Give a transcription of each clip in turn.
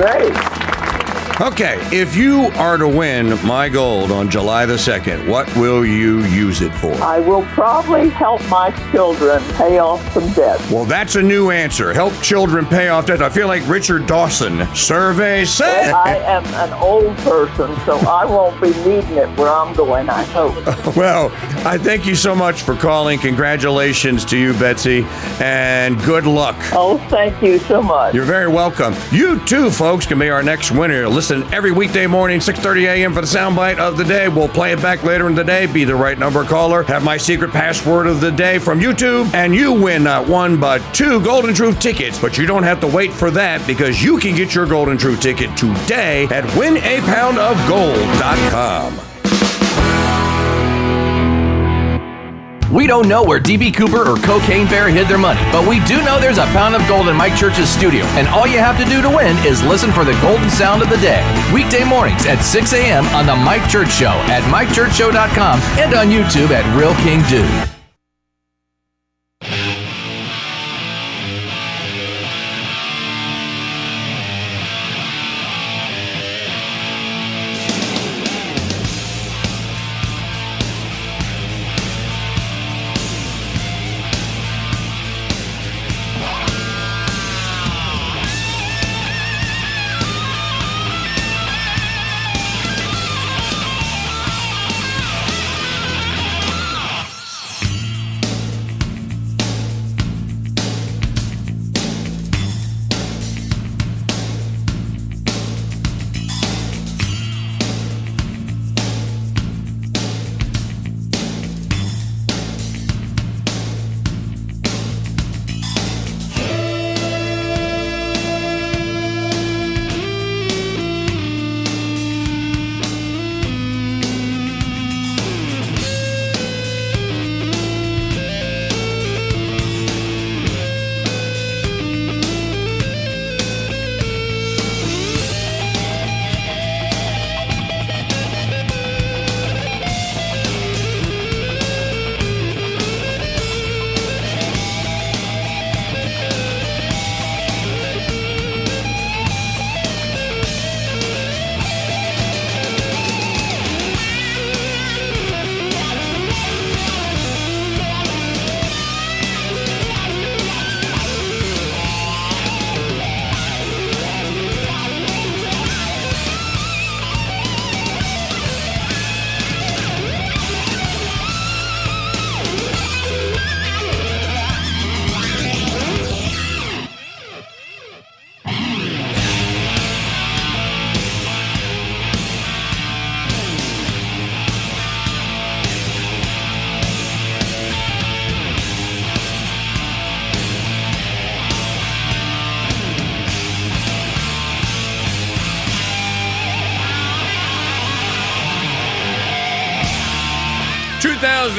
great. Okay, if you are to win my gold on July the 2nd, what will you use it for? I will probably help my children pay off some debt. Well, that's a new answer. Help children pay off debt. I feel like Richard Dawson. Survey said. I am an old person, so I won't be needing it where I'm going, I hope. Well, I thank you so much for calling. Congratulations to you, Betsy, and good luck. Oh, thank you so much. You're very welcome. You too, folks, can be our next winner. Listen every weekday morning, 6:30 a.m. for the soundbite of the day. We'll play it back later in the day. Be the right number caller. Have my secret password of the day from YouTube, and you win not one but 2 Golden Truth tickets. But you don't have to wait for that, because you can get your Golden Truth ticket today at winapoundofgold.com. We don't know where D.B. Cooper or Cocaine Bear hid their money, but we do know there's a pound of gold in Mike Church's studio, and all you have to do to win is listen for the golden sound of the day. Weekday mornings at 6 a.m. on The Mike Church Show at MikeChurchShow.com and on YouTube at Real KingDude.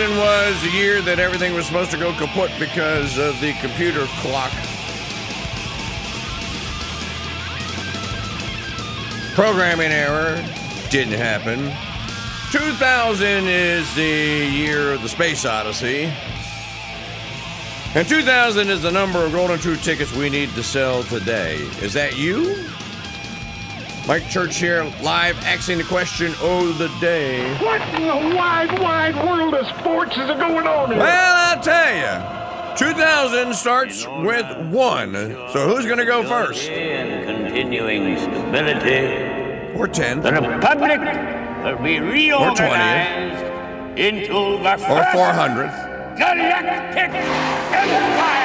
Was the year that everything was supposed to go kaput because of the computer clock. Programming error didn't happen. 2000 is the year of the Space Odyssey. And 2000 is the number of Golden Truth tickets we need to sell today. Is that you? Mike Church here, live, asking the question of the day. What in the wide, wide world of sports is going on here? Well, I'll tell you. 2000 starts with 1. So who's going to go first? And continuing stability. Or 10. The Republic will be reorganized into the first or 400th. Galactic Empire.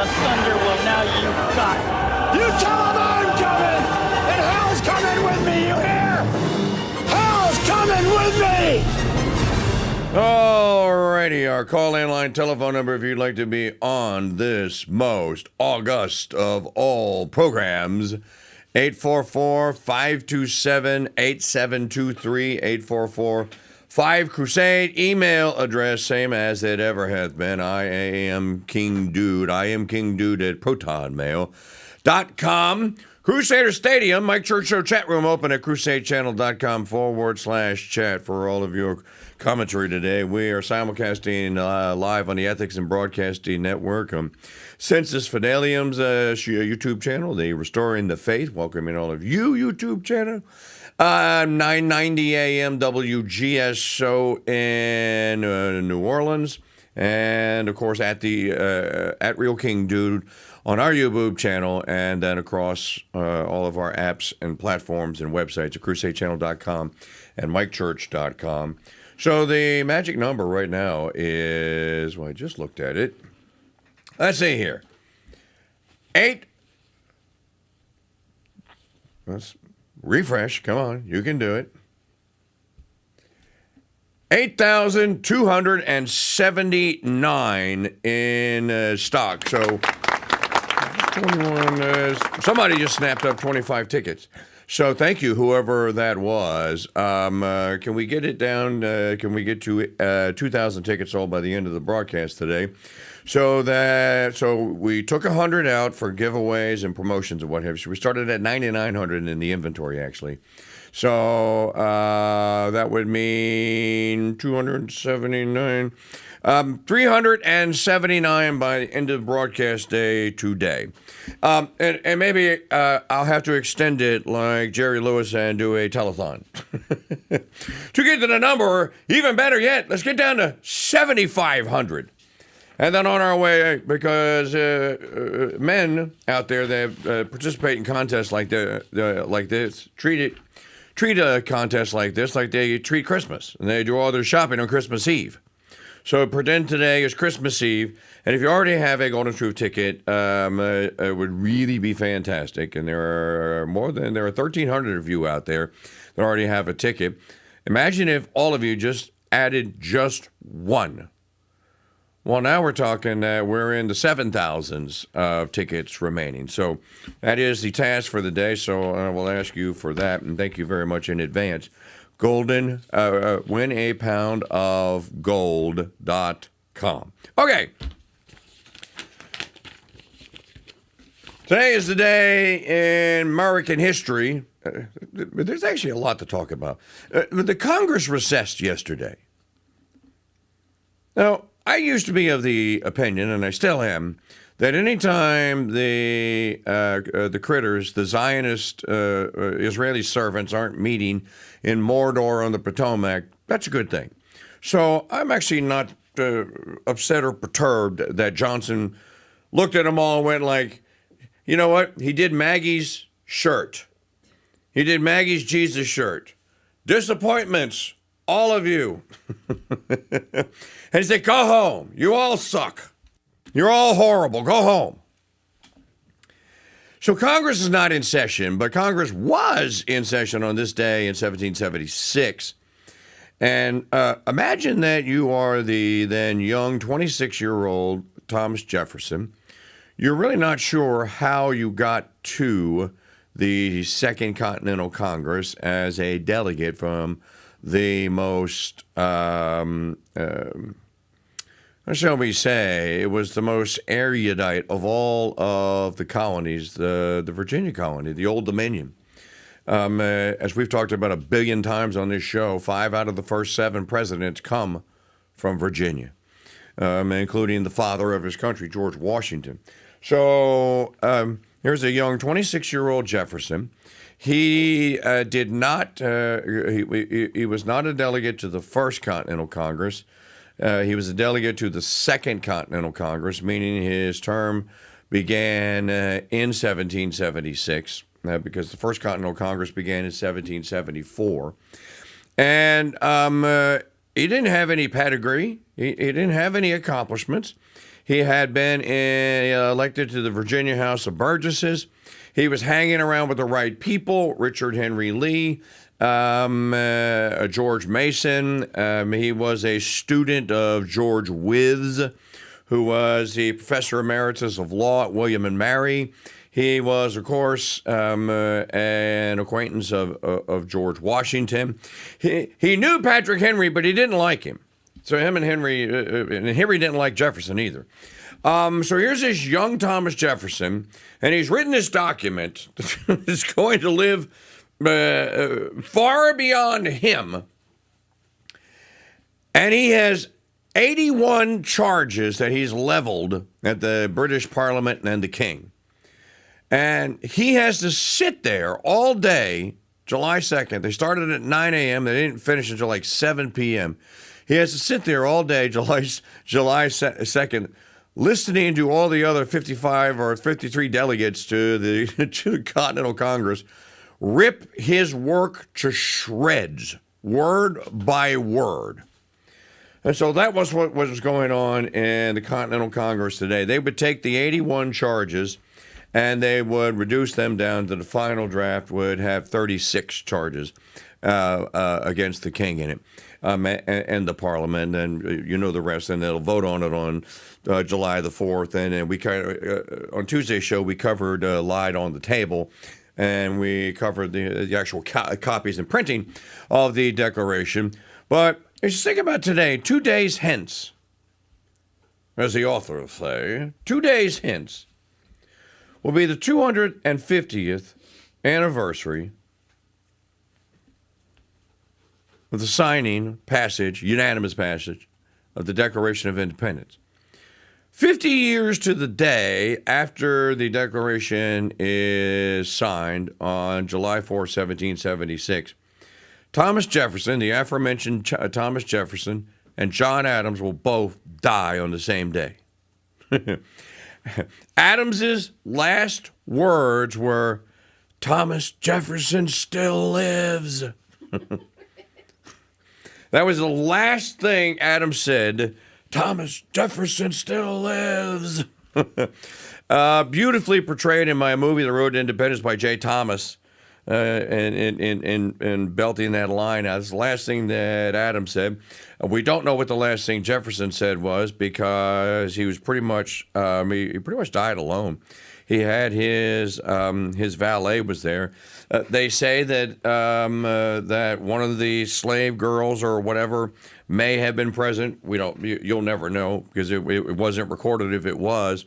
Thunder, well, now you got it. You tell him I'm coming, and hell's coming with me, you hear? Hell's coming with me! Alrighty, our call-in line telephone number if you'd like to be on this most august of all programs, 844-527-8723, 5 Crusade, email address, same as it ever has been. I am KingDude. I am KingDude at protonmail.com. Crusader Stadium, Mike Church Show chat room open at crusadechannel.com/chat for all of your commentary today. We are simulcasting live on the Ethics and Broadcasting Network. Census Fidelium's YouTube channel, the Restoring the Faith, welcoming all of you YouTube channel. 990 AM WGS show in New Orleans, and of course at the at Real King Dude on our YouTube channel, and then across all of our apps and platforms and websites at crusadechannel.com and mikechurch.com. So the magic number right now is, well, I just looked at it. Let's see here. 8. Let's refresh. Come on. You can do it. 8,279 in stock. So 21. Somebody just snapped up 25 tickets. So thank you, whoever that was. Can we get it down? Can we get to 2,000 tickets sold by the end of the broadcast today? So we took 100 out for giveaways and promotions and what have you. So we started at 9,900 in the inventory, actually. So that would mean 279. 379 by the end of the broadcast day today. And maybe I'll have to extend it like Jerry Lewis and do a telethon. To get to the number, even better yet, let's get down to 7,500. And then on our way, because men out there that participate in contests like this, treat a contest like this like they treat Christmas, and they do all their shopping on Christmas Eve. So pretend today is Christmas Eve, and if you already have a Golden Truth ticket, it would really be fantastic. And there are 1,300 of you out there that already have a ticket. Imagine if all of you just added just one. Well, now we're talking, we're in the 7,000s of tickets remaining. So that is the task for the day. So I will ask you for that, and thank you very much in advance. Golden, win a pound of gold.com. Okay. Today is the day in American history. There's actually a lot to talk about. The Congress recessed yesterday. Now, I used to be of the opinion, and I still am, that anytime the critters, the Zionist Israeli servants aren't meeting in Mordor on the Potomac, that's a good thing. So I'm actually not upset or perturbed that Johnson looked at them all and went like, you know what? He did Maggie's shirt. He did Maggie's Jesus shirt. Disappointments, all of you. And he said, go home. You all suck. You're all horrible. Go home. So Congress is not in session, but Congress was in session on this day in 1776. And imagine that you are the then young 26-year-old Thomas Jefferson. You're really not sure how you got to the Second Continental Congress as a delegate from the most, shall we say, it was the most erudite of all of the colonies, the Virginia colony, the Old Dominion. As we've talked about 1 billion times on this show, 5 out of the first 7 presidents come from Virginia, including the father of his country, George Washington. So here's a young 26-year-old Jefferson. He did not. He was not a delegate to the First Continental Congress. He was a delegate to the Second Continental Congress, meaning his term began in 1776, because the First Continental Congress began in 1774. And he didn't have any pedigree. He didn't have any accomplishments. He had been elected to the Virginia House of Burgesses. He was hanging around with the right people, Richard Henry Lee, George Mason. He was a student of George Wythes, who was the professor emeritus of law at William and Mary. He was, of course, an acquaintance of George Washington. He knew Patrick Henry, but he didn't like him. So him and Henry didn't like Jefferson either. So here's this young Thomas Jefferson, and he's written this document that's going to live far beyond him. And he has 81 charges that he's leveled at the British Parliament and the King. And he has to sit there all day, July 2nd. They started at 9 a.m. They didn't finish until like 7 p.m. He has to sit there all day, July 2nd, listening to all the other 55 or 53 delegates to the Continental Congress rip his work to shreds, word by word. And so that was what was going on in the Continental Congress today. They would take the 81 charges and they would reduce them down to the final draft would have 36 charges against the king in it and the parliament, and you know the rest, and they'll vote on it on July the 4th. And then we on Tuesday's show, we covered Lied on the Table, and we covered the actual copies and printing of the Declaration. But just think about today, 2 days hence, as the author will say, 2 days hence will be the 250th anniversary of the signing, unanimous passage of the Declaration of Independence. 50 years to the day after the Declaration is signed on July 4, 1776, Thomas Jefferson, the aforementioned Thomas Jefferson, and John Adams will both die on the same day. Adams's last words were, "Thomas Jefferson still lives." That was the last thing Adams said. Thomas Jefferson still lives. Beautifully portrayed in my movie, The Road to Independence by Jay Thomas, and belting that line out. That's the last thing that Adams said. We don't know what the last thing Jefferson said was, because he was pretty much he pretty much died alone. He had his valet was there. They say that that one of the slave girls or whatever may have been present. We don't. You'll never know, because it wasn't recorded if it was.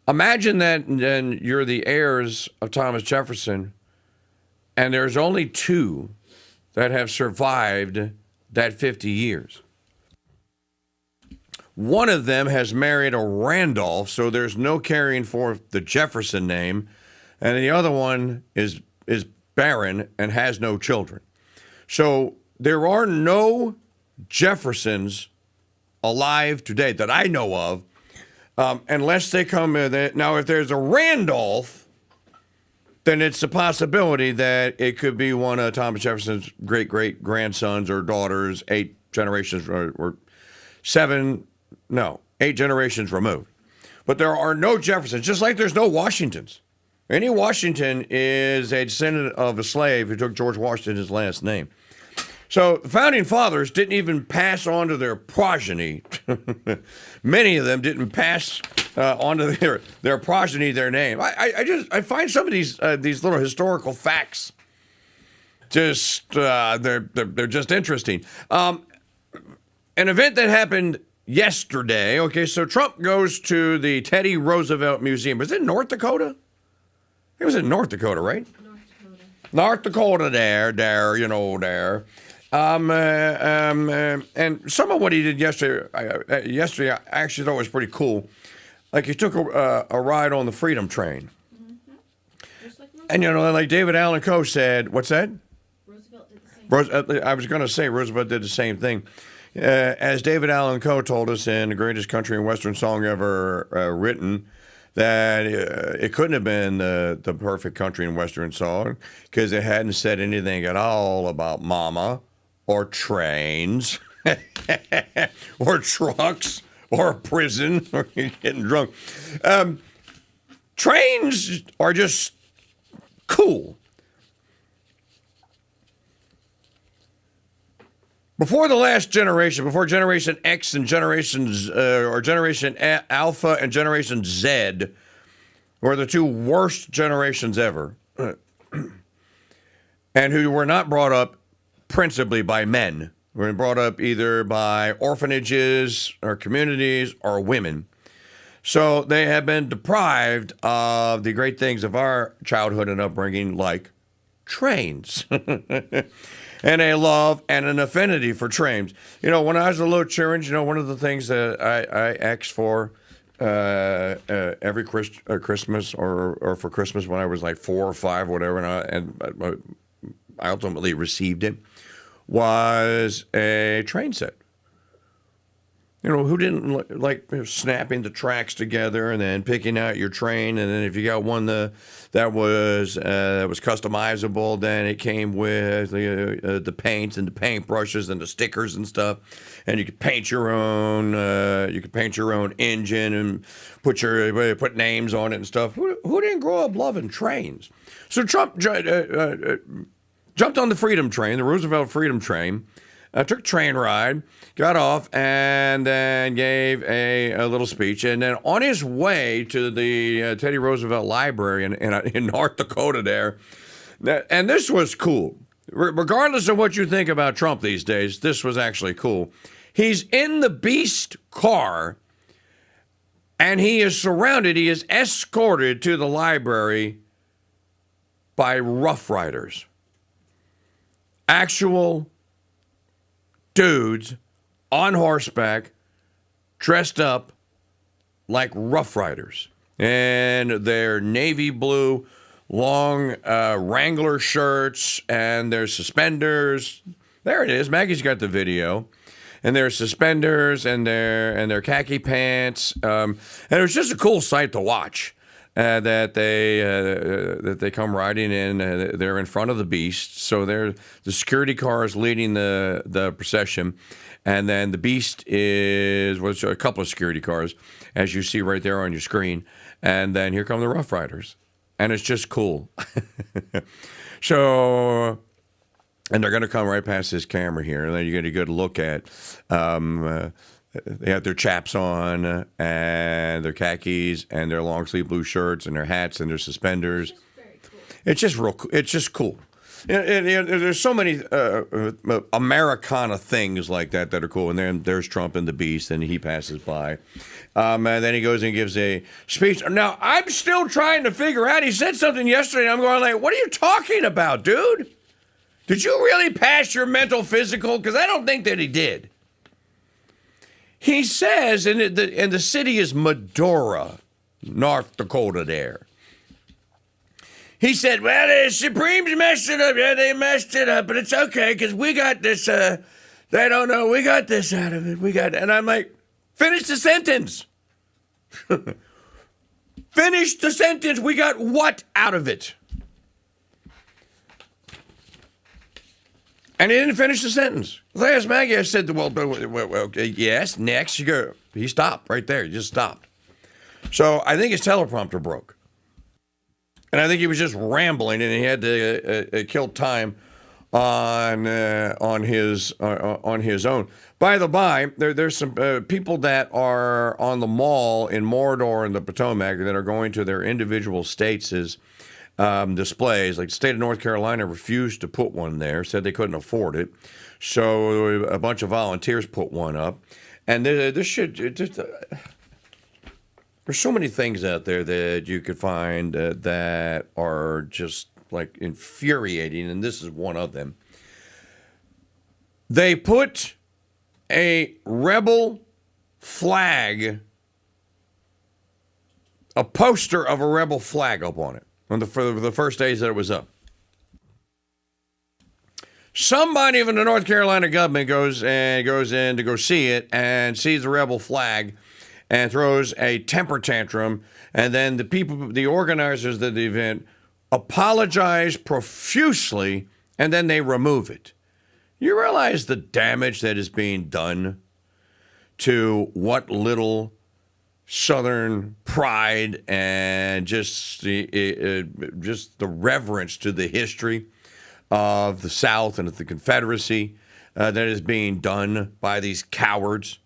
Imagine that then you're the heirs of Thomas Jefferson, and there's only two that have survived that 50 years. One of them has married a Randolph, so there's no carrying forth the Jefferson name, and the other one is barren and has no children. So there are no Jeffersons alive today that I know of, unless they come in. Now, if there's a Randolph, then it's a possibility that it could be one of Thomas Jefferson's great-great-grandsons or daughters, 8 generations or 8 generations removed. But there are no Jeffersons, just like there's no Washingtons. Any Washington is a descendant of a slave who took George Washington's last name. So the Founding Fathers didn't even pass on to their progeny. Many of them didn't pass on to their progeny their name. I find some of these little historical facts just they're just interesting. An event that happened yesterday. Okay, so Trump goes to the Teddy Roosevelt Museum. Was it North Dakota? It was in North Dakota, right? North Dakota there. And some of what he did yesterday, I actually thought was pretty cool. Like, he took a ride on the Freedom Train. Mm-hmm. And, like David Allen Coe said, what's that? Roosevelt did the same thing. I was going to say Roosevelt did the same thing. As David Allen Coe told us in the greatest country and western song ever written, that it couldn't have been the perfect country and western song because it hadn't said anything at all about mama or trains or trucks or prison or getting drunk. Trains are just cool. Before the last generation, before Generation X and Generation Alpha and Generation Z were the two worst generations ever, and who were not brought up principally by men. Were brought up either by orphanages or communities or women. So they have been deprived of the great things of our childhood and upbringing, like trains. And a love and an affinity for trains. You know, when I was a little children, one of the things that I asked for every Christmas or for Christmas when I was like 4 or 5, whatever, and I ultimately received it, was a train set. Who didn't like snapping the tracks together and then picking out your train? And then if you got one that was customizable, then it came with the paints and the paintbrushes and the stickers and stuff. And you could paint your own. You could paint your own engine and put names on it and stuff. Who didn't grow up loving trains? So Trump jumped on the Freedom Train, the Roosevelt Freedom Train. Took a train ride, got off, and then gave a little speech. And then on his way to the Teddy Roosevelt Library in North Dakota there, and this was cool. Regardless of what you think about Trump these days, this was actually cool. He's in the Beast car, and he is escorted to the library by Rough Riders. Actual dudes on horseback, dressed up like Rough Riders, and their navy blue long Wrangler shirts and their suspenders. There it is. Maggie's got the video, and their suspenders and their khaki pants. And it was just a cool sight to watch. That they come riding in. They're in front of the Beast, so the security car is leading the procession, and then the Beast is a couple of security cars, as you see right there on your screen, and then here come the Rough Riders, and it's just cool. So, and they're going to come right past this camera here, and then you're going to get a look at. They have their chaps on and their khakis and their long sleeve blue shirts and their hats and their suspenders. It's just real. It's just cool. There's so many Americana things like that are cool. And then there's Trump and the Beast, and he passes by. And then he goes and gives a speech. Now, I'm still trying to figure out. He said something yesterday, and I'm going like, what are you talking about, dude? Did you really pass your mental physical? Because I don't think that he did. He says, and the city is Medora, North Dakota there. He said, well, the Supremes messed it up. Yeah, they messed it up, but it's okay because we got this, they don't know, we got this out of it. And I'm like, finish the sentence. Finish the sentence. We got what out of it? And he didn't finish the sentence. I asked Maggie, I said, well, yes, next. He stopped right there. He just stopped. So I think his teleprompter broke. And I think he was just rambling, and he had to kill time on his own. By the by, there's some people that are on the mall in Mordor and the Potomac that are going to their individual states' displays. Like the state of North Carolina refused to put one there, said they couldn't afford it. So a bunch of volunteers put one up. And there's so many things out there that you could find that are just like infuriating, and this is one of them. They put a rebel flag, a poster of a rebel flag up on it for the first days that it was up. Somebody from the North Carolina government goes in to go see it and sees the rebel flag and throws a temper tantrum, and then the organizers of the event apologize profusely, and then they remove it. You realize the damage that is being done to what little Southern pride and just the reverence to the history of the South and of the Confederacy that is being done by these cowards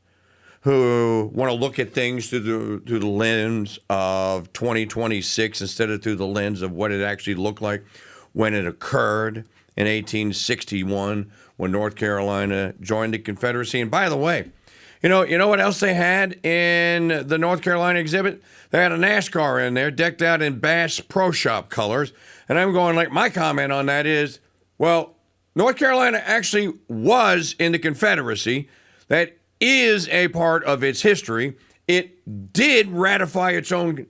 who want to look at things through the lens of 2026 instead of through the lens of what it actually looked like when it occurred in 1861 when North Carolina joined the Confederacy. And by the way, you know what else they had in the North Carolina exhibit? They had a NASCAR in there decked out in Bass Pro Shop colors. And I'm going, like, my comment on that is, well, North Carolina actually was in the Confederacy. That is a part of its history. It did ratify its own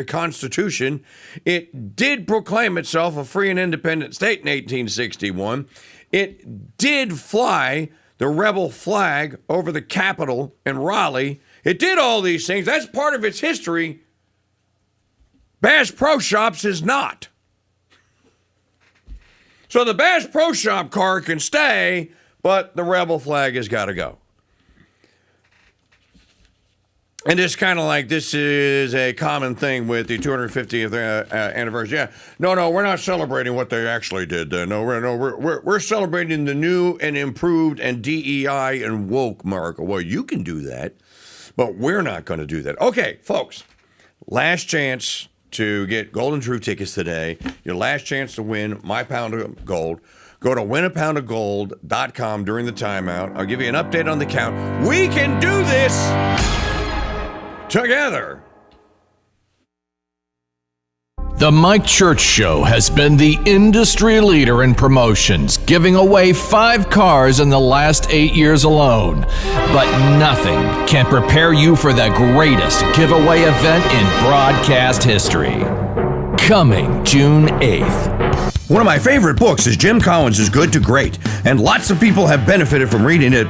constitution. It did proclaim itself a free and independent state in 1861. It did fly the rebel flag over the Capitol in Raleigh. It did all these things. That's part of its history. Bass Pro Shops is not. So the Bass Pro Shop car can stay, but the rebel flag has got to go. And it's kind of like this is a common thing with the 250th anniversary. Yeah, no, we're not celebrating what they actually did. We're celebrating the new and improved and DEI and woke America. Well, you can do that, but we're not going to do that. Okay, folks, last chance to get Golden Truth tickets today. Your last chance to win my pound of gold. Go to winapoundofgold.com during the timeout. I'll give you an update on the count. We can do this together. The Mike Church Show has been the industry leader in promotions, giving away 5 cars in the last 8 years alone. But nothing can prepare you for the greatest giveaway event in broadcast history. Coming June 8th. One of my favorite books is Jim Collins' Good to Great, and lots of people have benefited from reading it,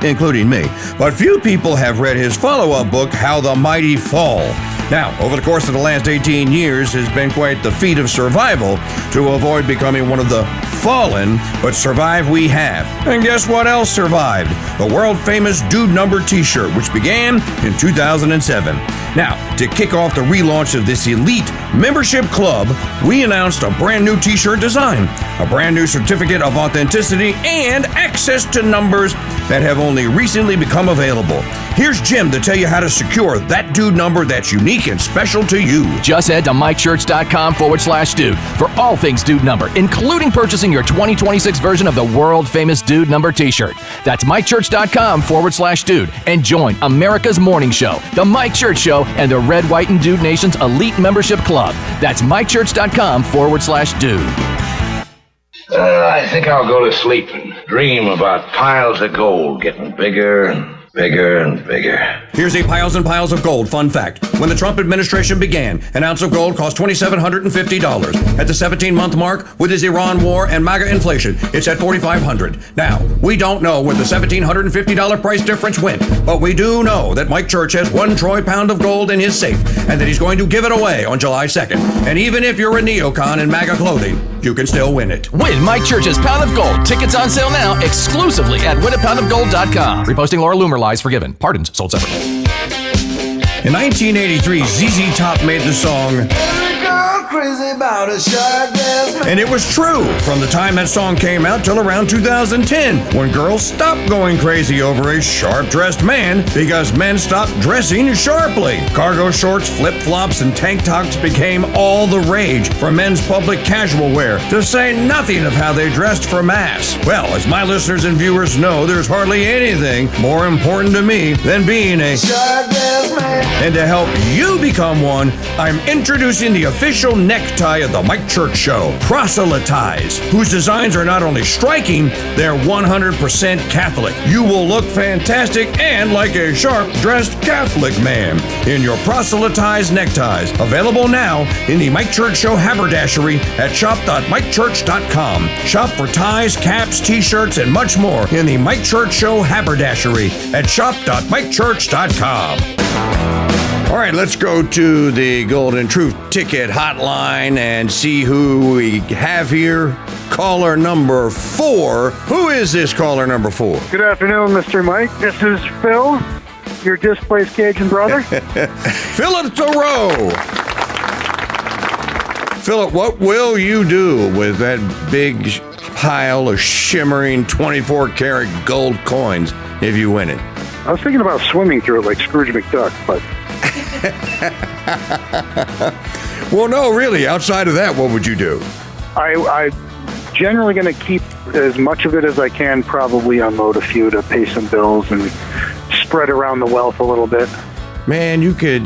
including me. But few people have read his follow-up book, How the Mighty Fall. Now, over the course of the last 18 years, has been quite the feat of survival to avoid becoming one of the fallen, but survive we have. And guess what else survived? The world-famous Dude Number t-shirt, which began in 2007. Now, to kick off the relaunch of this elite membership club, we announced a brand new t-shirt design, a brand new certificate of authenticity, and access to numbers that have only recently become available. Here's Jim to tell you how to secure that Dude Number that's unique and special to you. Just head to mikechurch.com/dude for all things Dude Number, including purchasing your 2026 version of the world-famous Dude Number t-shirt. That's mikechurch.com/dude and join America's morning show, The Mike Church Show, and the Red, White, and Dude Nation's elite membership club. That's mikechurch.com/dude. I think I'll go to sleep and dream about piles of gold getting bigger and bigger and bigger. Here's a piles and piles of gold fun fact. When the Trump administration began, an ounce of gold cost $2,750. At the 17-month mark, with his Iran war and MAGA inflation, it's at $4,500. Now, we don't know where the $1,750 price difference went, but we do know that Mike Church has 1 troy pound of gold in his safe, and that he's going to give it away on July 2nd. And even if you're a neocon in MAGA clothing, you can still win it. Win Mike Church's Pound of Gold. Tickets on sale now exclusively at winapoundofgold.com. Reposting Laura Loomer lies forgiven. Pardons sold separately. In 1983, ZZ Top made the song and it was true from the time that song came out till around 2010, when girls stopped going crazy over a sharp-dressed man because men stopped dressing sharply. Cargo shorts, flip-flops, and tank tops became all the rage for men's public casual wear, to say nothing of how they dressed for mass. Well, as my listeners and viewers know, there's hardly anything more important to me than being a sharp-dressed man. And to help you become one, I'm introducing the official necktie of the Mike Church Show, Proselytize, whose designs are not only striking, they're 100% Catholic. You will look fantastic and like a sharp-dressed Catholic man in your Proselytize neckties. Available now in the Mike Church Show haberdashery at shop.mikechurch.com. Shop for ties, caps, t-shirts, and much more in the Mike Church Show haberdashery at shop.mikechurch.com. All right, let's go to the Golden Truth Ticket Hotline and see who we have here. Caller number 4. Who is this caller number 4? Good afternoon, Mr. Mike. This is Phil, your displaced Cajun brother. Philip Thoreau. Philip, what will you do with that big pile of shimmering 24-karat gold coins if you win it? I was thinking about swimming through it like Scrooge McDuck, but... Well, no, really. Outside of that, what would you do? I'm generally going to keep as much of it as I can, probably unload a few to pay some bills and spread around the wealth a little bit. Man, you could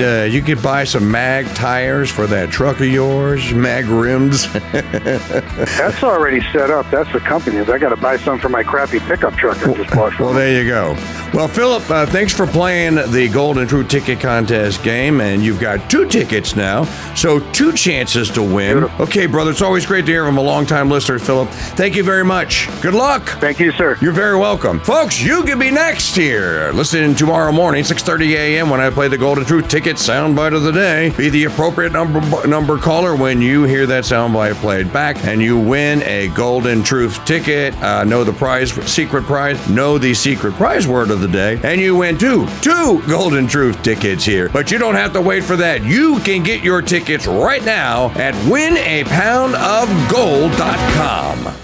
buy some mag tires for that truck of yours, mag rims. That's already set up. That's the company's. I got to buy some for my crappy pickup truck I just bought. Well, there you go. Well, Philip, thanks for playing the Golden True Ticket Contest game, and you've got 2 tickets now, so 2 chances to win. Beautiful. Okay, brother, it's always great to hear from a longtime listener, Philip. Thank you very much. Good luck. Thank you, sir. You're very welcome. Folks, you can be next here. Listen tomorrow morning, 6:30 a.m. when I play the Golden Truth Ticket soundbite of the day. Be the appropriate number caller when you hear that soundbite played back, and you win a Golden Truth Ticket. Know the prize, secret prize. Know the secret prize word of the day, and you win two Golden Truth Tickets here. But you don't have to wait for that. You can get your tickets right now at winapoundofgold.com.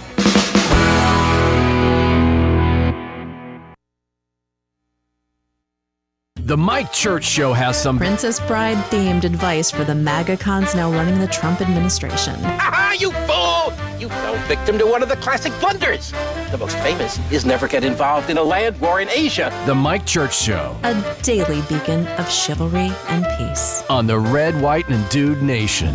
The Mike Church Show has some Princess Bride themed advice for the MAGA cons now running the Trump administration. Aha, you fool! You fell victim to one of the classic blunders. The most famous is never get involved in a land war in Asia. The Mike Church Show, a daily beacon of chivalry and peace. On the Red, White, and Dude Nation.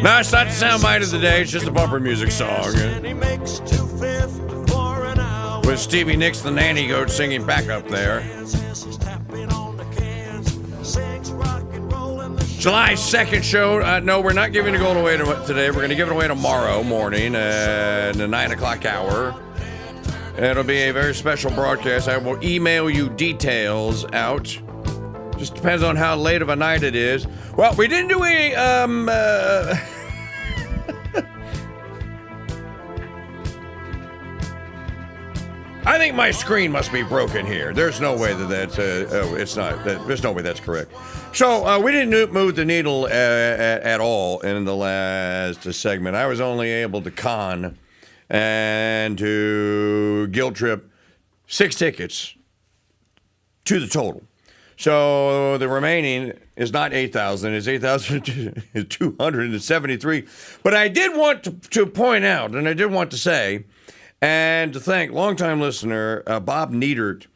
No, it's not the soundbite of the day. It's just a bumper music song. With Stevie Nicks, the nanny goat, singing back up there. July 2nd show. No, we're not giving the gold away today. We're going to give it away tomorrow morning in the 9 o'clock hour. It'll be a very special broadcast. I will email you details out. Just depends on how late of a night it is. Well, we didn't do any, I think my screen must be broken here. There's no way that's, it's not, there's no way that's correct. So, we didn't move the needle at all in the last segment. I was only able to con and to guilt trip 6 tickets to the total. So the remaining is not 8,000, it's 8,273. But I did want to point out, and I did want to say, and to thank longtime listener Bob Niedert.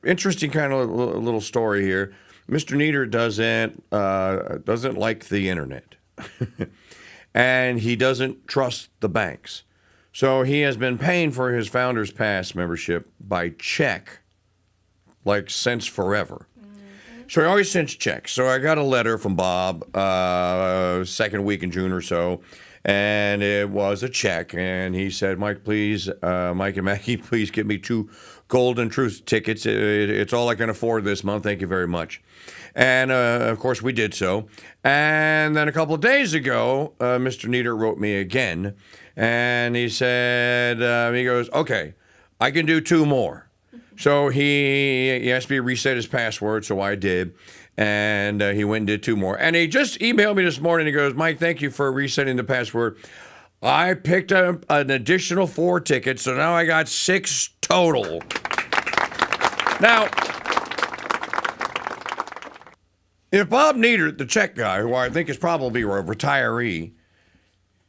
Interesting kind of little story here. Mr. Niedert doesn't like the internet, and he doesn't trust the banks. So he has been paying for his Founders Pass membership by check. Like since forever. So he always sends checks. So I got a letter from Bob, second week in June or so, and it was a check. And he said, Mike, please, Mike and Maggie, please give me 2 Golden Truth tickets. It's all I can afford this month. Thank you very much. And, of course, we did so. And then a couple of days ago, Mr. Nieder wrote me again, and he said, he goes, okay, I can do 2 more. So he asked me to reset his password, so I did, and he went and did 2 more. And he just emailed me this morning. He goes, Mike, thank you for resetting the password. I picked up an additional 4 tickets, so now I got 6 total. Now, if Bob Nieder, the check guy, who I think is probably a retiree,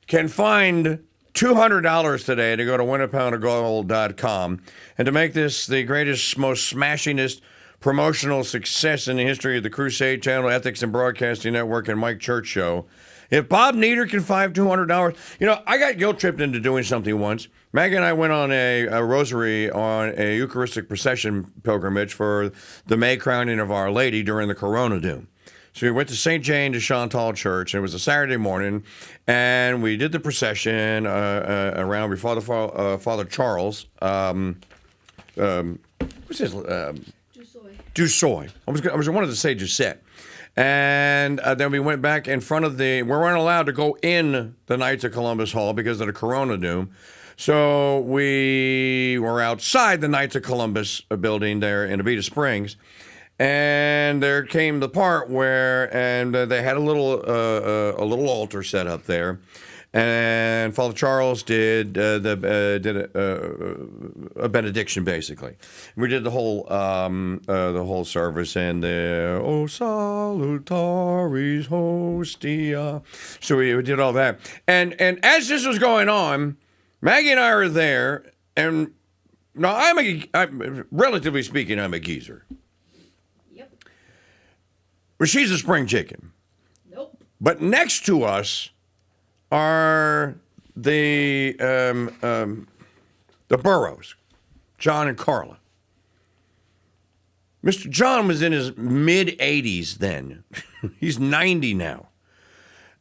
can find $200 today to go to winapoundofgold.com and to make this the greatest, most smashingest promotional success in the history of the Crusade Channel, Ethics and Broadcasting Network, and Mike Church Show, If Bob Nieder can find $200, you know, I got guilt tripped into doing something once. Maggie and I went on a rosary on a Eucharistic procession pilgrimage for the May crowning of Our Lady during the Corona Doom. So we went to St. Jane de Chantal Church, and it was a Saturday morning, and we did the procession around before Father Charles. What's his? Dussoy. I wanted to say Giuseppe. And then we went back in front of we weren't allowed to go in the Knights of Columbus Hall because of the Corona Doom. So we were outside the Knights of Columbus building there in Abita Springs. And there came the part where, they had a little altar set up there, and Father Charles did a benediction basically. We did the whole service and the O salutaris hostia. So we did all that, and as this was going on, Maggie and I are there, and now I'm relatively speaking, I'm a geezer. Well, she's a spring chicken. Nope. But next to us are the Burrows, John and Carla. Mr. John was in his mid-80s then. He's 90 now.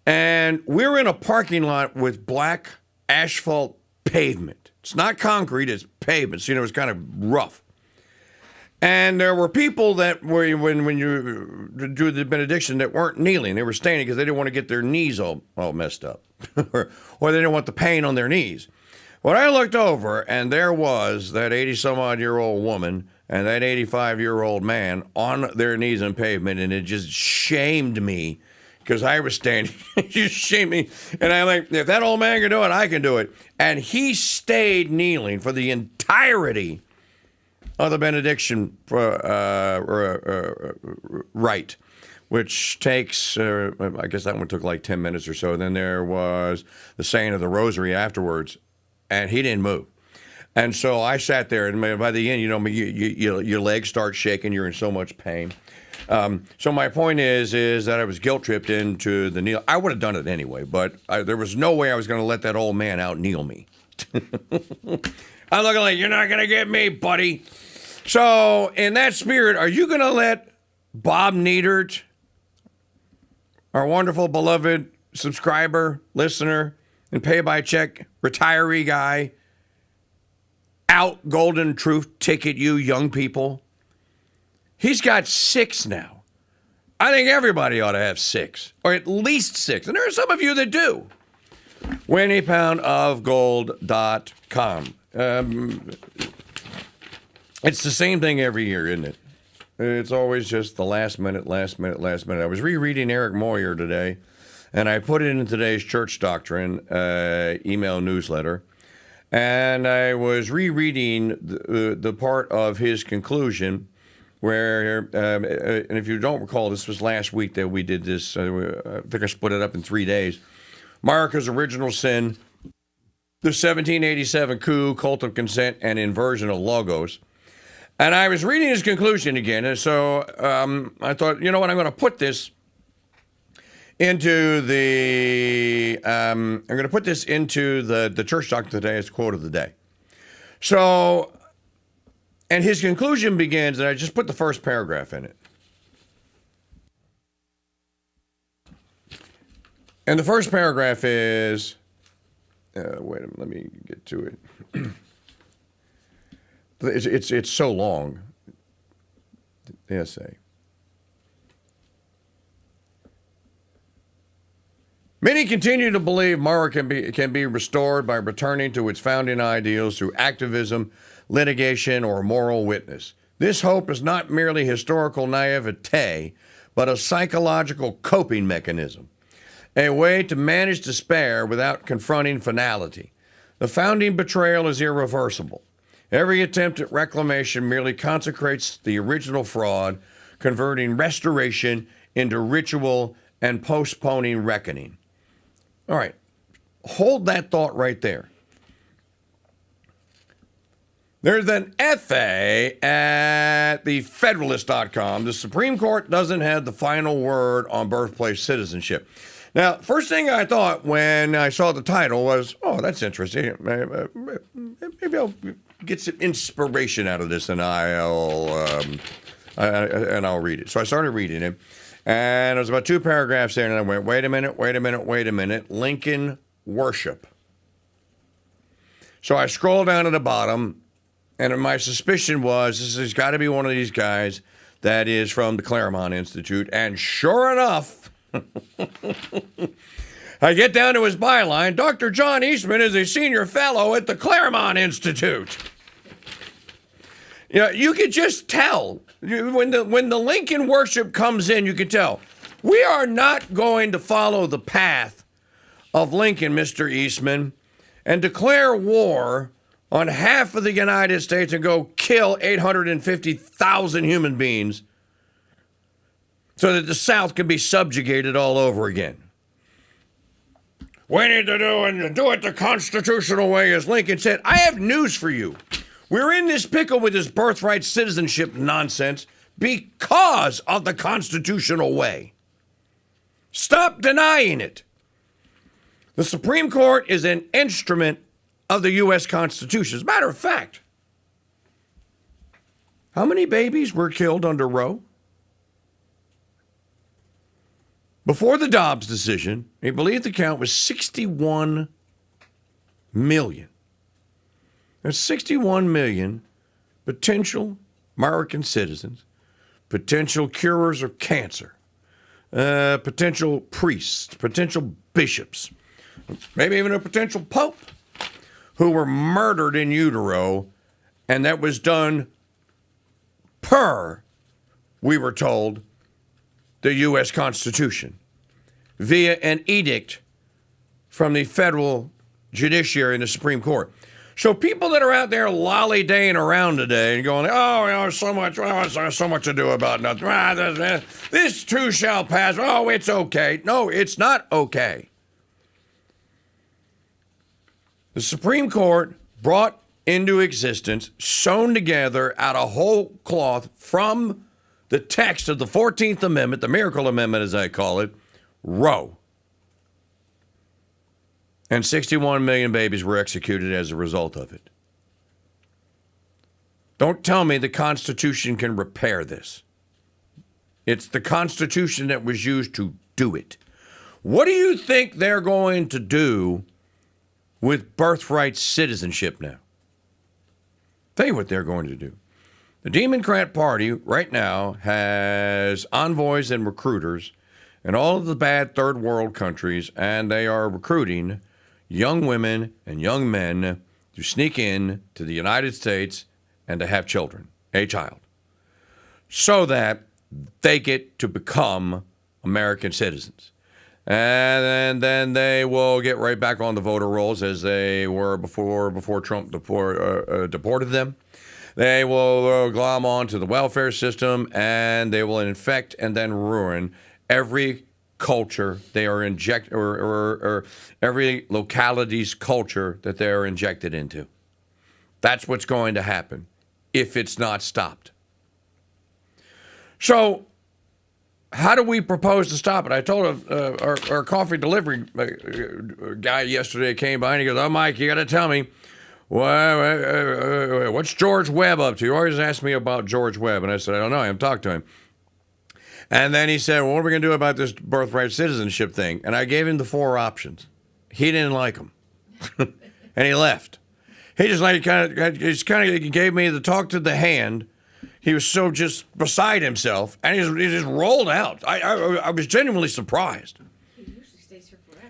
And we're in a parking lot with black asphalt pavement. It's not concrete, it's pavement. So, you know, it's kind of rough. And there were people that were, when you do the benediction, that weren't kneeling. They were standing because they didn't want to get their knees all messed up. or they didn't want the pain on their knees. When I looked over, and there was that 80-some-odd-year-old woman and that 85-year-old man on their knees on pavement, and it just shamed me because I was standing. It just shamed me. And I'm like, if that old man can do it, I can do it. And he stayed kneeling for the entirety of the benediction rite, which takes, I guess that one took like 10 minutes or so. Then there was the saying of the rosary afterwards, and he didn't move. And so I sat there, and by the end, you know, your legs start shaking. You're in so much pain. So my point is that I was guilt tripped into the kneel. I would have done it anyway, but there was no way I was going to let that old man out kneel me. I'm looking like, you're not going to get me, buddy. So, in that spirit, are you going to let Bob Niedert, our wonderful, beloved subscriber, listener, and pay-by-check retiree guy, out golden truth ticket you young people? He's got 6 now. I think everybody ought to have 6, or at least 6. And there are some of you that do. WinAPoundOfGold.com. It's the same thing every year, isn't it? It's always just the last minute. I was rereading Eric Moyer today, and I put it in today's Church Doctrine email newsletter, and I was rereading the part of his conclusion where, and if you don't recall, this was last week that we did this. I think I split it up in 3 days. America's Original Sin, the 1787 coup, cult of consent, and inversion of logos. And I was reading his conclusion again, and so I thought, you know what, I'm going to put this into the Church Doctrine today as quote of the day. So, and his conclusion begins, and I just put the first paragraph in it. And the first paragraph is, wait a minute, let me get to it. It's so long, the essay. Many continue to believe Mara can be restored by returning to its founding ideals through activism, litigation, or moral witness. This hope is not merely historical naivete, but a psychological coping mechanism, a way to manage despair without confronting finality. The founding betrayal is irreversible. Every attempt at reclamation merely consecrates the original fraud, converting restoration into ritual and postponing reckoning. All right, hold that thought right there. There's an essay at thefederalist.com. The Supreme Court doesn't have the final word on birthplace citizenship. Now, first thing I thought when I saw the title was, oh, that's interesting. Maybe I'll get some inspiration out of this, and I'll read it. So I started reading it, and there was about 2 paragraphs there, and I went, wait a minute. Lincoln worship. So I scrolled down to the bottom, and my suspicion was this has got to be one of these guys that is from the Claremont Institute, and sure enough, I get down to his byline. Dr. John Eastman is a senior fellow at the Claremont Institute. You know, you could just tell when the Lincoln worship comes in. You could tell we are not going to follow the path of Lincoln, Mr. Eastman, and declare war on half of the United States and go kill 850,000 human beings so that the South can be subjugated all over again. We need to do it the constitutional way, as Lincoln said. I have news for you. We're in this pickle with this birthright citizenship nonsense because of the constitutional way. Stop denying it. The Supreme Court is an instrument of the U.S. Constitution. As a matter of fact, how many babies were killed under Roe? Before the Dobbs decision, I believe the count was 61 million. There's 61 million potential American citizens, potential curers of cancer, potential priests, potential bishops, maybe even a potential pope who were murdered in utero, and that was done per, we were told, the U.S. Constitution via an edict from the federal judiciary and the Supreme Court. So people that are out there lollydaying around today and going, oh, there's so much to do about nothing. This too shall pass. Oh, it's okay. No, it's not okay. The Supreme Court brought into existence, sewn together out of whole cloth from the text of the 14th Amendment, the Miracle Amendment as I call it, Roe. And 61 million babies were executed as a result of it. Don't tell me the Constitution can repair this. It's the Constitution that was used to do it. What do you think they're going to do with birthright citizenship now? Tell you what they're going to do. The Democrat Party right now has envoys and recruiters in all of the bad third world countries, and they are recruiting young women and young men to sneak in to the United States and to have children, a child, so that they get to become American citizens. And then they will get right back on the voter rolls as they were before Trump deported them. They will glom onto the welfare system, and they will infect and then ruin every culture they are or every locality's culture that they are injected into. That's what's going to happen if it's not stopped. So how do we propose to stop it? I told our coffee delivery guy yesterday came by, and he goes, oh, Mike, you got to tell me, what's George Webb up to? You always ask me about George Webb. And I said, I don't know. I haven't talked to him. And then he said, well, what are we going to do about this birthright citizenship thing? And I gave him the 4 options. He didn't like them. And he left. He just kind of gave me the talk to the hand. He was so just beside himself. And he just rolled out. I was genuinely surprised.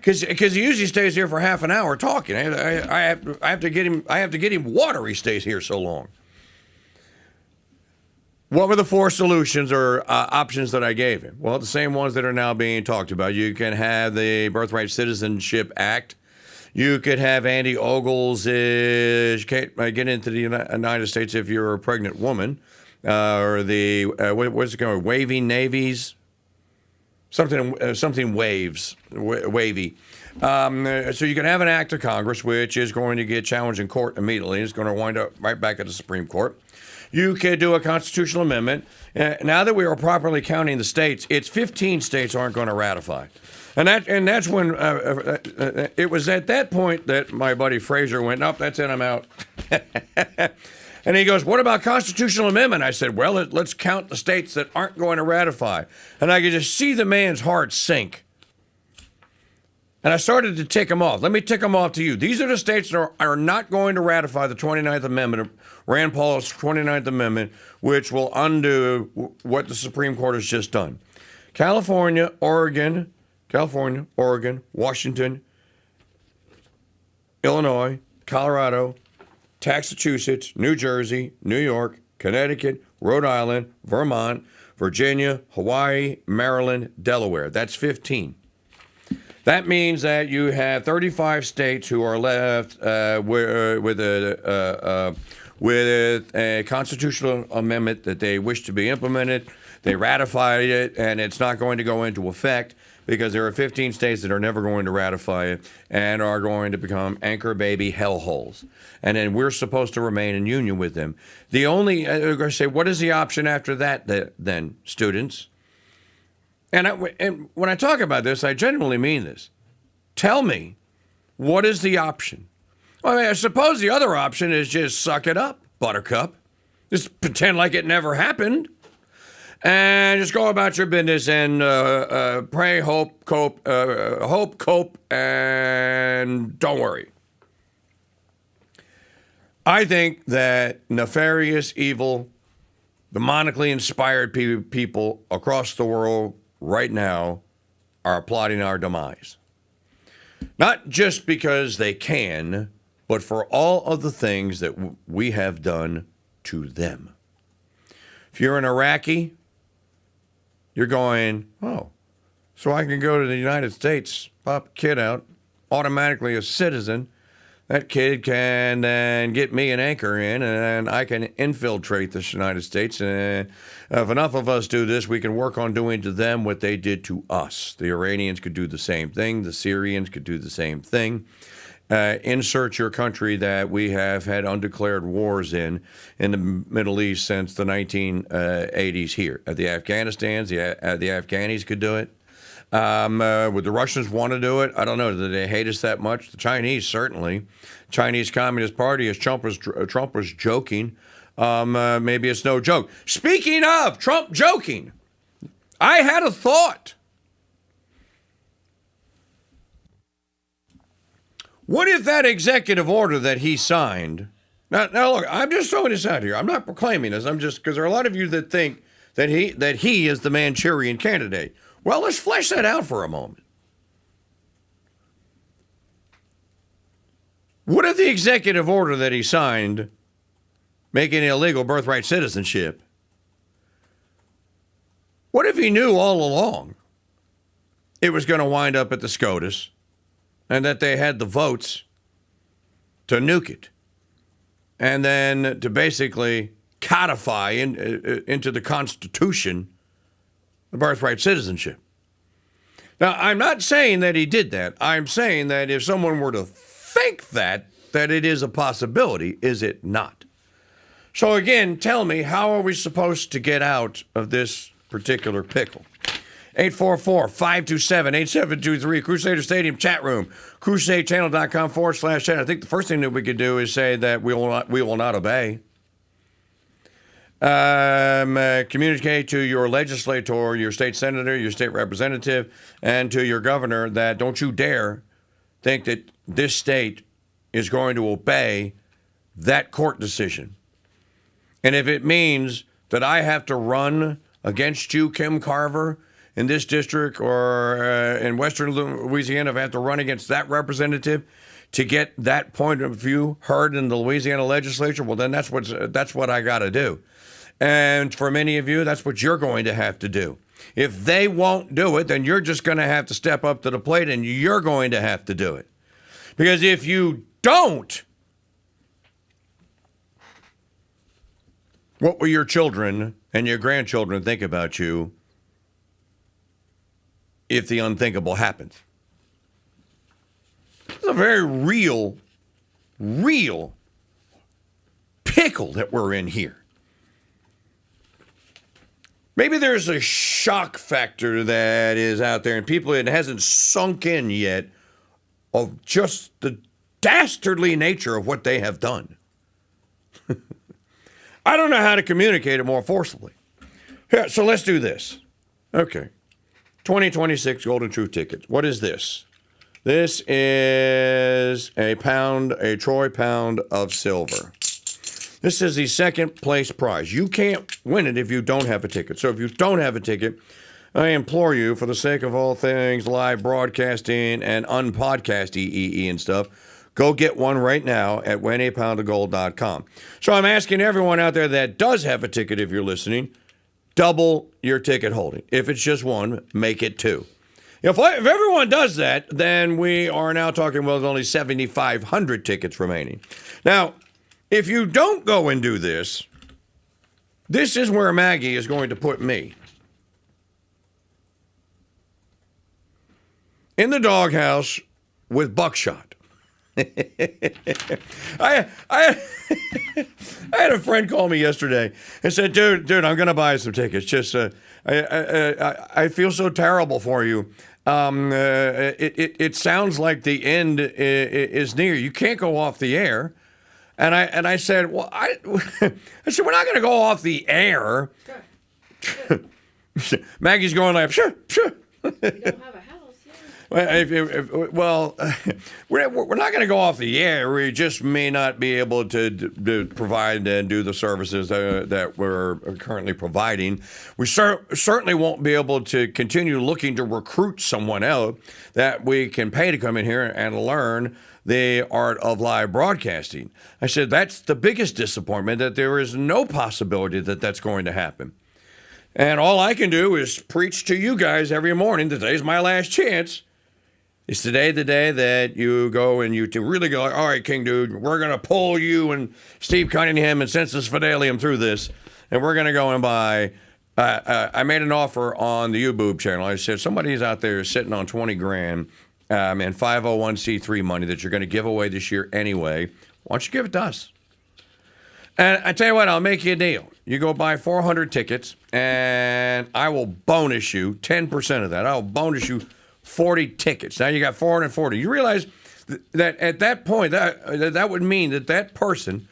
Because he usually stays here for half an hour talking. I have to get him water. He stays here so long. What were the 4 solutions or options that I gave him? Well, the same ones that are now being talked about. You can have the Birthright Citizenship Act. You could have Andy Ogles get into the United States if you're a pregnant woman, or the what's it called, waving navies. Something waves, wavy. So you can have an act of Congress, which is going to get challenged in court immediately. It's going to wind up right back at the Supreme Court. You could do a constitutional amendment. Now that we are properly counting the states, it's 15 states aren't going to ratify. And that's when it was at that point that my buddy Fraser went, nope, that's it, I'm out. And he goes, what about constitutional amendment? I said, well, let's count the states that aren't going to ratify. And I could just see the man's heart sink. And I started to tick them off. Let me tick them off to you. These are the states that are not going to ratify the 29th Amendment, Rand Paul's 29th Amendment, which will undo what the Supreme Court has just done. California, Oregon, Washington, Illinois, Colorado, Massachusetts, New Jersey, New York, Connecticut, Rhode Island, Vermont, Virginia, Hawaii, Maryland, Delaware. That's 15. That means that you have 35 states who are left with a constitutional amendment that they wish to be implemented. They ratified it, and it's not going to go into effect because there are 15 states that are never going to ratify it and are going to become anchor baby hellholes. And then we're supposed to remain in union with them. The only, I'm going to say, what is the option after that then, students? And when I talk about this, I genuinely mean this. Tell me, what is the option? Well, I suppose the other option is just suck it up, buttercup. Just pretend like it never happened. And just go about your business and pray, hope, cope, and don't worry. I think that nefarious, evil, demonically inspired people across the world right now are plotting our demise. Not just because they can, but for all of the things that we have done to them. If you're an Iraqi, you're going, oh, so I can go to the United States, pop a kid out, automatically a citizen. That kid can then get me an anchor in, and I can infiltrate the United States. And if enough of us do this, we can work on doing to them what they did to us. The Iranians could do the same thing. The Syrians could do the same thing. Insert your country that we have had undeclared wars in the Middle East since the 1980s here. The Afghanistans, the Afghanis could do it. Would the Russians want to do it? I don't know. Do they hate us that much? The Chinese, certainly. Chinese Communist Party, as Trump was joking. Maybe it's no joke. Speaking of Trump joking, I had a thought. What if that executive order that he signed? Now look, I'm just throwing this out here. I'm not proclaiming this. I'm just, because there are a lot of you that think that he is the Manchurian candidate. Well, let's flesh that out for a moment. What if the executive order that he signed, making illegal birthright citizenship, what if he knew all along it was going to wind up at the SCOTUS and that they had the votes to nuke it and then to basically codify into the Constitution the birthright citizenship? Now, I'm not saying that he did that. I'm saying that if someone were to think that it is a possibility, is it not? So again, tell me, how are we supposed to get out of this particular pickle? 844-527-8723, Crusader Stadium chat room, crusadechannel.com/chat. I think the first thing that we could do is say that we will not obey. Communicate to your legislator, your state senator, your state representative, and to your governor that don't you dare think that this state is going to obey that court decision. And if it means that I have to run against you, Kim Carver, in this district or in Western Louisiana, if I have to run against that representative to get that point of view heard in the Louisiana legislature, well, then that's what I got to do. And for many of you, that's what you're going to have to do. If they won't do it, then you're just going to have to step up to the plate and you're going to have to do it. Because if you don't, what will your children and your grandchildren think about you if the unthinkable happens? It's a very real pickle that we're in here. Maybe there's a shock factor that is out there and people, it hasn't sunk in yet of just the dastardly nature of what they have done. I don't know how to communicate it more forcibly. Here, so let's do this. Okay. 2026 Golden Truth tickets. What is this? This is a troy pound of silver. This is the second place prize. You can't win it if you don't have a ticket. So if you don't have a ticket, I implore you, for the sake of all things live broadcasting and unpodcast EEE and stuff, go get one right now at winapoundofgold.com. So I'm asking everyone out there that does have a ticket, if you're listening, double your ticket holding. If it's just one, make it two. If everyone does that, then we are now talking, well, there's only 7,500 tickets remaining. Now, if you don't go and do this, this is where Maggie is going to put me. In the doghouse with buckshot. I had a friend call me yesterday and said, dude, I'm going to buy some tickets. Just, I feel so terrible for you. It sounds like the end is near. You can't go off the air. And I said, well, I said, we're not going to go off the air. Sure. Maggie's going like, sure. You don't have a house, yeah. Well, we're not going to go off the air. We just may not be able to provide and do the services that we're currently providing. We certainly won't be able to continue looking to recruit someone else that we can pay to come in here and learn the art of live broadcasting. I said, that's the biggest disappointment, that there is no possibility that that's going to happen. And all I can do is preach to you guys every morning. Today's my last chance. Is today the day that you go and you really go, all right, KingDude, we're going to pull you and Steve Cunningham and Census Fidelium through this, and we're going to go and buy. I made an offer on the YouBoob channel. I said, somebody's out there sitting on 20 grand and 501c3 money that you're going to give away this year anyway. Why don't you give it to us? And I tell you what, I'll make you a deal. You go buy 400 tickets, and I will bonus you 10% of that. I'll bonus you 40 tickets. Now you got 440. You realize that at that point, that would mean that person,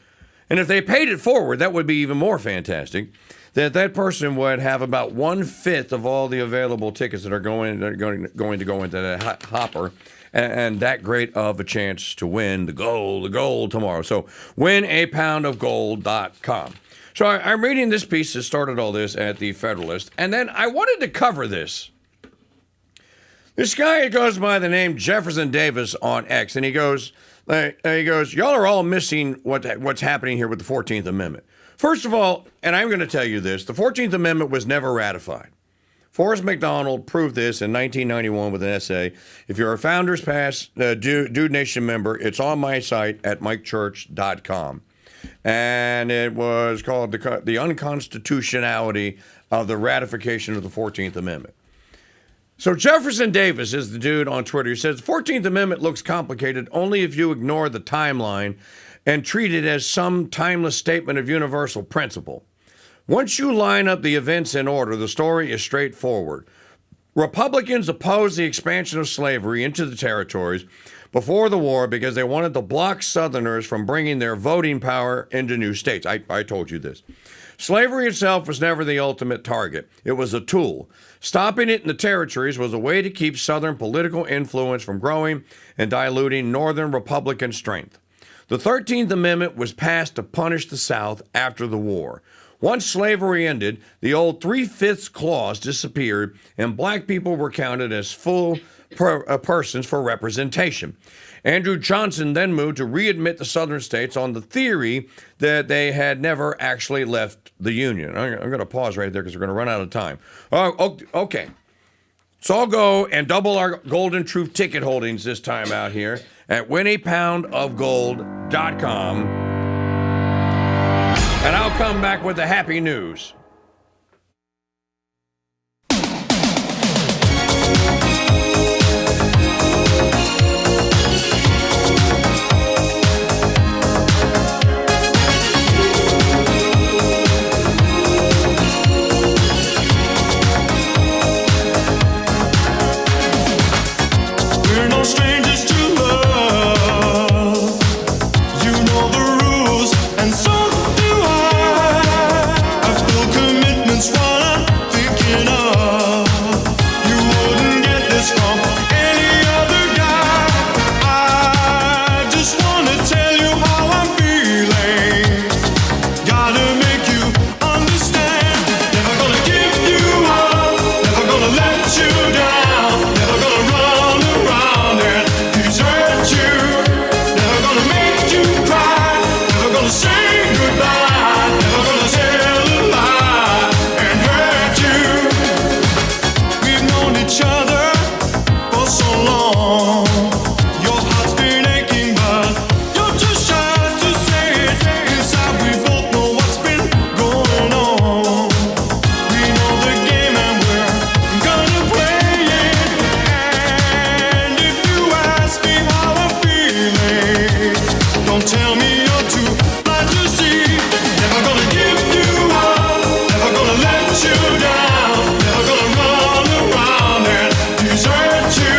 and if they paid it forward, that would be even more fantastic, that person would have about 1/5 of all the available tickets that are going to go into that hopper, and that great of a chance to win the gold tomorrow. So winapoundofgold.com. So I'm reading this piece that started all this at the Federalist, and then I wanted to cover this. This guy goes by the name Jefferson Davis on X, and he goes, y'all are all missing what's happening here with the 14th Amendment. First of all, and I'm going to tell you this, the 14th Amendment was never ratified. Forrest McDonald proved this in 1991 with an essay. If you're a Founders Pass Dude Nation member, it's on my site at mikechurch.com. And it was called the Unconstitutionality of the Ratification of the 14th Amendment. So Jefferson Davis is the dude on Twitter who says, the 14th Amendment looks complicated only if you ignore the timeline and treat it as some timeless statement of universal principle. Once you line up the events in order, the story is straightforward. Republicans opposed the expansion of slavery into the territories before the war because they wanted to block Southerners from bringing their voting power into new states. I told you this. Slavery itself was never the ultimate target. It was a tool. Stopping it in the territories was a way to keep Southern political influence from growing and diluting Northern Republican strength. The 13th Amendment was passed to punish the South after the war. Once slavery ended, the old 3/5 clause disappeared, and black people were counted as full persons for representation. Andrew Johnson then moved to readmit the Southern states on the theory that they had never actually left the Union. I'm going to pause right there because we're going to run out of time. Okay. So I'll go and double our Golden Truth ticket holdings this time out here at winapoundofgold.com. And I'll come back with the happy news. tell me you're too blind to see. Never gonna give you up, never gonna let you down, never gonna run around and desert you,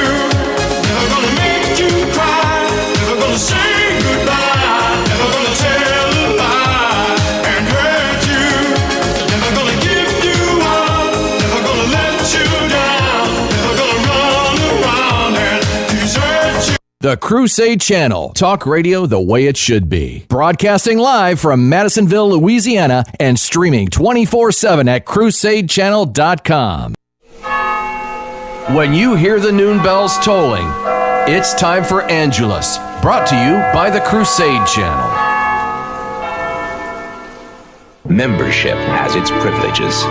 never gonna make you cry, never gonna say goodbye, never gonna tell a lie and hurt you, never gonna give you up, never gonna let you down, never gonna run around and desert you. The Crusade Channel, talk radio the way it should be. Broadcasting live from Madisonville, Louisiana, and streaming 24/7 at crusadechannel.com. When you hear the noon bells tolling, it's time for Angelus, brought to you by the Crusade Channel. Membership has its privileges.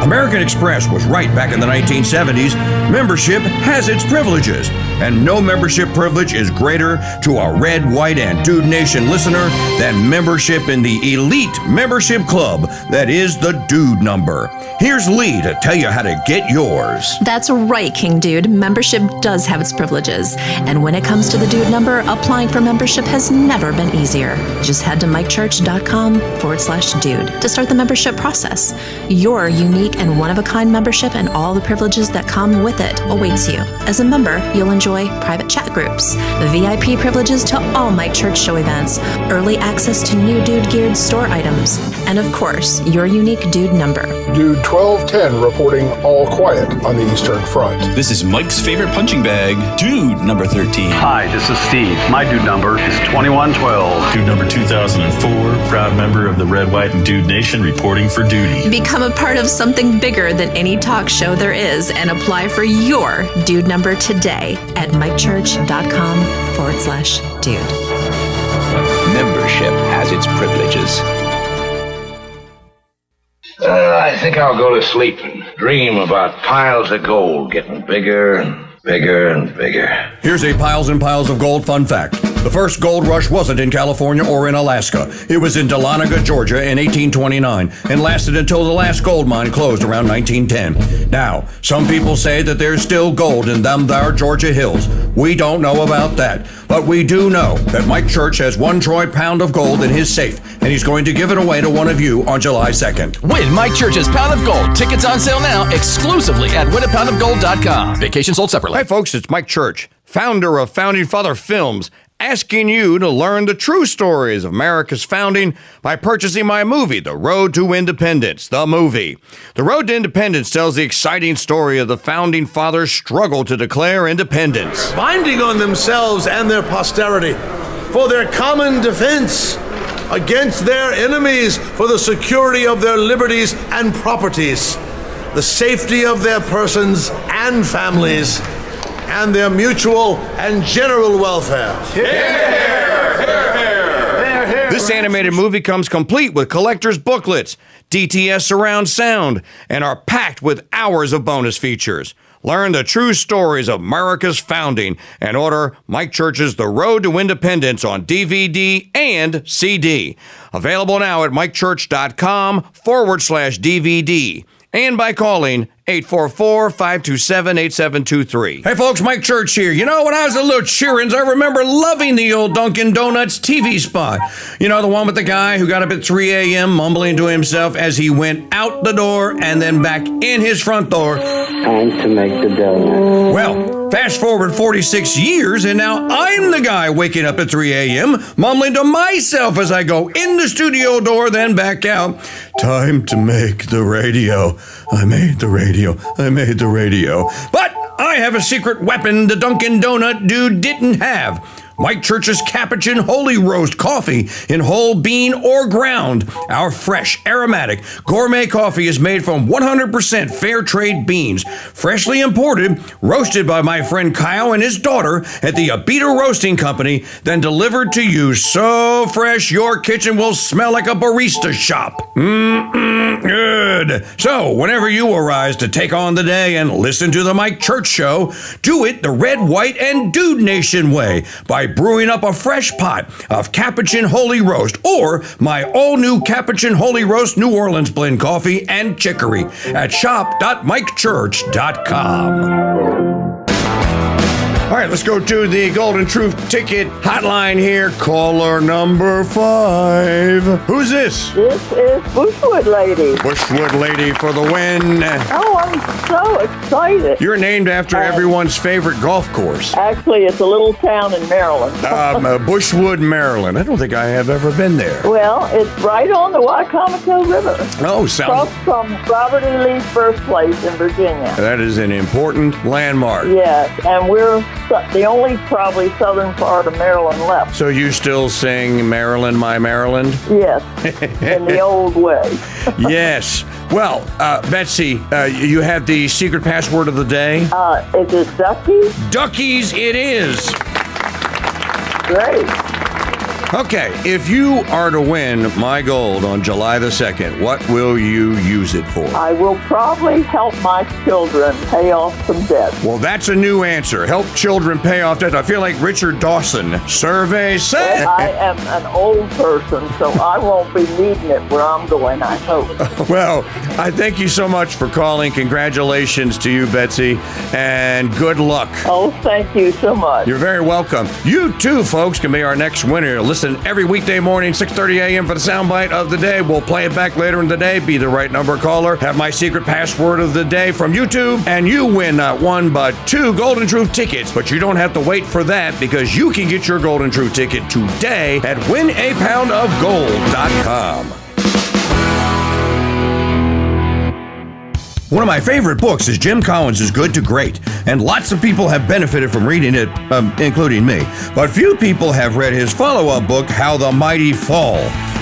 American Express was right back in the 1970s. Membership has its privileges, and no membership privilege is greater to a Red, White, and Dude Nation listener than membership in the elite membership club that is the Dude Number. Here's Lee to tell you how to get yours. That's right, King Dude. Membership does have its privileges. And when it comes to the Dude Number, applying for membership has never been easier. Just head to mikechurch.com/dude to start the membership process. Your unique and one-of-a-kind membership and all the privileges that come with it awaits you. As a member, you'll enjoy private chat groups, VIP privileges to all Mike Church show events, early access to new Dude-geared store items, and of course, your unique Dude Number. Dude 1210 reporting all quiet on the Eastern Front. This is Mike's favorite punching bag, Dude number 13. Hi, this is Steve. My Dude number is 2112. Dude number 2004, proud member of the Red, White, and Dude Nation reporting for duty. Become a part of something bigger than any talk show there is and apply for your Dude Number today at mikechurch.com/dude. Membership has its privileges. I think I'll go to sleep and dream about piles of gold getting bigger and bigger and bigger. Here's a piles and piles of gold fun fact. The first gold rush wasn't in California or in Alaska. It was in Dahlonega, Georgia in 1829 and lasted until the last gold mine closed around 1910. Now, some people say that there's still gold in them there Georgia hills. We don't know about that, but we do know that Mike Church has 1 troy pound of gold in his safe, and he's going to give it away to one of you on July 2nd. Win Mike Church's Pound of Gold. Tickets on sale now exclusively at winapoundofgold.com. Vacation sold separately. Hi, folks. It's Mike Church, founder of Founding Father Films, asking you to learn the true stories of America's founding by purchasing my movie, The Road to Independence, the movie. The Road to Independence tells the exciting story of the Founding Fathers' struggle to declare independence. Binding on themselves and their posterity for their common defense against their enemies, for the security of their liberties and properties, the safety of their persons and families, and their mutual and general welfare. This animated movie comes complete with collector's booklets, DTS surround sound, and are packed with hours of bonus features. Learn the true stories of America's founding and order Mike Church's The Road to Independence on DVD and CD. Available now at mikechurch.com/DVD and by calling 844-527-8723. Hey folks, Mike Church here. You know, when I was a little cheerins, I remember loving the old Dunkin' Donuts TV spot. You know, the one with the guy who got up at 3 a.m. mumbling to himself as he went out the door and then back in his front door. Time to make the donut. Well, fast forward 46 years and now I'm the guy waking up at 3 a.m. mumbling to myself as I go in the studio door, then back out. Time to make the radio. I made the radio. I made the radio. But I have a secret weapon the Dunkin' Donut dude didn't have. Mike Church's Capuchin Holy Roast coffee in whole bean or ground. Our fresh, aromatic, gourmet coffee is made from 100% fair trade beans, freshly imported, roasted by my friend Kyle and his daughter at the Abita Roasting Company, then delivered to you so fresh your kitchen will smell like a barista shop. Good. So, whenever you arise to take on the day and listen to the Mike Church Show, do it the Red, White, and Dude Nation way by brewing up a fresh pot of Capuchin Holy Roast or my all-new Capuchin Holy Roast New Orleans blend coffee and chicory at shop.mikechurch.com. All right, let's go to the Golden Truth Ticket hotline here. Caller number 5. Who's this? This is Bushwood Lady. Bushwood Lady for the win. Oh, I'm so excited. You're named after everyone's favorite golf course. Actually, it's a little town in Maryland. Bushwood, Maryland. I don't think I have ever been there. Well, it's right on the Wycomico River. Oh, sounds... Across from Robert E. Lee's birthplace in Virginia. That is an important landmark. Yes, and we're the only probably southern part of Maryland left. So you still sing Maryland, My Maryland? Yes, in the old way. Yes. Well, Betsy, you have the secret password of the day? Is it Duckies? Duckies it is. Great. Okay, if you are to win my gold on July the 2nd, what will you use it for? I will probably help my children pay off some debt. Well, that's a new answer. Help children pay off debt. I feel like Richard Dawson. Survey said. Well, I am an old person, so I won't be needing it where I'm going, I hope. Well, I thank you so much for calling. Congratulations to you, Betsy, and good luck. Oh, thank you so much. You're very welcome. You too, folks, can be our next winner. Listen every weekday morning, 6:30 a.m. for the soundbite of the day. We'll play it back later in the day. Be the right number caller. Have my secret password of the day from YouTube. And you win not one, but 2 Golden Truth tickets. But you don't have to wait for that because you can get your Golden Truth ticket today at winapoundofgold.com. One of my favorite books is Jim Collins' Good to Great, and lots of people have benefited from reading it, including me. But few people have read his follow-up book, How the Mighty Fall.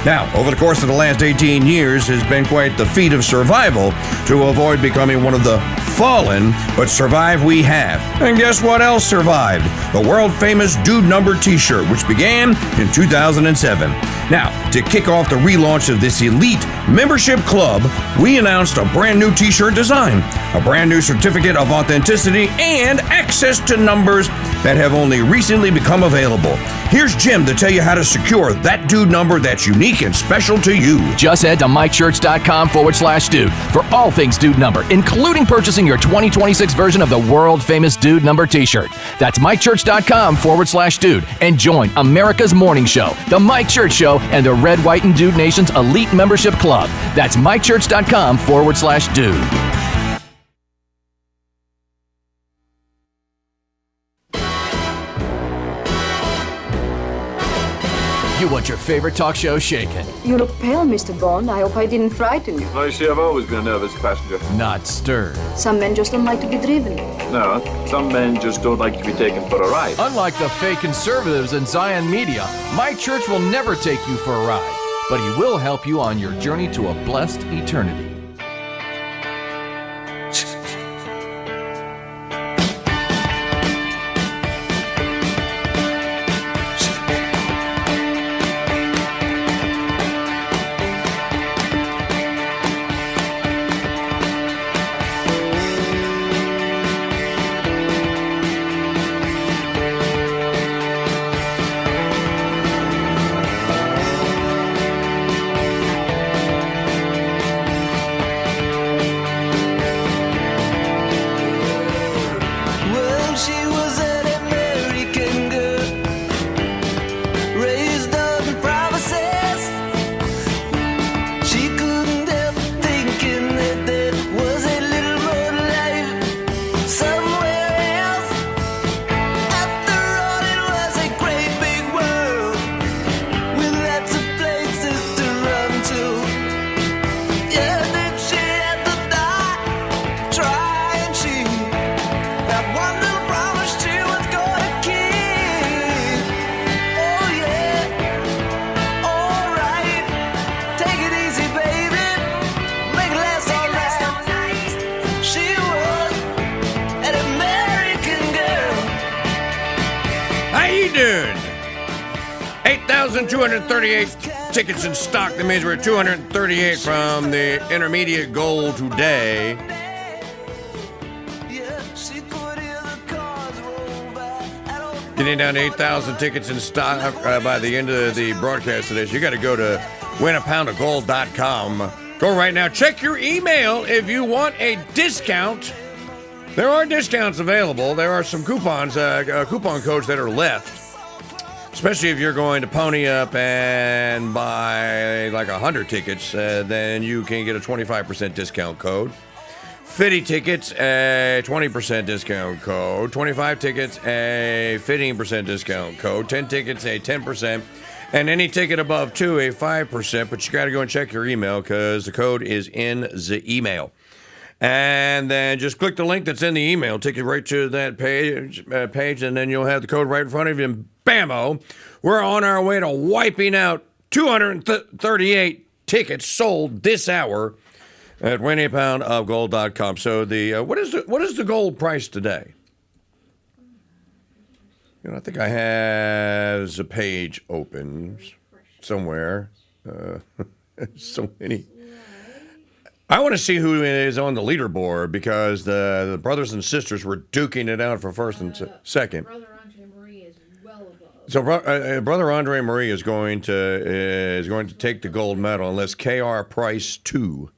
Now, over the course of the last 18 years, has been quite the feat of survival to avoid becoming one of the fallen, but survive we have. And guess what else survived? The world-famous Dude Number t-shirt, which began in 2007. Now, to kick off the relaunch of this elite membership club, we announced a brand new t-shirt design, a brand new certificate of authenticity, and access to numbers that have only recently become available. Here's Jim to tell you how to secure that Dude Number that's unique and special to you. Just head to mychurch.com/dude for all things Dude Number, including purchasing your 2026 version of the world-famous Dude Number t-shirt. That's mychurch.com/dude and join America's morning show, The Mike Church Show, and the Red, White, and Dude Nation's elite membership club. That's mychurch.com/dude. You want your favorite talk show shaken. You look pale, Mr. Bond. I hope I didn't frighten you. I see, I've always been a nervous passenger. Not stirred. Some men just don't like to be driven. No, some men just don't like to be taken for a ride. Unlike the fake conservatives in Zion Media, my church will never take you for a ride, but he will help you on your journey to a blessed eternity. How you doing? 8,238 tickets in stock. That means we're at 238 from the intermediate goal today. Getting down to 8,000 tickets in stock by the end of the broadcast today. So you got to go to winapoundofgold.com. Go right now. Check your email if you want a discount There are discounts available. There are some coupons, coupon codes that are left. Especially if you're going to pony up and buy like 100 tickets, then you can get a 25% discount code. 50 tickets, a 20% discount code. 25 tickets, a 15% discount code. 10 tickets, a 10%. And any ticket above 2, a 5%. But you got to go and check your email because the code is in the email. And then just click the link that's in the email. Take you right to that page, and then you'll have the code right in front of you. And bammo, we're on our way to wiping out 238 tickets sold this hour at winapoundofgold.com. So what is the gold price today? I think I have the page open somewhere. So many. I want to see who is on the leaderboard because the brothers and sisters were duking it out for first and second. Brother Andre Marie is well above. So Brother Andre Marie is going to take the gold medal unless KR Price 2.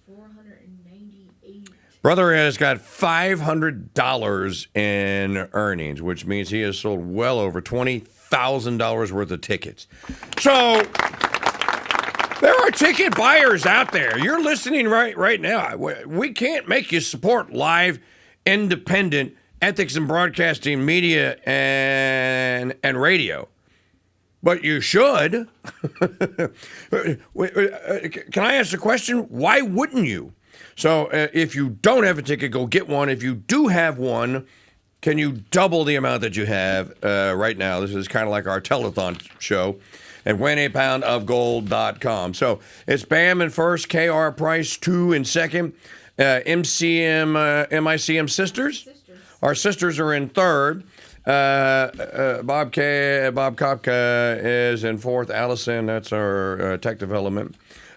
498. Brother has got $500 in earnings, which means he has sold well over $20,000 worth of tickets. So there are ticket buyers out there. You're listening right now. We can't make you support live, independent ethics and broadcasting media and radio, but you should. Can I ask a question? Why wouldn't you? So if you don't have a ticket, go get one. If you do have one, can you double the amount that you have right now? This is kind of like our telethon show at winapoundofgold.com. So it's Bam in first, KR Price 2 in second, MICM Sisters. Our sisters are in third. Bob Kopka is in fourth. Allison, that's our tech development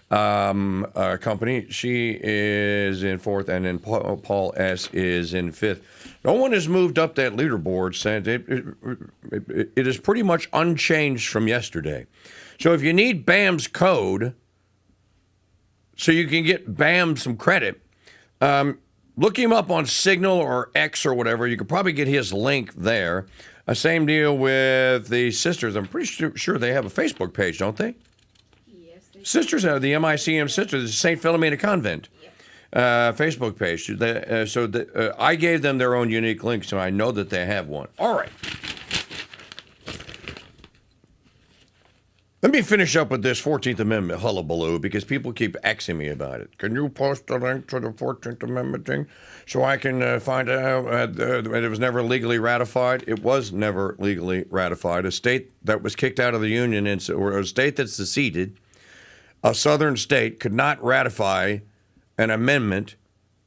company. She is in fourth, and then Paul S. is in fifth. No one has moved up that leaderboard since it is pretty much unchanged from yesterday. So if you need Bam's code so you can get Bam some credit, look him up on Signal or X or whatever. You could probably get his link there. Same deal with the sisters. I'm pretty sure they have a Facebook page, don't they? Yes. Sisters are the MICM Sisters, the St. Philomena Convent. Facebook page. I gave them their own unique link, so I know that they have one. All right. Let me finish up with this 14th Amendment hullabaloo because people keep asking me about it. Can you post a link to the 14th Amendment thing so I can find out that it was never legally ratified? It was never legally ratified. A state that was kicked out of the Union or a state that seceded, a southern state, could not ratify an amendment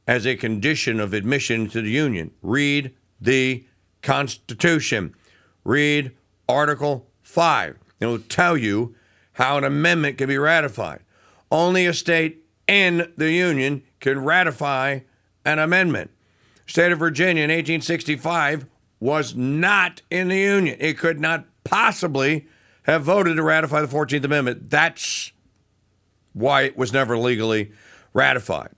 as a condition of admission to the Union. Read the Constitution. Read Article 5. It'll tell you how an amendment can be ratified. Only a state in the Union can ratify an amendment. State of Virginia in 1865 was not in the Union. It could not possibly have voted to ratify the 14th Amendment. That's why it was never legally ratified.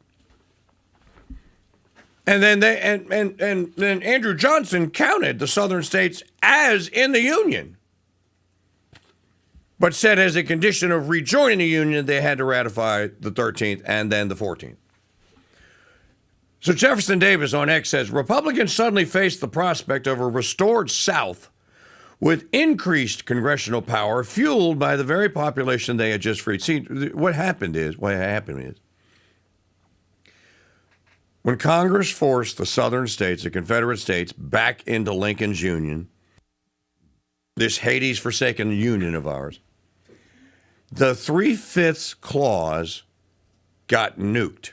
And then then Andrew Johnson counted the southern states as in the Union, but said as a condition of rejoining the Union, they had to ratify the 13th and then the 14th. So Jefferson Davis on X says, Republicans suddenly face the prospect of a restored South with increased congressional power fueled by the very population they had just freed. See, what happened is, when Congress forced the southern states, the Confederate states, back into Lincoln's Union, this Hades-forsaken union of ours, the 3/5 clause got nuked.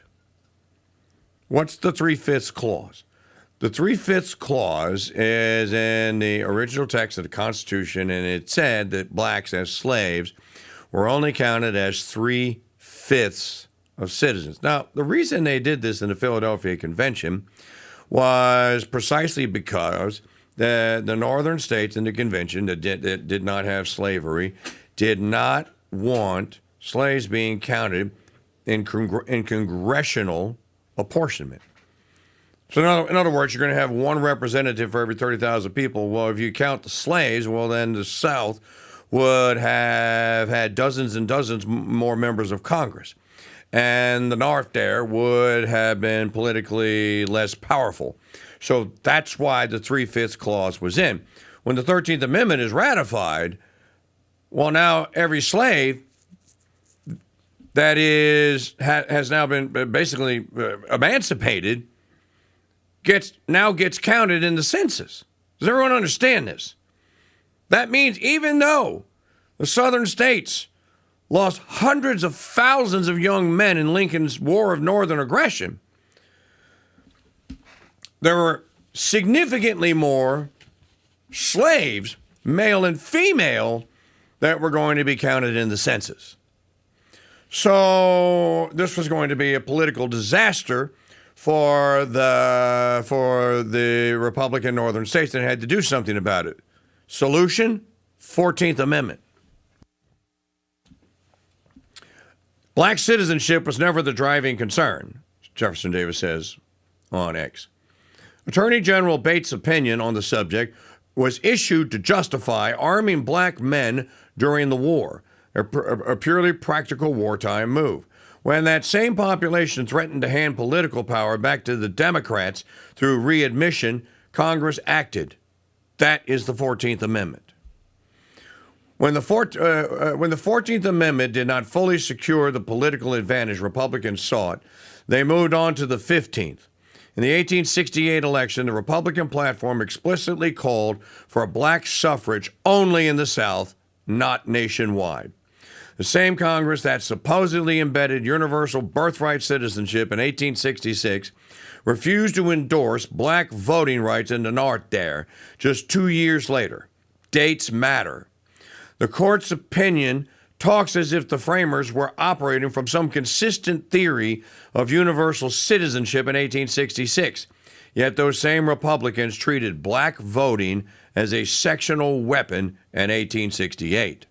What's the 3/5 clause? The 3/5 clause is in the original text of the Constitution, and it said that blacks as slaves were only counted as 3/5 of citizens. Now, the reason they did this in the Philadelphia Convention was precisely because the northern states in the convention that did not have slavery did not want slaves being counted in congressional apportionment. So in other words, you're going to have one representative for every 30,000 people. Well, if you count the slaves, well, then the South would have had dozens and dozens more members of Congress. And the North there would have been politically less powerful. So that's why the 3/5 clause was in. When the 13th Amendment is ratified, well, now every slave that has now been basically emancipated gets counted in the census. Does everyone understand this? That means even though the southern states lost hundreds of thousands of young men in Lincoln's War of Northern Aggression, there were significantly more slaves, male and female, that were going to be counted in the census. So this was going to be a political disaster for the Republican northern states that had to do something about it. Solution, 14th Amendment. Black citizenship was never the driving concern, Jefferson Davis says on X. Attorney General Bates' opinion on the subject was issued to justify arming black men during the war, a purely practical wartime move. When that same population threatened to hand political power back to the Democrats through readmission, Congress acted. That is the 14th Amendment. When the 14th Amendment did not fully secure the political advantage Republicans sought, they moved on to the 15th. In the 1868 election, the Republican platform explicitly called for black suffrage only in the South, not nationwide. The same Congress that supposedly embedded universal birthright citizenship in 1866 refused to endorse black voting rights in the North there just 2 years later. Dates matter. The court's opinion talks as if the framers were operating from some consistent theory of universal citizenship in 1866. Yet those same Republicans treated black voting as a sectional weapon in 1868.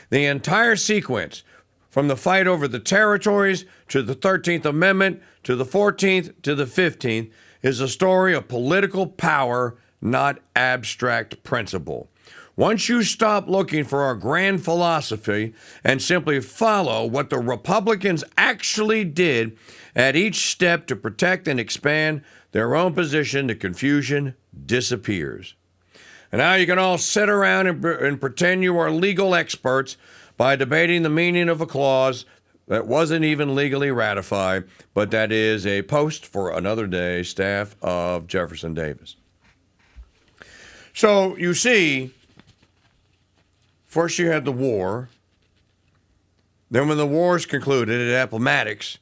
The entire sequence, from the fight over the territories to the 13th Amendment to the 14th to the 15th, is a story of political power, not abstract principle. Once you stop looking for a grand philosophy and simply follow what the Republicans actually did at each step to protect and expand their own position, the confusion disappears. And now you can all sit around and pretend you are legal experts by debating the meaning of a clause that wasn't even legally ratified, but that is a post for another day, staff of Jefferson Davis. So you see, first you had the war. Then when the war's concluded at Appomattox,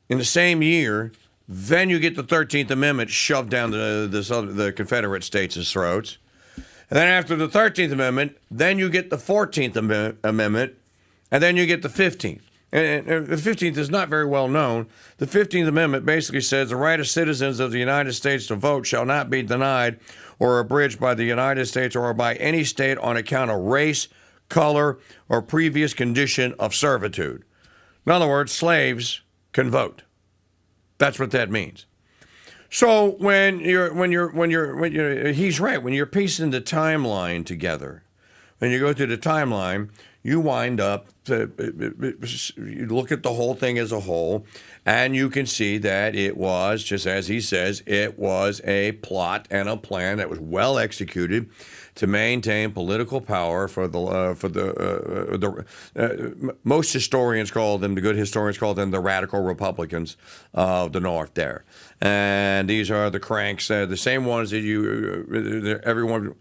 in the same year, then you get the 13th Amendment shoved down the Confederate states' throats. And then after the 13th Amendment, then you get the 14th Amendment, and then you get the 15th. And the 15th is not very well known. The 15th Amendment basically says the right of citizens of the United States to vote shall not be denied or abridged by the United States or by any state on account of race, color, or previous condition of servitude. In other words, slaves can vote. That's what that means. So he's right. When you're piecing the timeline together, when you go through the timeline, you wind up, you look at the whole thing as a whole, and you can see that it was, just as he says, it was a plot and a plan that was well executed to maintain political power for the most historians call them, the good historians call them the radical Republicans of the North there. And these are the cranks, the same ones that everyone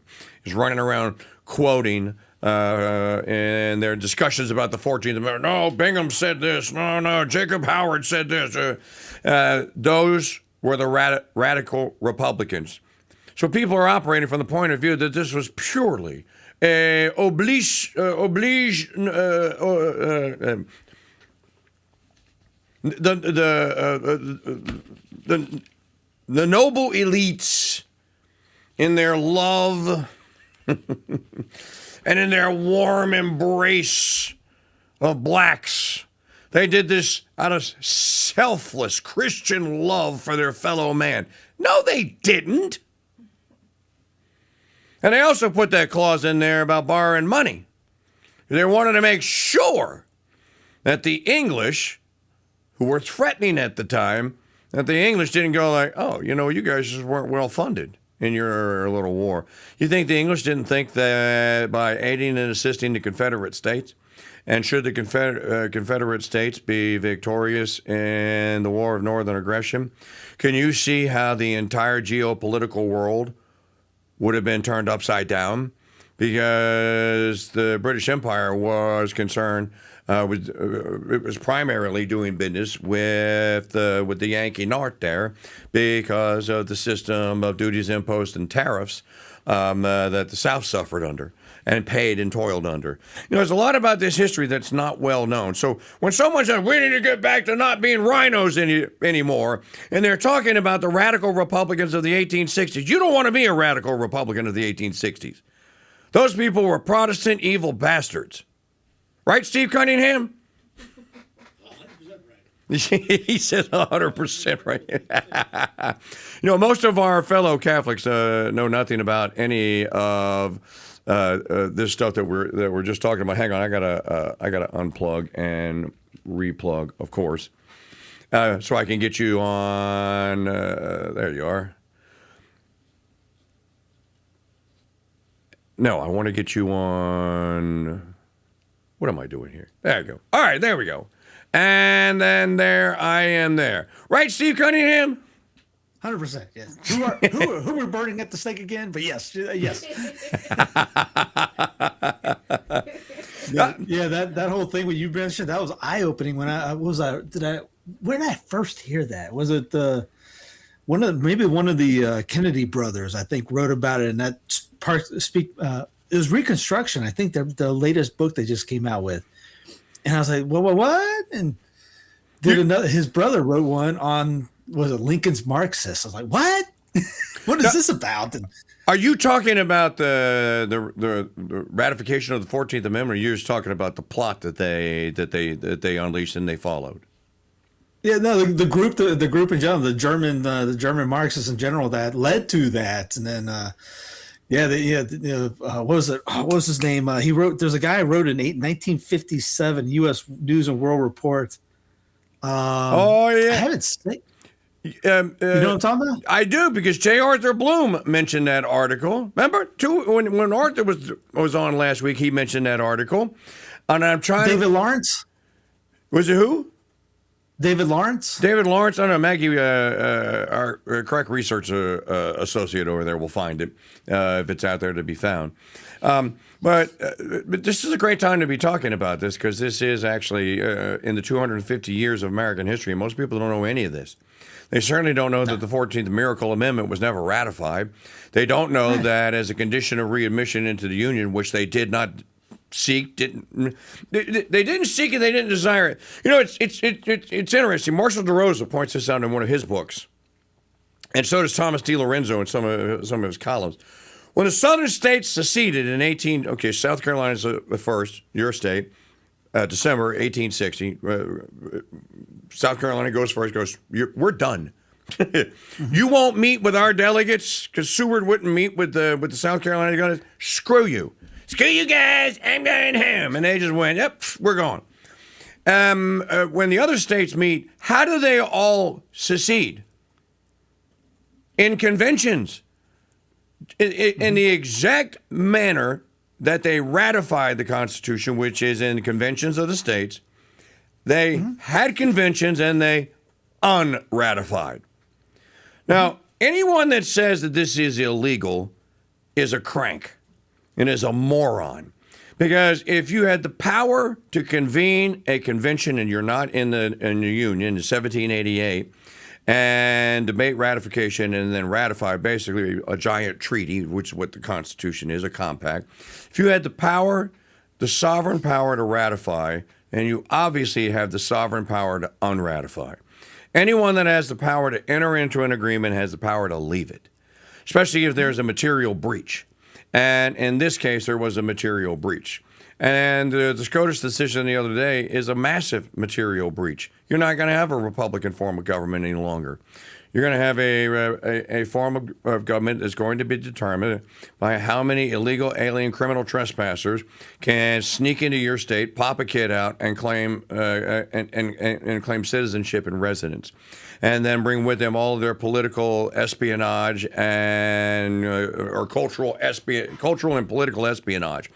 is running around quoting in their discussions about the 14th Amendment. No, Bingham said this. No, Jacob Howard said this. Those were the radical Republicans. So people are operating from the point of view that this was purely the noble elites in their love and in their warm embrace of blacks They did this out of selfless Christian love for their fellow man. No, they didn't. And they also put that clause in there about borrowing money. They wanted to make sure that the English, who were threatening at the time, that the English didn't go like, oh, you guys just weren't well funded in your little war. You think the English didn't think that by aiding and assisting the Confederate States, and should the Confederate States be victorious in the War of Northern Aggression, can you see how the entire geopolitical world would have been turned upside down? Because the British Empire was concerned, it was primarily doing business with the Yankee North there because of the system of duties, imposts, and tariffs that the South suffered under and paid and toiled under. There's a lot about this history that's not well known. So when someone says, we need to get back to not being rhinos anymore, and they're talking about the radical Republicans of the 1860s, you don't want to be a radical Republican of the 1860s. Those people were Protestant evil bastards. Right, Steve Cunningham? 100% right. He said 100% right. Most of our fellow Catholics know nothing about any of this stuff that we're just talking about. Hang on, I gotta unplug and replug, of course, so I can get you on. There you are. No, I want to get you on. What am I doing here? There you go. All right, there we go. And then there I am there. Right, Steve Cunningham? 100%, yes. Who were burning at the stake again? But yes. That whole thing when you mentioned, that was eye-opening. When where did I first hear that? Was it one of the Kennedy brothers, I think, wrote about it, and that it was Reconstruction. I think the latest book they just came out with, and I was like, what? And his brother wrote one on, was it Lincoln's Marxist? I was like, what? What is this about? And, are you talking about the ratification of the 14th Amendment, or you're just talking about the plot that they unleashed and they followed? Yeah, no, the group in general, the German Marxists in general that led to that, and then what was it? What was his name? He wrote. There's a guy who wrote in 1957 U.S. News and World Report. I haven't seen. You know what I'm talking about? I do, because J. Arthur Bloom mentioned that article. Remember, when Arthur was on last week, he mentioned that article. And I'm trying. David Lawrence. Was it who? David Lawrence? David Lawrence? I don't know. Maggie, our crack research associate over there will find it if it's out there to be found. But this is a great time to be talking about this, because this is actually in the 250 years of American history. Most people don't know any of this. They certainly don't know that the 14th Miracle Amendment was never ratified. They don't know that as a condition of readmission into the Union, which they did not seek, they didn't seek it, they didn't desire it. It's interesting. Marshall DeRosa points this out in one of his books, and so does Thomas DiLorenzo in some of his columns. When the Southern states seceded in South Carolina's the first, your state, December 1860. South Carolina goes first. We're done. You won't meet with our delegates because Seward wouldn't meet with the South Carolina delegates. Screw you. Screw you guys, I'm going home. And they just went, yep, we're gone. When the other states meet, how do they all secede? In conventions. In the exact manner that they ratified the Constitution, which is in conventions of the states. They had conventions and they unratified. Now, anyone that says that this is illegal is a crank and is a moron. Because if you had the power to convene a convention and you're not in the Union in 1788 and debate ratification and then ratify basically a giant treaty, which is what the Constitution is, a compact. If you had the power, the sovereign power to ratify, and you obviously have the sovereign power to unratify. Anyone that has the power to enter into an agreement has the power to leave it, especially if there's a material breach. And in this case, there was a material breach. And the SCOTUS decision the other day is a massive material breach. You're not going to have a Republican form of government any longer. You're going to have a form of government that's going to be determined by how many illegal alien criminal trespassers can sneak into your state, pop a kid out, and claim and claim citizenship and residence, and then bring with them all of their political espionage and or cultural and political espionage.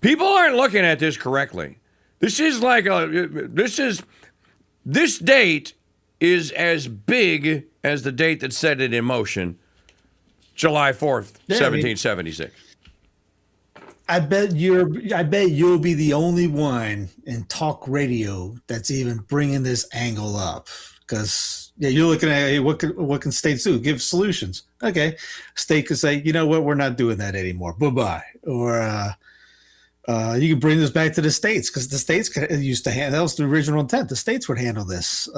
People aren't looking at this correctly. This is like this date is as big as the date that set it in motion, July 4th, 1776. I bet you'll be the only one in talk radio that's even bringing this angle up, because you're looking at, hey, what can states do? Give solutions. Okay, state could say, you know what, we're not doing that anymore. Bye-bye. Or you can bring this back to the states, because the states used to handle. That was the original intent. The states would handle this,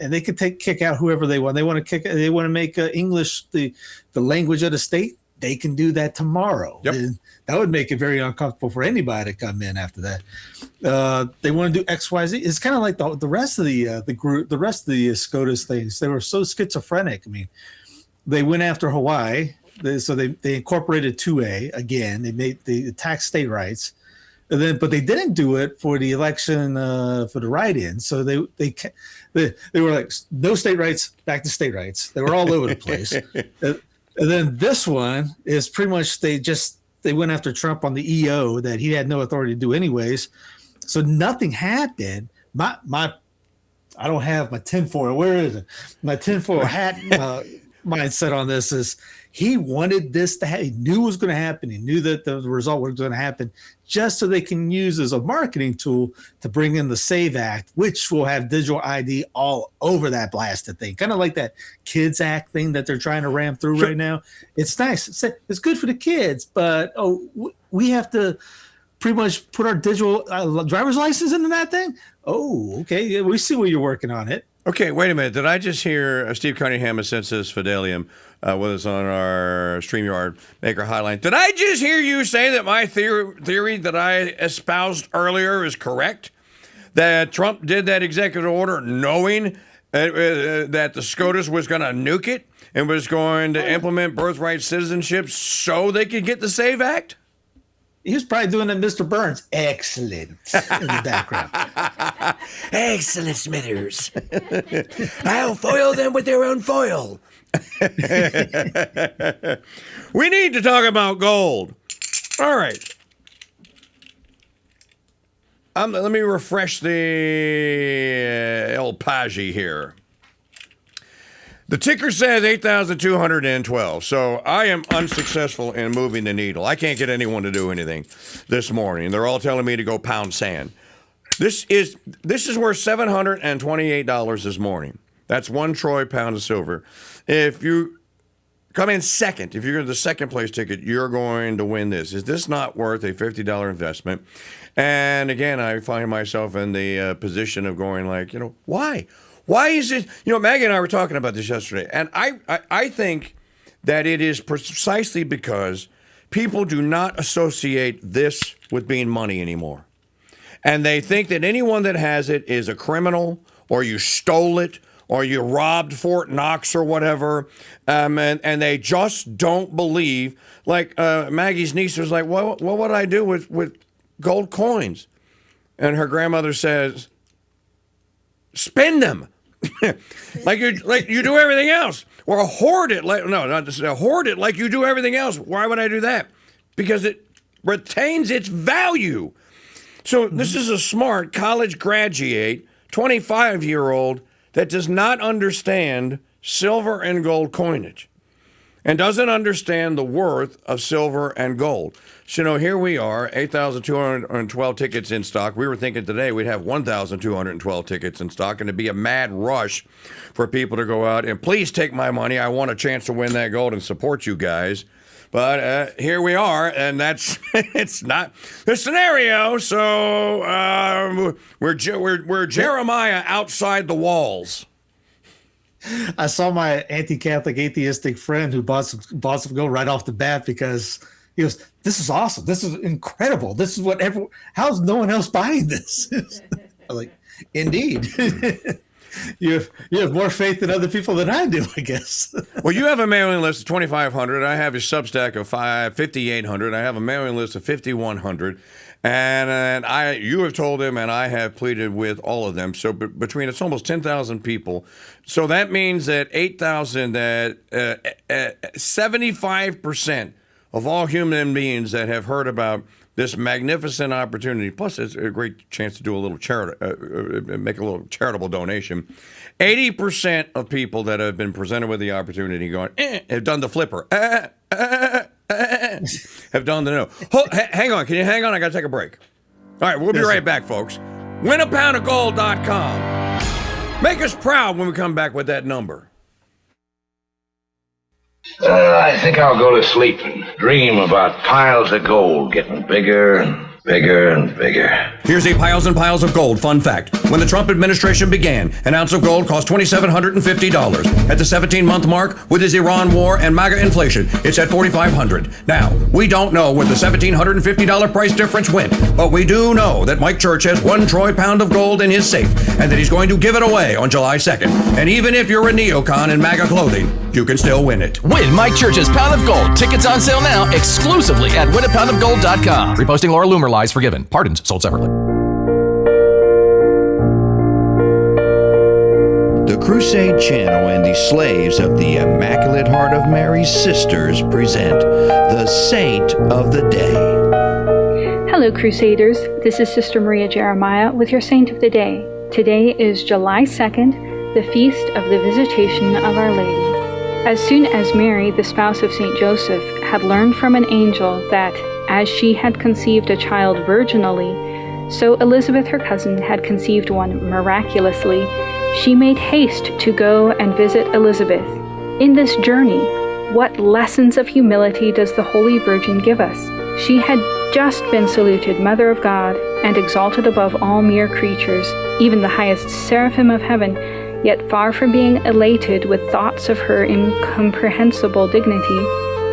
and they could kick out whoever they want. They want to make English the language of the state. They can do that tomorrow. Yep. And that would make it very uncomfortable for anybody to come in after that. They want to do X, Y, Z. It's kind of like the rest of the group, the rest of the SCOTUS things. They were so schizophrenic. I mean, they went after Hawaii. So they incorporated 2A again. They attacked state rights, but they didn't do it for the election for the write-in. So they were like, no state rights, back to state rights. They were all over the place. And then this one is pretty much they went after Trump on the EO that he had no authority to do anyways. So nothing happened. I don't have my tinfoil. Where is it? My tinfoil hat mindset on this is he wanted this to happen. He knew it was going to happen. He knew that the result was going to happen, just so they can use as a marketing tool to bring in the SAVE Act, which will have digital ID all over that blasted thing. Kind of like that Kids Act thing that they're trying to ram through right now. It's nice. It's good for the kids, but we have to pretty much put our digital driver's license into that thing? Oh, okay. Yeah, we see where you're working on it. Okay, wait a minute. Did I just hear Steve Cunningham of Sensus Fidelium with us on our StreamYard Maker Hotline? Did I just hear you say that my theory that I espoused earlier is correct? That Trump did that executive order knowing that the SCOTUS was going to nuke it and was going to implement birthright citizenship so they could get the SAVE Act? He was probably doing it, Mr. Burns. Excellent in the background. Excellent, Smithers. I'll foil them with their own foil. We need to talk about gold. All right. Let me refresh the El Pagi here. The ticker says 8,212, so I am unsuccessful in moving the needle. I can't get anyone to do anything this morning. They're all telling me to go pound sand. This is worth $728 this morning. That's 1 troy pound of silver. If you come in second, if you're the second place ticket, you're going to win this. Is this not worth a $50 investment? And again, I find myself in the position of going like, why? Why is it, Maggie and I were talking about this yesterday, and I think that it is precisely because people do not associate this with being money anymore. And they think that anyone that has it is a criminal, or you stole it, or you robbed Fort Knox or whatever, and they just don't believe. Like Maggie's niece was like, what would I do with gold coins? And her grandmother says, spend them. like you do everything else, or hoard it hoard it like you do everything else. Why would I do that? Because it retains its value. So this is a smart college graduate, 25-year-old that does not understand silver and gold coinage and doesn't understand the worth of silver and gold. So, here we are, 8,212 tickets in stock. We were thinking today we'd have 1,212 tickets in stock, and it'd be a mad rush for people to go out and please take my money. I want a chance to win that gold and support you guys. But here we are, and it's not the scenario. So we're Jeremiah outside the walls. I saw my anti-Catholic atheistic friend who bought some gold right off the bat because He goes, "This is awesome. This is incredible. This is what how's no one else buying this?" I'm like, indeed. You have more faith in other people than I do, I guess. Well, you have a mailing list of 2,500. I have a Substack of 5,800. I have a mailing list of 5,100. And you have told him, and I have pleaded with all of them. So between, it's almost 10,000 people. So that means that 8,000, that 75% of all human beings that have heard about this magnificent opportunity, plus it's a great chance to do a little make a little charitable donation. 80% of people that have been presented with the opportunity going, have done the flipper, have done the no. Hang on, can you hang on? I got to take a break. All right, we'll be right back, folks. WinApoundOfGold.com. Make us proud when we come back with that number. I think I'll go to sleep and dream about piles of gold getting bigger and bigger and bigger. Here's a piles and piles of gold fun fact. When the Trump administration began, an ounce of gold cost $2,750. At the 17-month mark, with his Iran war and MAGA inflation, it's at $4,500. Now, we don't know where the $1,750 price difference went, but we do know that Mike Church has 1 troy pound of gold in his safe, and that he's going to give it away on July 2nd. And even if you're a neocon in MAGA clothing, you can still win it. Win Mike Church's Pound of Gold. Tickets on sale now exclusively at winapoundofgold.com. Reposting Laura Loomer lies forgiven. Pardons sold separately. The Crusade Channel and the slaves of the Immaculate Heart of Mary's Sisters present the Saint of the Day. Hello, Crusaders. This is Sister Maria Jeremiah with your Saint of the Day. Today is July 2nd, the feast of the Visitation of Our Lady. As soon as Mary, the spouse of St. Joseph, had learned from an angel that, as she had conceived a child virginally, so Elizabeth, her cousin, had conceived one miraculously, she made haste to go and visit Elizabeth. In this journey, what lessons of humility does the Holy Virgin give us? She had just been saluted Mother of God and exalted above all mere creatures, even the highest seraphim of heaven, yet far from being elated with thoughts of her incomprehensible dignity,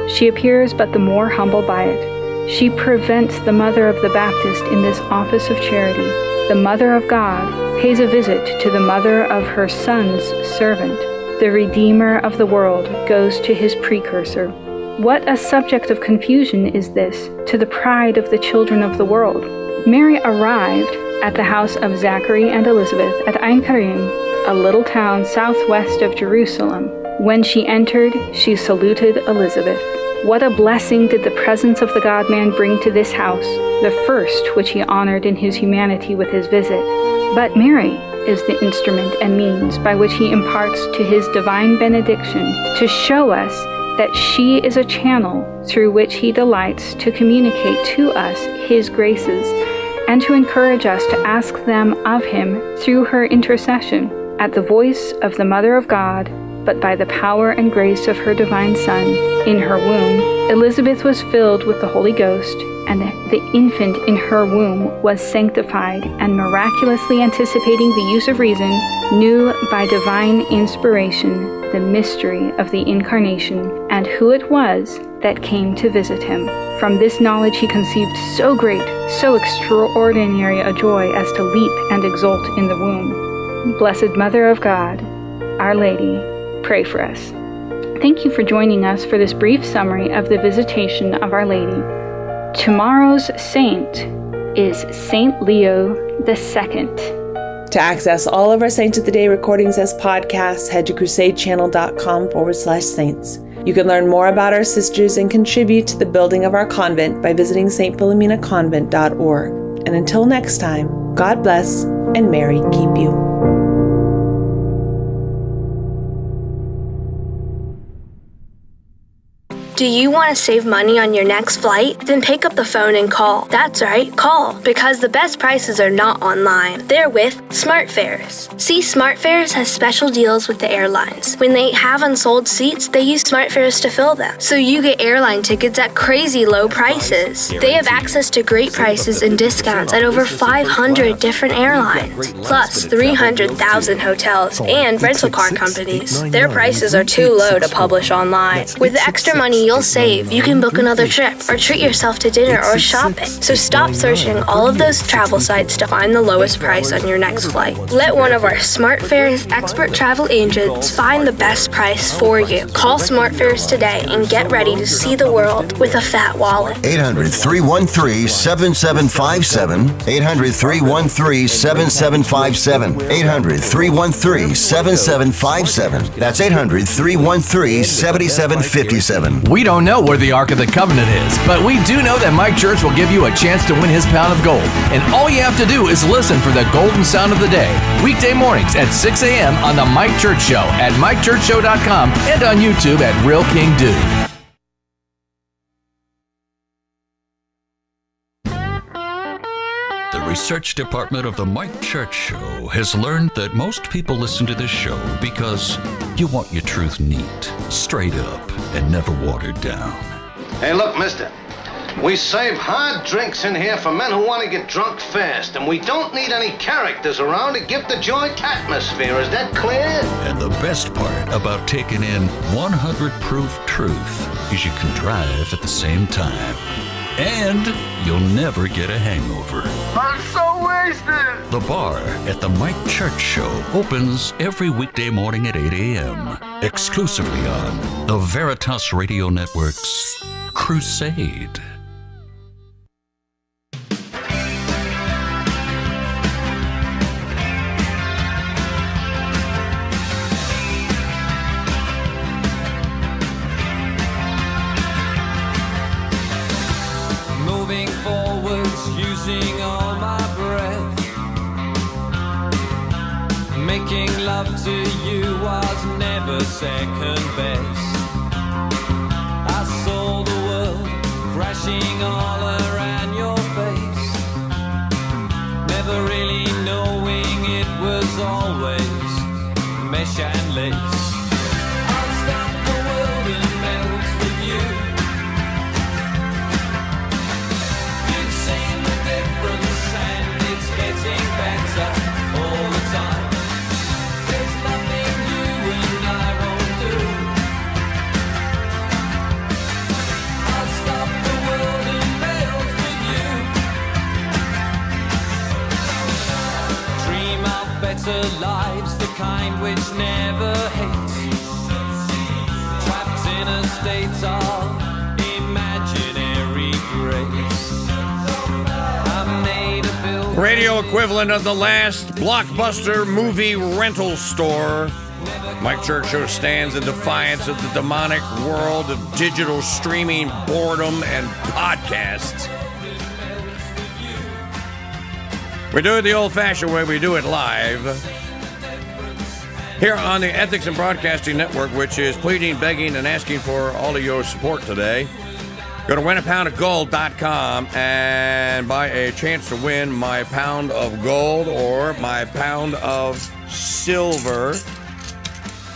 she appears but the more humble by it. She prevents the Mother of the Baptist in this office of charity. The Mother of God pays a visit to the mother of her Son's servant. The Redeemer of the world goes to his precursor. What a subject of confusion is this to the pride of the children of the world. Mary arrived at the house of Zachary and Elizabeth at Ein Karim, a little town southwest of Jerusalem. When she entered, she saluted Elizabeth. What a blessing did the presence of the God-man bring to this house, the first which he honored in his humanity with his visit. But Mary is the instrument and means by which he imparts to his divine benediction to show us that she is a channel through which he delights to communicate to us his graces and to encourage us to ask them of him through her intercession. At the voice of the Mother of God, but by the power and grace of her divine Son, in her womb, Elizabeth was filled with the Holy Ghost, and the infant in her womb was sanctified, and miraculously anticipating the use of reason, knew by divine inspiration the mystery of the Incarnation, and who it was that came to visit him. From this knowledge he conceived so great, so extraordinary a joy as to leap and exult in the womb. Blessed Mother of God, Our Lady, pray for us. Thank you for joining us for this brief summary of the Visitation of Our Lady. Tomorrow's saint is Saint Leo II. To access all of our Saint of the Day recordings as podcasts, head to crusadechannel.com/saints. You can learn more about our sisters and contribute to the building of our convent by visiting stphilomenaconvent.org. And until next time, God bless and Mary keep you. Do you want to save money on your next flight? Then pick up the phone and call. That's right, call. Because the best prices are not online. They're with SmartFares. See, SmartFares has special deals with the airlines. When they have unsold seats, they use SmartFares to fill them. So you get airline tickets at crazy low prices. They have access to great prices and discounts at over 500 different airlines. Plus 300,000 hotels and rental car companies. Their prices are too low to publish online. With the extra money you'll save. You can book another trip or treat yourself to dinner or shopping. So stop searching all of those travel sites to find the lowest price on your next flight. Let one of our SmartFares expert travel agents find the best price for you. Call SmartFares today and get ready to see the world with a fat wallet. 800-313-7757. 800-313-7757. 800-313-7757. That's 800-313-7757. We don't know where the Ark of the Covenant is, but we do know that Mike Church will give you a chance to win his pound of gold. And all you have to do is listen for the golden sound of the day. Weekday mornings at 6 a.m. on The Mike Church Show at MikeChurchShow.com and on YouTube at Real KingDude. The research department of The Mike Church Show has learned that most people listen to this show because you want your truth neat, straight up, and never watered down. Hey, look, mister. We save hard drinks in here for men who want to get drunk fast, and we don't need any characters around to give the joint atmosphere. Is that clear? And the best part about taking in 100 proof truth is you can drive at the same time. And you'll never get a hangover. I'm so wasted! The bar at the Mike Church Show opens every weekday morning at 8 a.m. exclusively on the Veritas Radio Network's Crusade. Moving forwards, using all my breath. Making love to you was never second best. I saw the world crashing all around your face. Never really knowing it was always mesh and lace. I'll stop the world and melt with you. You've seen the difference and it's getting better all the time. There's nothing you and I won't do. I'll stop the world and melt with you. Dream of better lives, the kind which never hates. Trapped in a state of imaginary grace. I made a building. Radio equivalent of the last blockbuster movie rental store. Mike Church Show stands in defiance of the demonic world of digital streaming boredom and podcasts. We do it the old-fashioned way. We do it live. Here on the Ethics and Broadcasting Network, which is pleading, begging, and asking for all of your support today. Go to winapoundofgold.com and buy a chance to win my pound of gold or my pound of silver.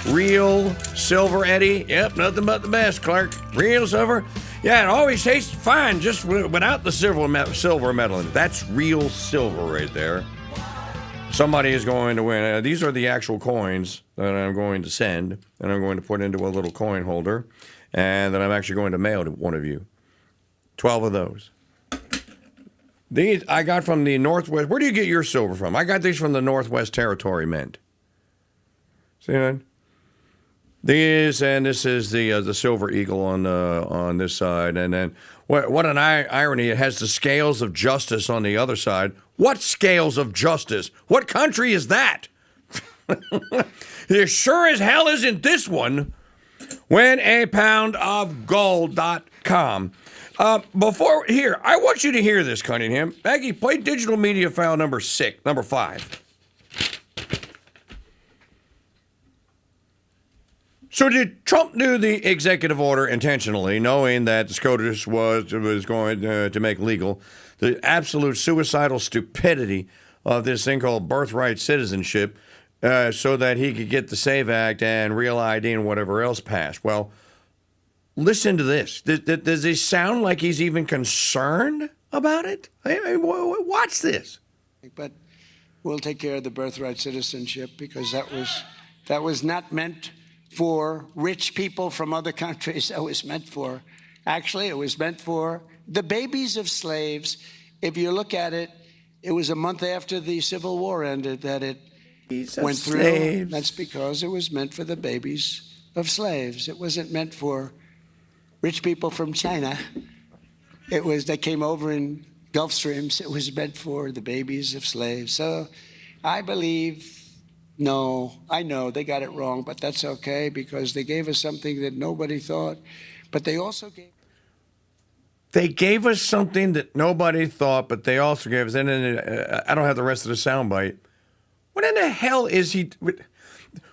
Real silver, Eddie. Yep, nothing but the best, Clark. Real silver. Yeah, it always tastes fine just without the silver metal in it. That's real silver right there. Somebody is going to win. These are the actual coins that I'm going to send, and I'm going to put into a little coin holder, and that I'm actually going to mail to one of you. 12 of those. These I got from the Northwest. Where do you get your silver from? I got these from the Northwest Territory Mint. See that? These, and this is the Silver Eagle on this side, and then what an irony! It has the scales of justice on the other side. What scales of justice? What country is that? It sure as hell isn't this one. WinAPoundOfGold.com. Before here, I want you to hear this, Cunningham. Maggie, play digital media file number 5. So did Trump do the executive order intentionally, knowing that the SCOTUS was going to make legal the absolute suicidal stupidity of this thing called birthright citizenship so that he could get the SAVE Act and Real ID and whatever else passed? Well, listen to this. Does he sound like he's even concerned about it? Watch this. But we'll take care of the birthright citizenship because that was not meant for rich people from other countries. It was meant for, actually, it was meant for the babies of slaves. If you look at it, it was a month after the Civil War ended that it went through. Slaves. That's because it was meant for the babies of slaves. It wasn't meant for rich people from China. They came over in Gulf Streams. It was meant for the babies of slaves. So I believe, no, I know they got it wrong, but that's okay because they gave us something that nobody thought. But they also gave. They gave us something that nobody thought, but they also gave us. And then I don't have the rest of the soundbite. What in the hell is he?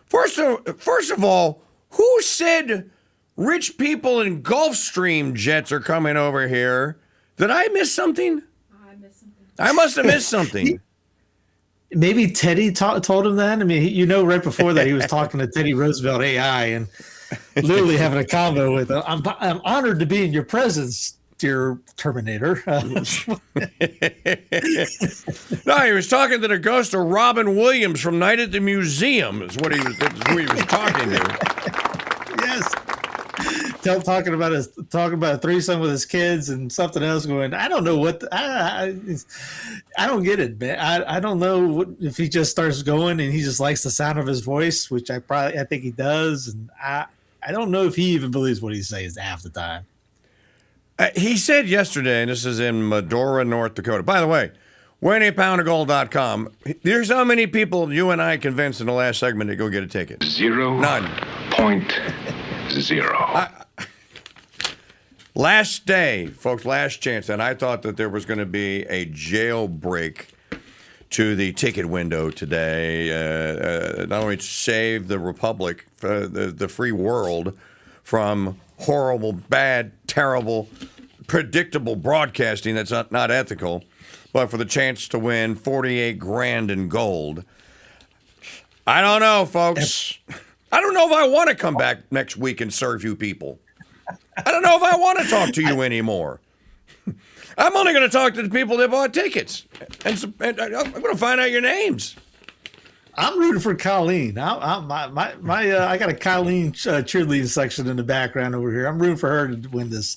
First of all, who said rich people in Gulfstream jets are coming over here? Did I miss something? I missed something. I must have missed something. Maybe Teddy told him that. I mean, right before that, he was talking to Teddy Roosevelt AI and literally having a convo with him. I'm honored to be in your presence, dear Terminator. No, he was talking to the ghost of Robin Williams from Night at the Museum. Is what he was talking to. Yes. Talking about a threesome with his kids and something else going. I don't know what I don't get it, man. I don't know if he just starts going and he just likes the sound of his voice, which I think he does, and I don't know if he even believes what he says half the time. He said yesterday, and this is in Medora, North Dakota. By the way, winnapoundofgold.com. There's how many people you and I convinced in the last segment to go get a ticket? 0.0. Last day, folks, last chance. And I thought that there was going to be a jailbreak to the ticket window today, not only to save the Republic, the free world, from horrible, bad, terrible, predictable broadcasting that's not ethical, but for the chance to win 48 grand in gold. I don't know, folks. I don't know if I want to come back next week and serve you people. I don't know if I want to talk to you anymore. I'm only going to talk to the people that bought tickets, and I'm going to find out your names. I'm rooting for Colleen. I got a Colleen cheerleading section in the background over here. I'm rooting for her to win this.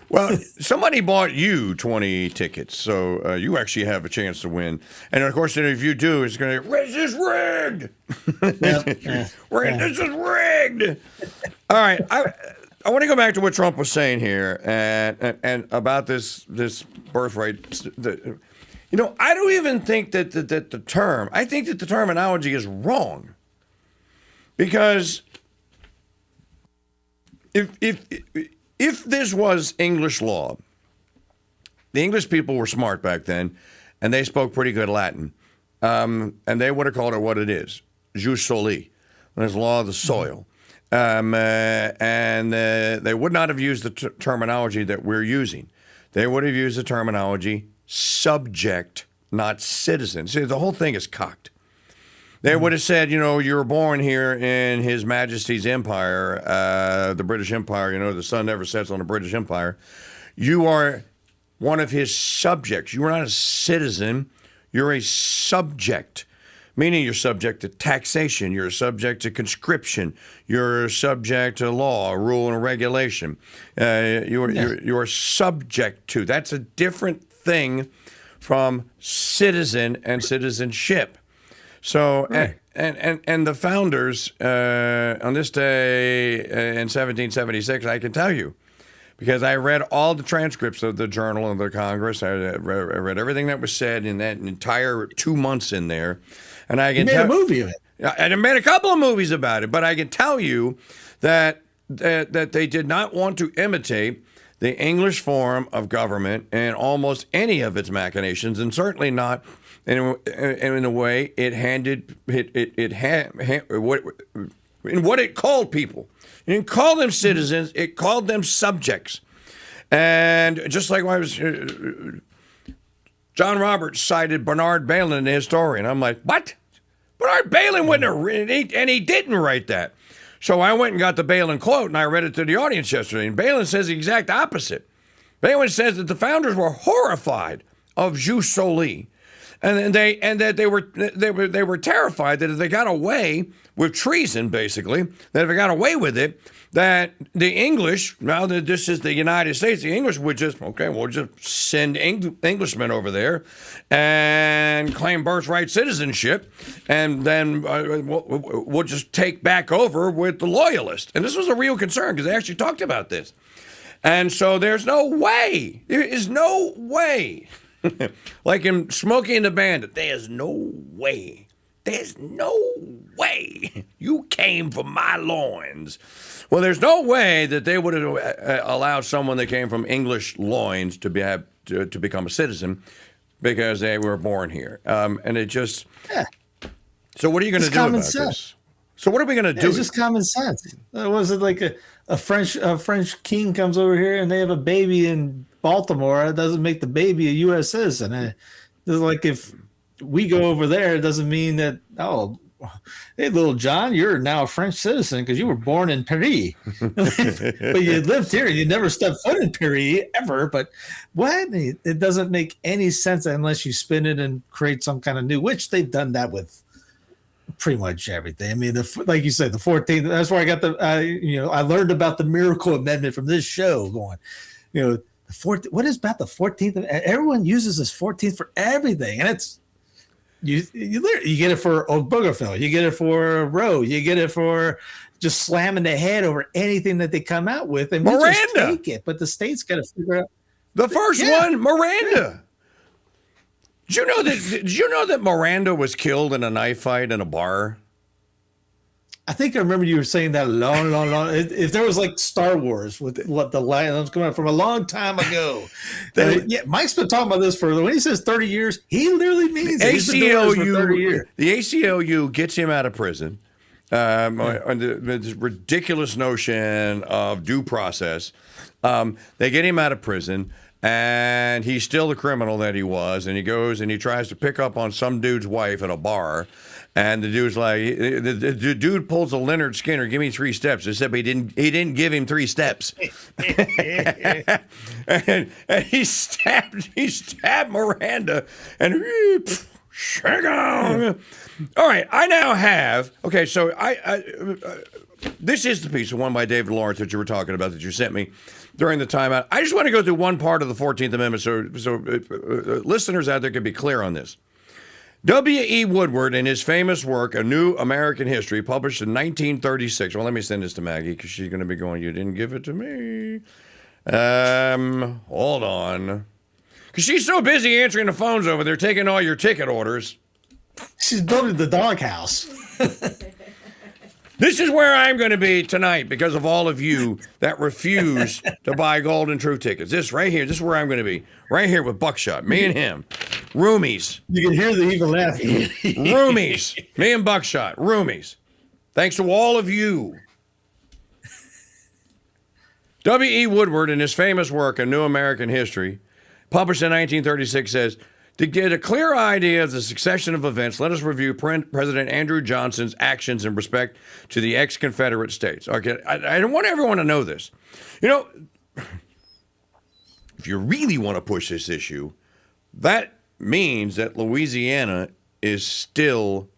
Well, somebody bought you 20 tickets, so you actually have a chance to win. And of course, if you do, it's going to be, this is rigged. This is rigged. All right, I want to go back to what Trump was saying here and about this birthright. I don't even think that the term. I think that the terminology is wrong, because if this was English law, the English people were smart back then, and they spoke pretty good Latin, and they would have called it what it is, jus soli, there's law of the soil, and they would not have used the terminology that we're using. They would have used the terminology subject, not citizen. See, the whole thing is cocked. They would have said, you were born here in His Majesty's Empire, the British Empire, the sun never sets on the British Empire. You are one of his subjects. You are not a citizen. You're a subject, meaning you're subject to taxation. You're subject to conscription. You're subject to law, rule, and regulation. You are subject to. That's a different thing from citizen and citizenship. So, right. and the founders, on this day in 1776, I can tell you, because I read all the transcripts of the Journal of the Congress. I read everything that was said in that entire 2 months in there. And I can made a movie of it. And I made a couple of movies about it, but I can tell you that they did not want to imitate the English form of government in almost any of its machinations, and certainly not in a way it what it called people. It didn't call them citizens; it called them subjects. And just like when I was, John Roberts cited Bernard Bailyn, the historian. I'm like, what? Bernard Bailyn wouldn't have written, and he didn't write that. So I went and got the Bailyn quote, and I read it to the audience yesterday. And Bailyn says the exact opposite. Bailyn says that the founders were horrified of jus soli, and that they were terrified that if they got away with treason, basically, that if they got away with it, that the English, now that this is the United States, the English would just, okay, we'll just send Englishmen over there and claim birthright citizenship, and then we'll just take back over with the Loyalists. And this was a real concern because they actually talked about this. And so there is no way, like in Smokey and the Bandit, there's no way you came from my loins. Well, there's no way that they would have allowed someone that came from English loins to become a citizen because they were born here. And it just... Yeah. So what are you going to do about this? So what are we going to do? It's just common sense. Was it like a French king comes over here and they have a baby in Baltimore? It doesn't make the baby a U.S. citizen. It's like if we go over there, it doesn't mean that, oh, hey, little John, you're now a French citizen because you were born in Paris. But you lived here. You never stepped foot in Paris ever. But what? It doesn't make any sense unless you spin it and create some kind of new, which they've done that with pretty much everything. I mean, like you said, the 14th, that's where I got I learned about the Miracle Amendment from this show going, the 14th, what is about the 14th? Everyone uses this 14th for everything. And it's, you get it for Obergefell, you get it for Roe, you get it for just slamming the head over anything that they come out with, and Miranda. We just take it. But the state's got to figure out the first one, Miranda. Yeah. Did you know that Miranda was killed in a knife fight in a bar? I think I remember you were saying that long. If there was like Star Wars with what the line that was coming out from a long time ago. Mike's been talking about this when he says 30 years, he literally means it. He's been doing this for 30 years. The ACLU gets him out of prison. This ridiculous notion of due process. They get him out of prison, and he's still the criminal that he was, and he goes and he tries to pick up on some dude's wife at a bar. And the dude's like, the dude pulls a Leonard Skinner, give me 3 steps. Except he didn't give him 3 steps. and he stabbed Miranda and shake on. All right, I now have, okay, so this is the piece, the one by David Lawrence that you were talking about that you sent me during the timeout. I just want to go through one part of the 14th Amendment so listeners out there can be clear on this. W.E. Woodward, in his famous work, A New American History, published in 1936. Well, let me send this to Maggie because she's going to be going, you didn't give it to me. Hold on. Because she's so busy answering the phones over there, taking all your ticket orders. She's building the doghouse. This is where I'm going to be tonight because of all of you that refuse to buy Golden Truth tickets. This right here, this is where I'm going to be. Right here with Buckshot, me and him. Roomies. You can hear the evil laughing. Roomies. Me and Buckshot. Roomies. Thanks to all of you. W.E. Woodward, in his famous work, A New American History, published in 1936, says, to get a clear idea of the succession of events, let us review President Andrew Johnson's actions in respect to the ex-Confederate states. Okay, I want everyone to know this. If you really want to push this issue, that means that Louisiana is still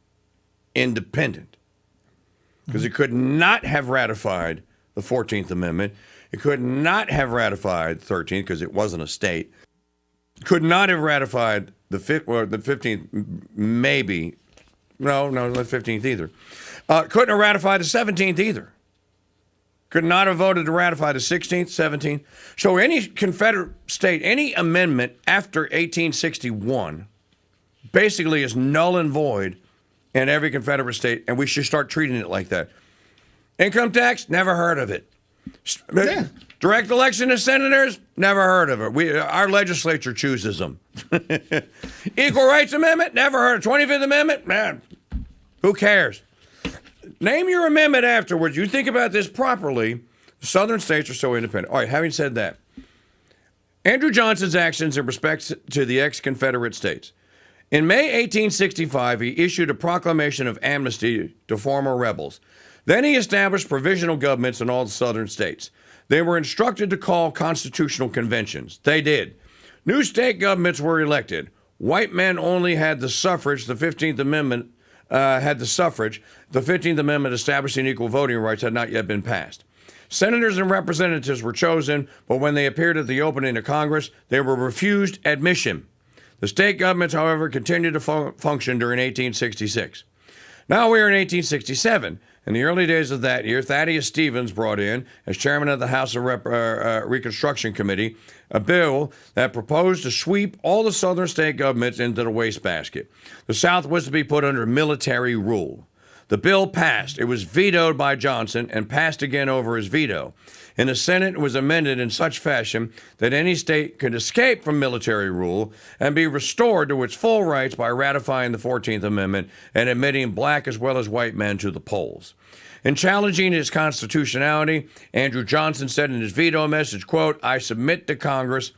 independent because it could not have ratified the 14th Amendment. It could not have ratified the 13th because it wasn't a state. Could not have ratified the 15th, maybe. No, the 15th either. Couldn't have ratified the 17th either. Could not have voted to ratify the 16th, 17th. So any Confederate state, any amendment after 1861 basically is null and void in every Confederate state, and we should start treating it like that. Income tax, never heard of it. Yeah. Direct election of senators, never heard of it. Our legislature chooses them. Equal Rights Amendment, never heard of. 25th Amendment, man, who cares? Name your amendment afterwards. You think about this properly. The southern states are so independent. All right, having said that, Andrew Johnson's actions in respect to the ex-Confederate states. In May 1865, he issued a proclamation of amnesty to former rebels. Then he established provisional governments in all the southern states. They were instructed to call constitutional conventions. They did. New state governments were elected. white men only had the suffrage. The 15th Amendment had the suffrage. The 15th Amendment establishing equal voting rights had not yet been passed. Senators and representatives were chosen, but when they appeared at the opening of Congress, they were refused admission. The state governments, however, continued to function during 1866. Now we are in 1867. In the early days of that year, Thaddeus Stevens brought in, as chairman of the House of Reconstruction Committee, a bill that proposed to sweep all the southern state governments into the wastebasket. The South was to be put under military rule. The bill passed. It was vetoed by Johnson and passed again over his veto. In the Senate, it was amended in such fashion that any state could escape from military rule and be restored to its full rights by ratifying the 14th Amendment and admitting black as well as white men to the polls. In challenging its constitutionality, Andrew Johnson said in his veto message, quote, "I submit to Congress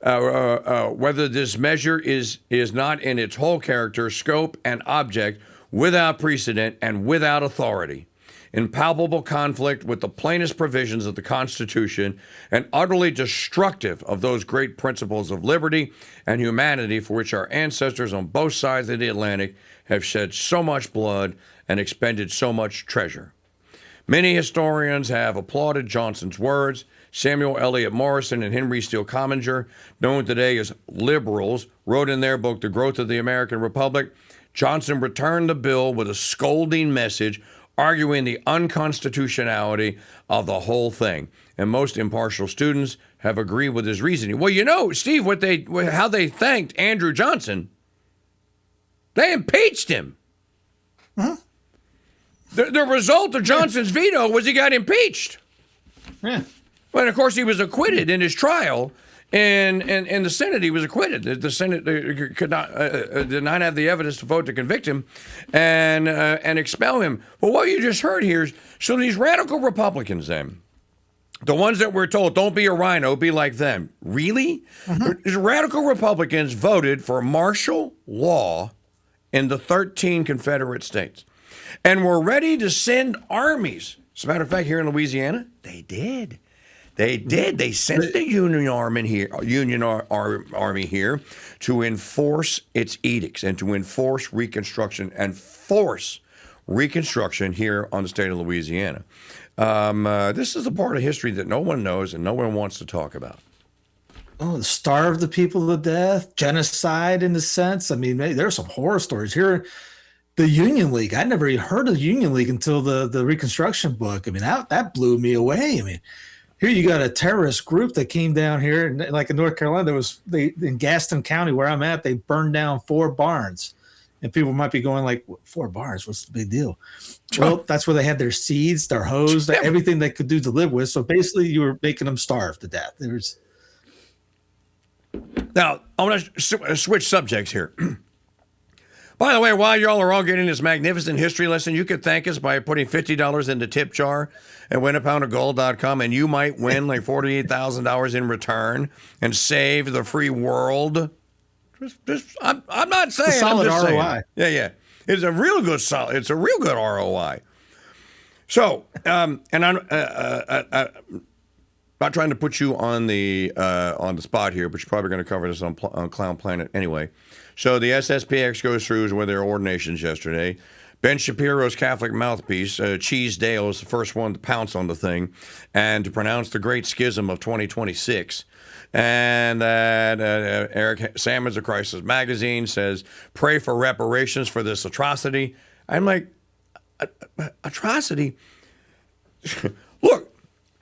whether this measure is not in its whole character, scope, and object without precedent and without authority, in palpable conflict with the plainest provisions of the Constitution, and utterly destructive of those great principles of liberty and humanity for which our ancestors on both sides of the Atlantic have shed so much blood and expended so much treasure." Many historians have applauded Johnson's words. Samuel Eliot Morrison and Henry Steele Commager, known today as liberals, wrote in their book, The Growth of the American Republic, Johnson returned the bill with a scolding message arguing the unconstitutionality of the whole thing. And most impartial students have agreed with his reasoning. Well, you know, Steve, how they thanked Andrew Johnson, they impeached him. Huh? The result of Johnson's veto was he got impeached. Yeah. But of course, he was acquitted in his trial. And in the Senate, he was acquitted. The Senate did not have the evidence to vote to convict him and expel him. But what you just heard here is, so these radical Republicans then, the ones that were told, don't be a rhino, be like them. Really? These radical Republicans voted for martial law in the 13 Confederate states and were ready to send armies. As a matter of fact, here in Louisiana, they did. They did. They sent the Union Army here to enforce its edicts and to enforce Reconstruction and force Reconstruction here on the state of Louisiana. This is a part of history that no one knows and no one wants to talk about. Oh, starve the people to death, genocide in a sense. I mean, there's some horror stories here. The Union League. I never even heard of the Union League until the Reconstruction book. I mean, that blew me away. I mean, here you got a terrorist group that came down here, and like in North Carolina, in Gaston County where I'm at, they burned down 4 barns. And people might be going like, 4 barns, what's the big deal? Well, that's where they had their seeds, their hose, everything they could do to live with. So basically you were making them starve to death. Now, I want to switch subjects here. By the way, while y'all are all getting this magnificent history lesson, you could thank us by putting $50 in the tip jar at winapoundofgold.com, and you might win like $48,000 in return and save the free world. I'm not saying. It's a solid I'm just ROI. Saying. Yeah. It's a real good It's a real good ROI. So, and I'm not trying to put you on the spot here, but you're probably going to cover this on Clown Planet anyway. So the SSPX goes through with their ordinations yesterday. Ben Shapiro's Catholic mouthpiece, Cheese Dale, is the first one to pounce on the thing and to pronounce the Great Schism of 2026. And that Eric Sammons of Crisis Magazine says, pray for reparations for this atrocity. I'm like, atrocity? Look,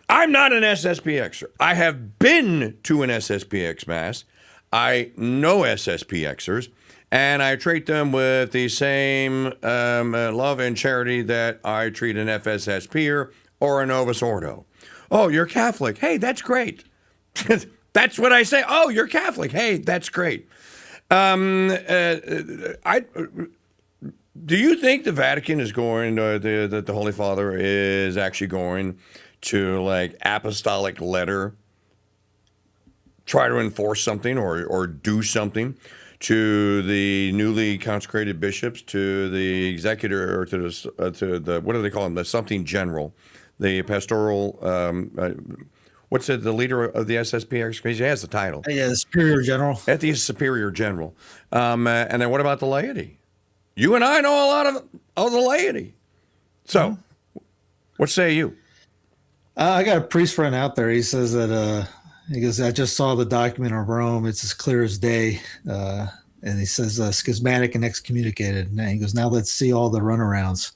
I'm not an SSPXer. I have been to an SSPX Mass. I know SSPXers, and I treat them with the same love and charity that I treat an FSSPer or a Novus Ordo. Oh, you're Catholic. Hey, that's great. That's what I say. Oh, you're Catholic. Hey, that's great. Do you think the Vatican is going, that the Holy Father is actually going to, like, apostolic letter try to enforce something or do something to the newly consecrated bishops, to the executor, or to the what do they call them? The something general, the pastoral. what's it, the leader of the SSPX? He has the title. Yeah, the Superior General. The Superior General. And then what about the laity? You and I know a lot of the laity. So, what say you? I got a priest friend out there. He says that, he goes, I just saw the document of Rome. It's as clear as day. And he says, schismatic and excommunicated. And he goes, now let's see all the runarounds.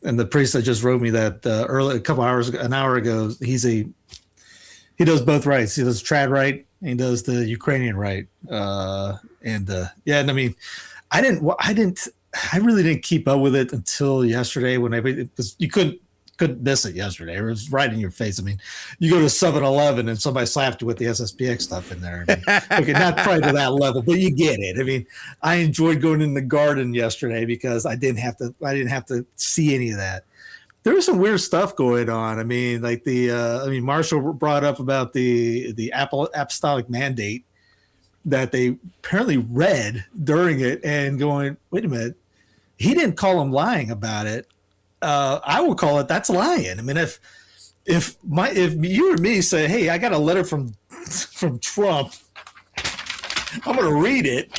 And the priest that just wrote me that an hour ago, he does both rights. He does trad right and he does the Ukrainian right. And I mean, I really didn't keep up with it until yesterday because you couldn't miss it yesterday. It was right in your face. I mean, you go to 7-Eleven and somebody slapped you with the SSPX stuff in there. I mean, okay, not quite to that level, but you get it. I mean, I enjoyed going in the garden yesterday because I didn't have to see any of that. There was some weird stuff going on. I mean, like Marshall brought up about the apostolic mandate that they apparently read during it and going, wait a minute, he didn't call him lying about it. I would call it that's lying. I mean, if you or me say, hey, I got a letter from Trump, I'm going to read it,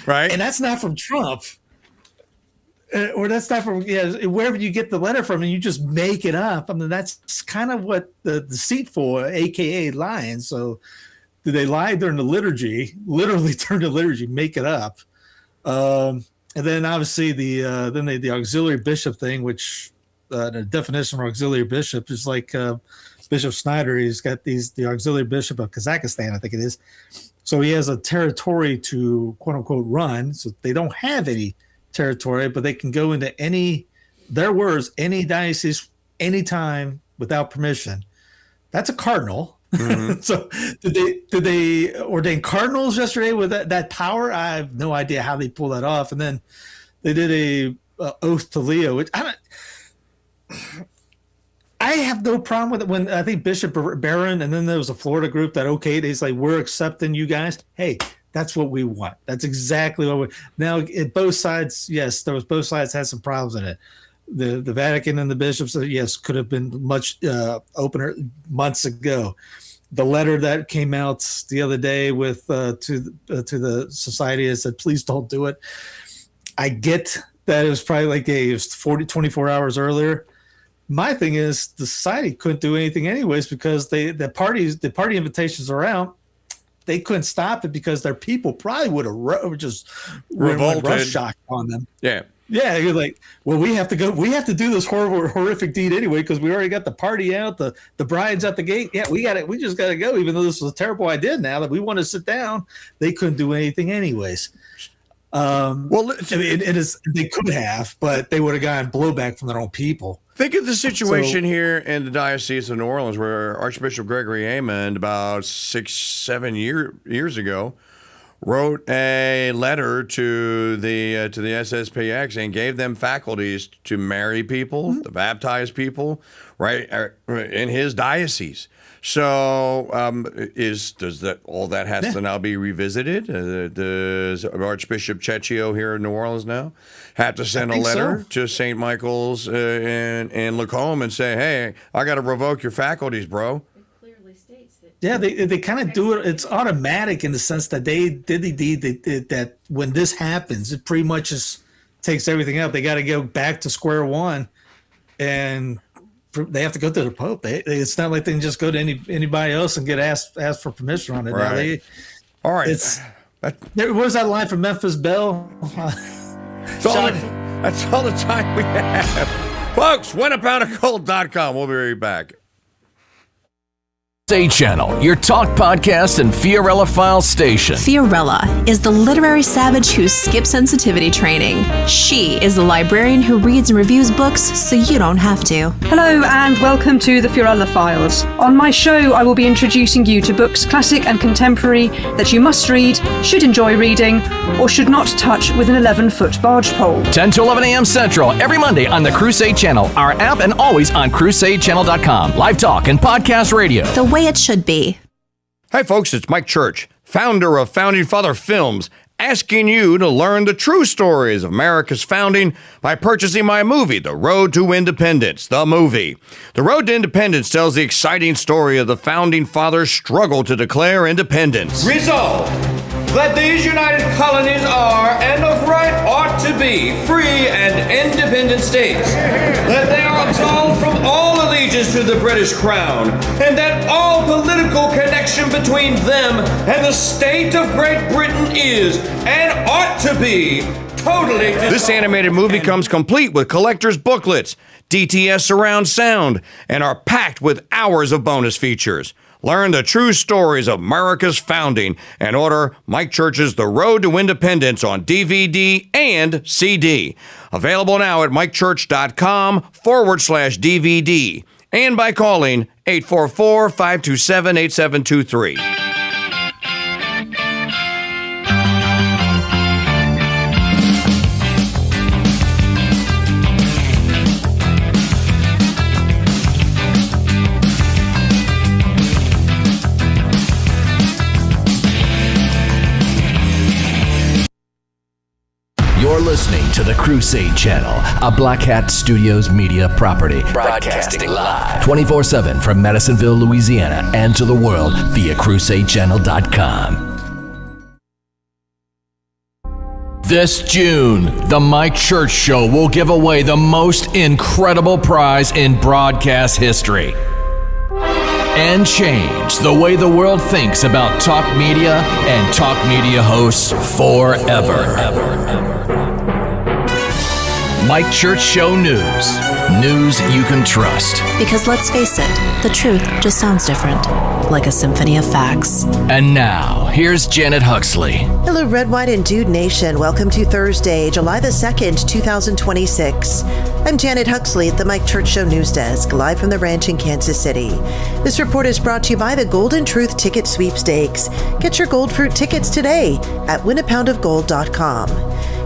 right? And that's not from Trump, or that's not from wherever you get the letter from, and you just make it up. I mean, that's kind of what the deceitful, aka lying. So, do they lie during the liturgy? Literally during the liturgy, make it up. And then obviously the auxiliary bishop thing, which the definition of auxiliary bishop is like Bishop Snyder. He's got the auxiliary bishop of Kazakhstan, I think it is. So he has a territory to quote unquote run. So they don't have any territory, but they can go into any diocese anytime without permission. That's a cardinal. Mm-hmm. So did they ordain cardinals yesterday with that power? I have no idea how they pull that off. And then they did a oath to Leo, which I have no problem with it. When I think Bishop Barron, and then there was a Florida group that okayed, he's like, we're accepting you guys. Hey, that's what we want. That's exactly what we. Now, both sides, yes, both sides had some problems in it. The Vatican and the bishops, yes, could have been much opener months ago. The letter that came out the other day with to the society that said, please don't do it. I get that it was probably like it was 24 hours earlier. My thing is the society couldn't do anything anyways because the party invitations are out. They couldn't stop it because their people probably would have just revolted, roughshod on them. Yeah. Yeah, you're like, well, we have to go. We have to do this horrific deed anyway because we already got the party out, the bride's at the gate. Yeah, we got it. We just got to go, even though this was a terrible idea. Now that we want to sit down, they couldn't do anything anyways. Well, I mean, they could have, but they would have gotten blowback from their own people. Think of the situation here in the Diocese of New Orleans, where Archbishop Gregory Amond, about 6-7 years ago, wrote a letter to the SSPX and gave them faculties to marry people, to baptize people, right, in his diocese. So, does that all that has to now be revisited? Does Archbishop Cecchio here in New Orleans now have to send a letter to St. Michael's in Lacombe and say, "Hey, I got to revoke your faculties, bro"? Yeah, they kind of do it. It's automatic in the sense that they did the deed that when this happens, it pretty much just takes everything out. They got to go back to square one, and they have to go to the Pope. It's not like they can just go to anybody else and get asked for permission on it. Right. All right. What was that line from Memphis Belle? That's all the time we have. Folks, winapoundofgold.com. We'll be right back. Crusade Channel, your talk podcast and Fiorella File station. Fiorella is the literary savage who skips sensitivity training. She is the librarian who reads and reviews books so you don't have to. Hello and welcome to the Fiorella Files. On my show, I will be introducing you to books, classic and contemporary, that you must read, should enjoy reading, or should not touch with an 11-foot barge pole. 10 to 11 a.m. Central, every Monday on the Crusade Channel, our app, and always on CrusadeChannel.com. Live talk and podcast radio. The way it should be. Hi, folks. It's Mike Church, founder of Founding Father Films, asking you to learn the true stories of America's founding by purchasing my movie, The Road to Independence, the movie. The Road to Independence tells the exciting story of the founding fathers' struggle to declare independence. Resolved that these united colonies are, and of right ought to be, free and independent states, that they are absolved from all allegiance to the British crown, and that all political connection between them and the state of Great Britain is, and ought to be, totally dissolved. This animated movie comes complete with collector's booklets, DTS surround sound, and are packed with hours of bonus features. Learn the true stories of America's founding and order Mike Church's The Road to Independence on DVD and CD. Available now at mikechurch.com/DVD and by calling 844-527-8723. You're listening to the Crusade Channel, a Black Hat Studios media property. Broadcasting live 24/7 from Madisonville, Louisiana, and to the world via crusadechannel.com. This June, the Mike Church Show will give away the most incredible prize in broadcast history and change the way the world thinks about talk media and talk media hosts forever. Mike Church Show News. News you can trust. Because let's face it, the truth just sounds different, like a symphony of facts. And now, here's Janet Huxley. Hello, Red, White, and Dude Nation. Welcome to Thursday, July the 2nd, 2026. I'm Janet Huxley at the Mike Church Show News Desk, live from the ranch in Kansas City. This report is brought to you by the Golden Truth Ticket Sweepstakes. Get your Gold Fruit tickets today at winapoundofgold.com.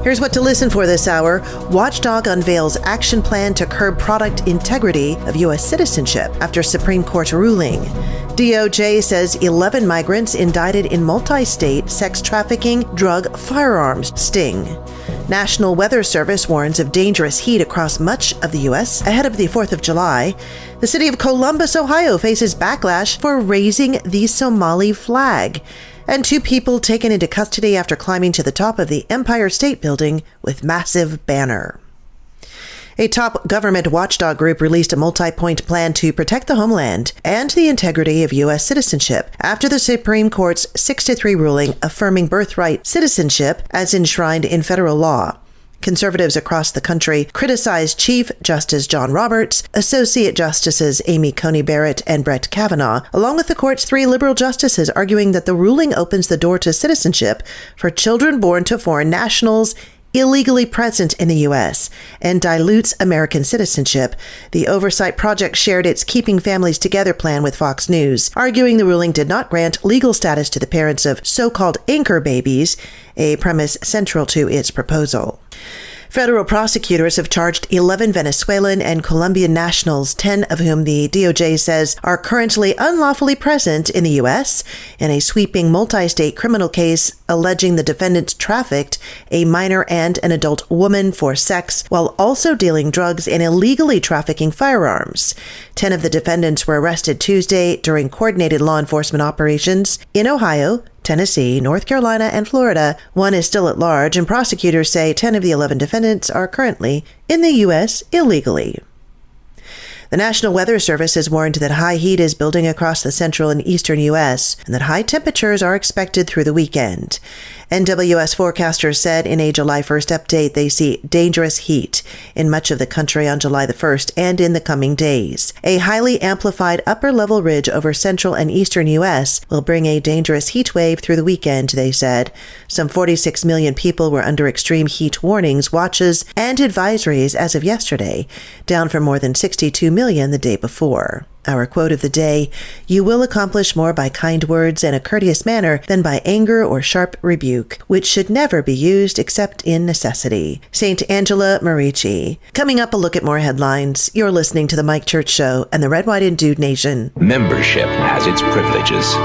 Here's what to listen for this hour. Watchdog unveils action plan to curb product integrity of U.S. citizenship after Supreme Court ruling. DOJ says 11 migrants indicted in multi-state sex trafficking drug firearms sting. National Weather Service warns of dangerous heat across much of the U.S. ahead of the 4th of July. The city of Columbus, Ohio faces backlash for raising the Somali flag. And 2 people taken into custody after climbing to the top of the Empire State Building with massive banner. A top government watchdog group released a multi-point plan to protect the homeland and the integrity of U.S. citizenship after the Supreme Court's 6-3 ruling affirming birthright citizenship as enshrined in federal law. Conservatives across the country criticized Chief Justice John Roberts, Associate Justices Amy Coney Barrett and Brett Kavanaugh, along with the court's 3 liberal justices, arguing that the ruling opens the door to citizenship for children born to foreign nationals illegally present in the U.S. and dilutes American citizenship. The Oversight Project shared its Keeping Families Together plan with Fox News, arguing the ruling did not grant legal status to the parents of so-called anchor babies, a premise central to its proposal. Federal prosecutors have charged 11 Venezuelan and Colombian nationals, 10 of whom the DOJ says are currently unlawfully present in the U.S., in a sweeping multi-state criminal case alleging the defendants trafficked a minor and an adult woman for sex while also dealing drugs and illegally trafficking firearms. 10 of the defendants were arrested Tuesday during coordinated law enforcement operations in Ohio, Tennessee, North Carolina, and Florida. One is still at large, and prosecutors say 10 of the 11 defendants are currently in the U.S. illegally. The National Weather Service has warned that high heat is building across the central and eastern U.S. and that high temperatures are expected through the weekend. NWS forecasters said in a July 1st update they see dangerous heat in much of the country on July the 1st and in the coming days. A highly amplified upper-level ridge over central and eastern U.S. will bring a dangerous heat wave through the weekend, they said. Some 46 million people were under extreme heat warnings, watches, and advisories as of yesterday, down from more than 62 million the day before. Our quote of the day: "You will accomplish more by kind words and a courteous manner than by anger or sharp rebuke, which should never be used except in necessity." St. Angela Merici. Coming up, a look at more headlines. You're listening to The Mike Church Show and the Red, White, and Dude Nation. Membership has its privileges.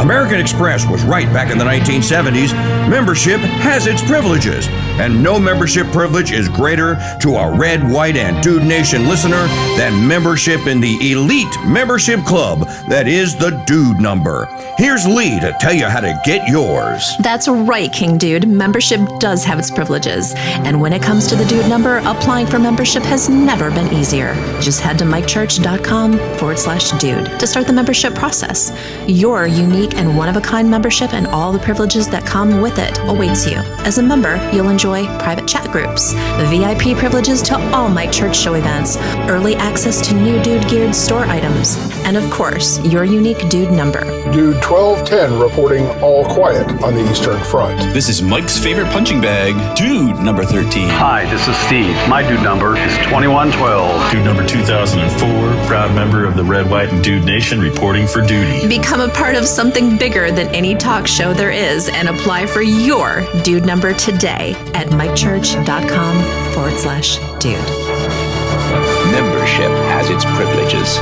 American Express was right back in the 1970s. Membership has its privileges, and no membership privilege is greater to a Red, White, and Dude Nation listener than membership in the elite membership club that is the Dude Number. Here's Lee to tell you how to get yours. That's right, KingDude. Membership does have its privileges. And when it comes to the Dude Number, applying for membership has never been easier. Just head to mikechurch.com/dude to start the membership process. Your unique and one-of-a-kind membership and all the privileges that come with it awaits you. As a member, you'll enjoy private chat groups, VIP privileges to all Mike Church show events, early access to new Dude-geared store items, and of course, your unique Dude Number. Dude 1210 reporting all quiet on the Eastern Front. This is Mike's favorite punching bag, Dude number 13. Hi, this is Steve. My Dude number is 2112. Dude number 2004, proud member of the Red, White, and Dude Nation reporting for duty. Become a part of something bigger than any talk show there is and apply for your Dude Number today at mikechurch.com/dude. Membership has its privileges.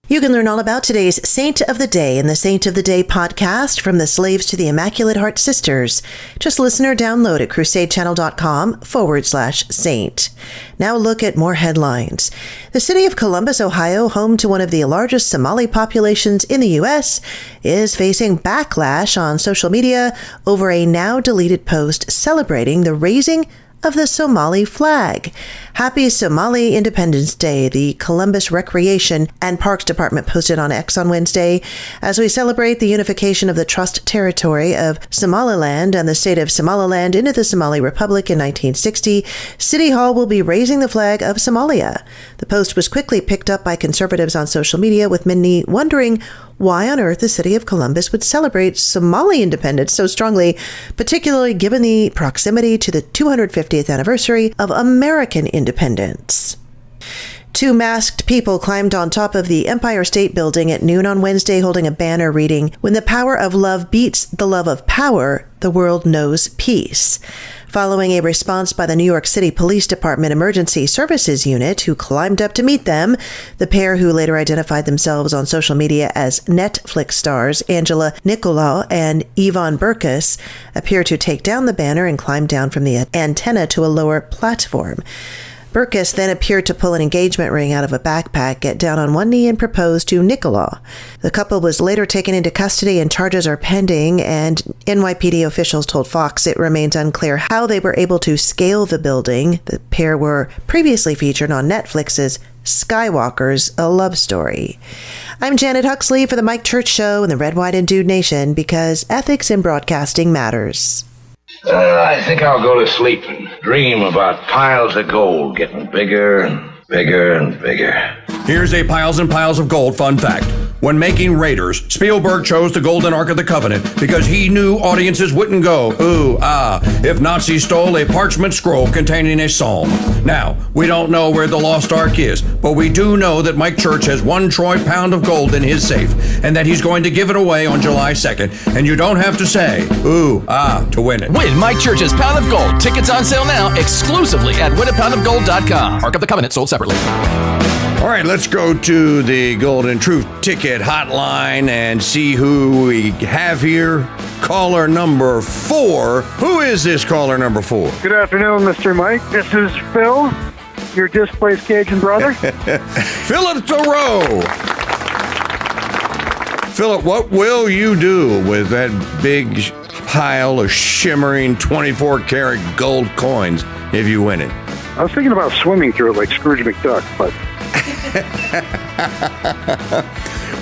You can learn all about today's Saint of the Day in the Saint of the Day podcast, From the Slaves to the Immaculate Heart Sisters. Just listen or download at crusadechannel.com/saint. Now look at more headlines. The city of Columbus, Ohio, home to one of the largest Somali populations in the U.S., is facing backlash on social media over a now deleted post celebrating the raising of the Somali flag. Happy Somali Independence Day, the Columbus Recreation and Parks Department posted on X on Wednesday. As we celebrate the unification of the Trust Territory of Somaliland and the state of Somaliland into the Somali Republic in 1960, City Hall will be raising the flag of Somalia. The post was quickly picked up by conservatives on social media, with many wondering why on earth the city of Columbus would celebrate Somali independence so strongly, particularly given the proximity to the 250th anniversary of American independence. Two masked people climbed on top of the Empire State Building at noon on Wednesday, holding a banner reading, "When the power of love beats the love of power, the world knows peace." Following a response by the New York City Police Department Emergency Services Unit, who climbed up to meet them, the pair, who later identified themselves on social media as Netflix stars Angela Nicolau and Yvonne Burkus, appeared to take down the banner and climb down from the antenna to a lower platform. Burkus then appeared to pull an engagement ring out of a backpack, get down on one knee, and propose to Nicolau. The couple was later taken into custody and charges are pending, and NYPD officials told Fox it remains unclear how they were able to scale the building. The pair were previously featured on Netflix's Skywalker's A Love Story. I'm Janet Huxley for the Mike Church Show and the Red, White, and Dude Nation, because ethics in broadcasting matters. I think I'll go to sleep and dream about piles of gold getting bigger and bigger and bigger. Here's a piles and piles of gold fun fact. When making Raiders, Spielberg chose the Golden Ark of the Covenant because he knew audiences wouldn't go, ooh, ah, if Nazis stole a parchment scroll containing a psalm. Now, we don't know where the lost Ark is, but we do know that Mike Church has 1 troy pound of gold in his safe, and that he's going to give it away on July 2nd, and you don't have to say, ooh, ah, to win it. Win Mike Church's Pound of Gold. Tickets on sale now exclusively at winapoundofgold.com. Ark of the Covenant sold separately. All right, let's go to the Golden Truth Ticket Hotline and see who we have here. Caller number 4. Who is this caller number 4? Good afternoon, Mr. Mike. This is Phil, your displaced Cajun brother. Philip Thoreau. Philip, what will you do with that big pile of shimmering 24-karat gold coins if you win it? I was thinking about swimming through it like Scrooge McDuck, but...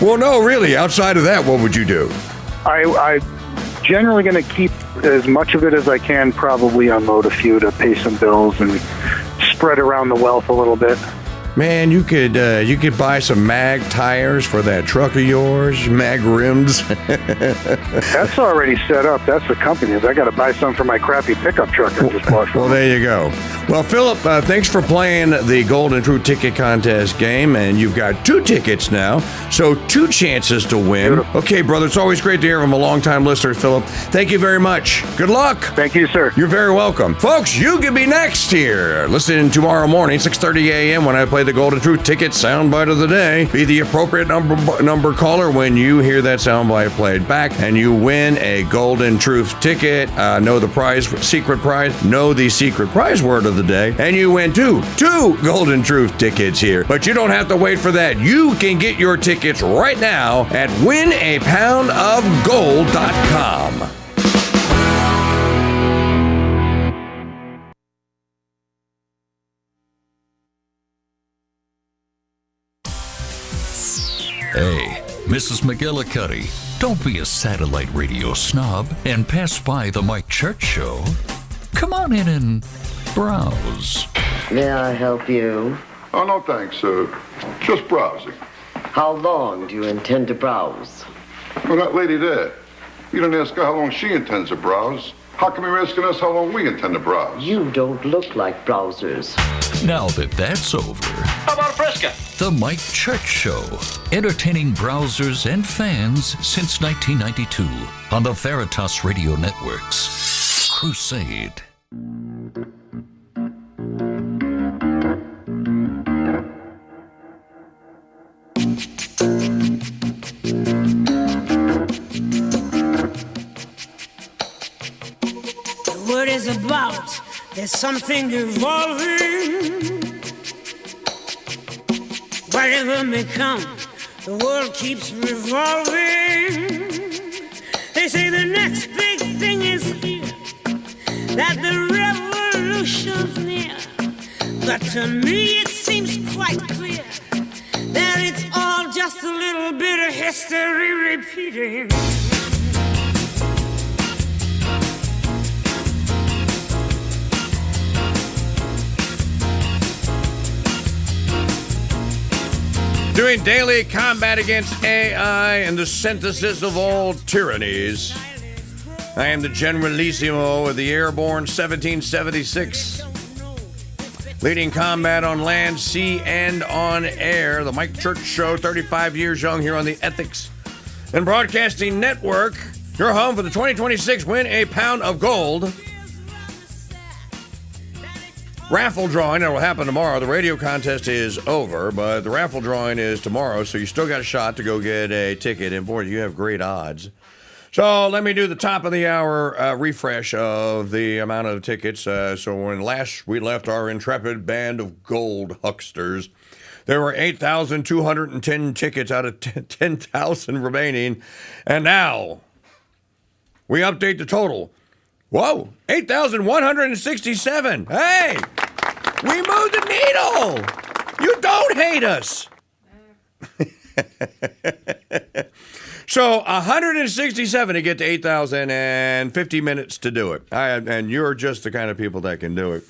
Well, no, really. Outside of that, what would you do? I'm generally going to keep as much of it as I can, probably unload a few to pay some bills and spread around the wealth a little bit. Man, you could buy some mag tires for that truck of yours, mag rims. That's already set up. That's the company's. I got to buy some for my crappy pickup truck I just bought. Well, there you go. Well, Philip, thanks for playing the Golden True Ticket Contest game, and you've got 2 tickets now, so 2 chances to win. Beautiful. Okay, brother, it's always great to hear from a long-time listener, Philip. Thank you very much. Good luck. Thank you, sir. You're very welcome. Folks, you can be next here. Listen tomorrow morning, 6:30 a.m. when I play the Golden Truth Ticket soundbite of the day. Be the appropriate number caller when you hear that soundbite played back, and you win a Golden Truth Ticket. Know the prize, secret prize. Know the secret prize word of the day, and you win two Golden Truth Tickets here. But you don't have to wait for that. You can get your tickets right now at winapoundofgold.com. Hey, Mrs. McGillicuddy, don't be a satellite radio snob and pass by the Mike Church Show. Come on in and browse. May I help you? Oh, no thanks, just browsing. How long do you intend to browse? Well, that lady there, you didn't ask her how long she intends to browse. How come you're asking us how long we intend to browse? You don't look like browsers. Now that that's over, How about a Fresca? the Mike Church Show, entertaining browsers and fans since 1992 on the Veritas Radio Networks. Crusade. The word is about, there's something evolving. Whatever may come, the world keeps revolving. They say the next big thing is here, that the revolution's near. But to me it seems quite clear that it's all just a little bit of history repeating. Doing daily combat against AI and the synthesis of all tyrannies. I am the Generalissimo of the Airborne 1776. Leading combat on land, sea, and on air. The Mike Church Show, 35 years young here on the Ethics and Broadcasting Network. Your home for the 2026 Win a Pound of Gold raffle drawing. It will happen tomorrow. The radio contest is over, but the raffle drawing is tomorrow, so you still got a shot to go get a ticket. And boy, you have great odds. So let me do the top of the hour refresh of the amount of tickets. So when last we left our intrepid band of gold hucksters, there were 8,210 tickets out of 10,000 remaining. And now we update the total. Whoa, 8,167. Hey, we moved the needle. You don't hate us. So 167 to get to 8,050 minutes to do it. And you're just the kind of people that can do it.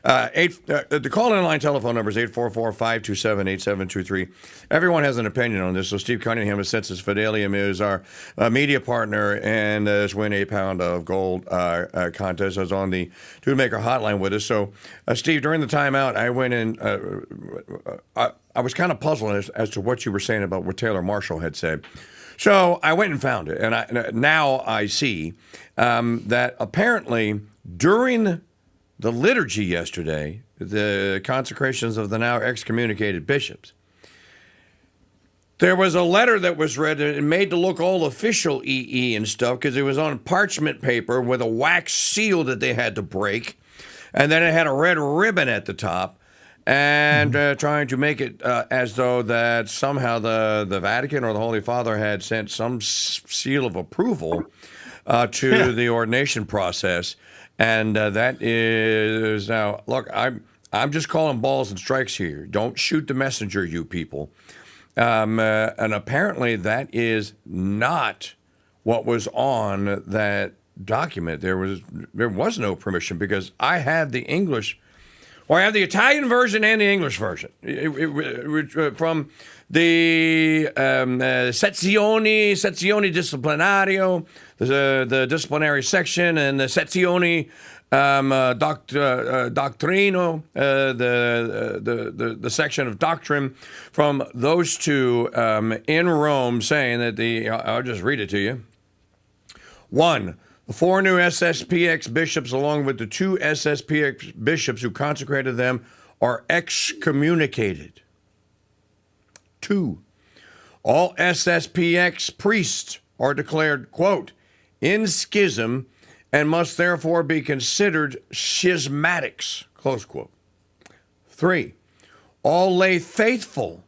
The call-in line telephone number is 844-527-8723. Everyone has an opinion on this. So Steve Cunningham of Census Fidelium is our media partner and has win a pound of gold contest. Is on the Tune-Maker hotline with us. So Steve, during the timeout, I went in. I was kind of puzzled as to what you were saying about what Taylor Marshall had said. So I went and found it, and now I see that apparently during the liturgy yesterday, the consecrations of the now excommunicated bishops, there was a letter that was read and made to look all official and stuff because it was on parchment paper with a wax seal that they had to break, and then it had a red ribbon at the top, and trying to make it as though that somehow the Vatican or the Holy Father had sent some seal of approval to the ordination process. And that is now, look, I'm just calling balls and strikes here. Don't shoot the messenger, you people. And apparently that is not what was on that document. There was no permission because I have the English. Well, I have the Italian version and the English version from the sezione disciplinario, the disciplinary section, and the sezione doctrino, the section of doctrine from those two in Rome, saying that I'll just read it to you. 1. The 4 new SSPX bishops, along with the 2 SSPX bishops who consecrated them, are excommunicated. 2. All SSPX priests are declared, quote, in schism and must therefore be considered schismatics, close quote. 3. All lay faithful,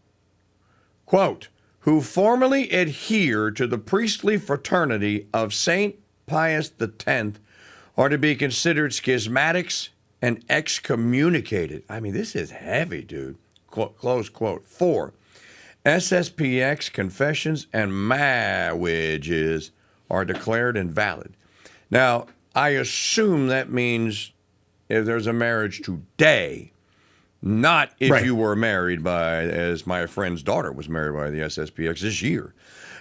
quote, who formerly adhere to the priestly fraternity of St. Pius X are to be considered schismatics and excommunicated. I mean, this is heavy, dude. Close quote. 4. SSPX confessions and marriages are declared invalid. Now, I assume that means if there's a marriage today, not if you were married by, as my friend's daughter was married by the SSPX this year,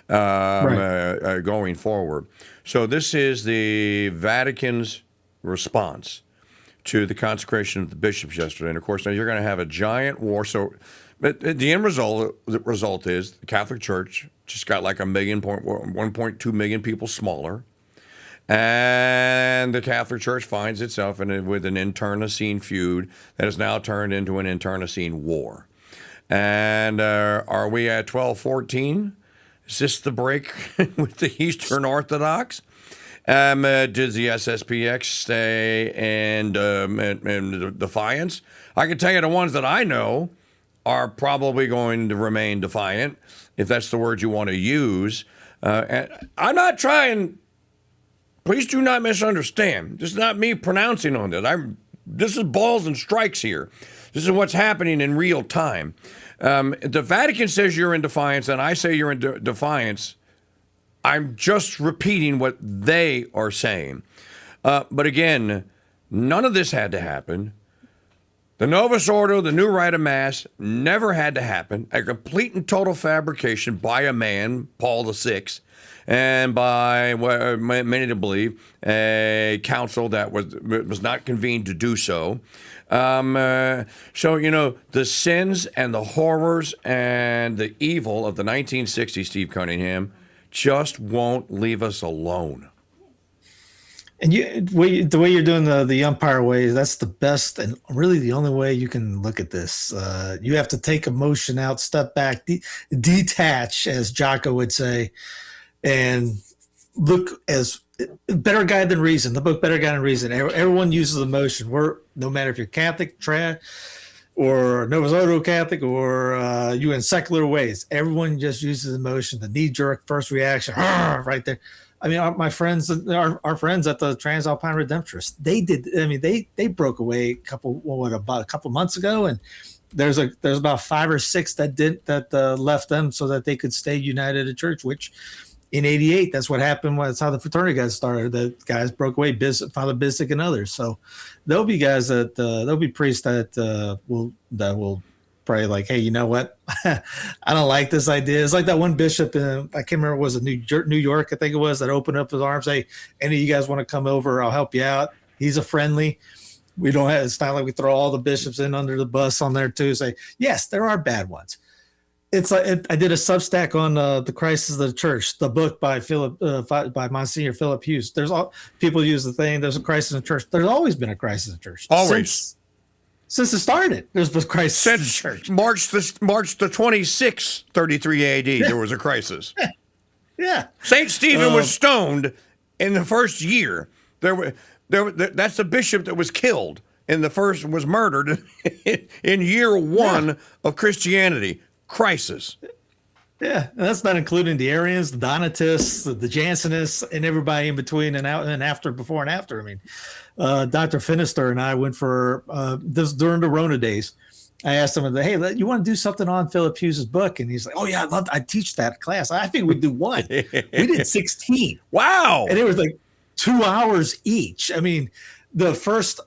going forward. So this is the Vatican's response to the consecration of the bishops yesterday. And, of course, now you're going to have a giant war. So but the end result is the Catholic Church just got like 1.2 million people smaller. And the Catholic Church finds itself with an internecine feud that has now turned into an internecine war. And are we at 1214? Is this the break with the Eastern Orthodox? Does the SSPX stay in defiance? I can tell you the ones that I know are probably going to remain defiant, if that's the word you want to use. And I'm not trying... Please do not misunderstand. This is not me pronouncing on this. This is balls and strikes here. This is what's happening in real time. The Vatican says you're in defiance, and I say you're in defiance. I'm just repeating what they are saying. But again, none of this had to happen. The Novus Ordo, the new rite of Mass, never had to happen. A complete and total fabrication by a man, Paul VI, and by many to believe, a council that was not convened to do so. So, you know, the sins and the horrors and the evil of the 1960s, Steve Cunningham, just won't leave us alone. And the way you're doing the umpire way, that's the best and really the only way you can look at this. You have to take emotion out, step back, detach, as Jocko would say, and look as better guide than reason. The book Better Guide Than Reason. Everyone uses emotion. No matter if you're Catholic, trad, or Novus Ordo Catholic, or you in secular ways, everyone just uses emotion. The knee-jerk first reaction, right there. I mean, our friends at the Transalpine Redemptorists, they did. I mean, they broke away about a couple months ago, and there's about 5 or 6 that left them so that they could stay united at church. Which in '88, that's what happened. That's how the fraternity got started. The guys broke away, Father Bissick and others. So there'll be guys there'll be priests that will pray like, hey, you know what? I don't like this idea. It's like that one bishop in, I can't remember, was it New York, I think it was, that opened up his arms. Hey, any of you guys want to come over? I'll help you out. He's a friendly. We don't have, it's not like we throw all the bishops in under the bus on there too. Say, yes, there are bad ones. It's like I did a Substack on the Crisis of the Church, the book by by Monsignor Philip Hughes. There's all people use the thing. There's a crisis in the church. There's always been a crisis in the church. Always. Since it started, there's been crisis in the church. March the 26th, 33 AD, there was a crisis. Yeah. St. Stephen was stoned in the first year. That's the bishop that was killed was murdered in year 1 of Christianity. Crisis. Yeah, and that's not including the Arians, the Donatists, the Jansenists, and everybody in between and out and after, before and after. I mean, Dr. Finister and I went for this during the Rona days. I asked him, hey, you want to do something on Philip Hughes' book? And he's like, oh, yeah, I teach that class. I think we'd do one. We did 16. Wow. And it was like 2 hours each. I mean, the first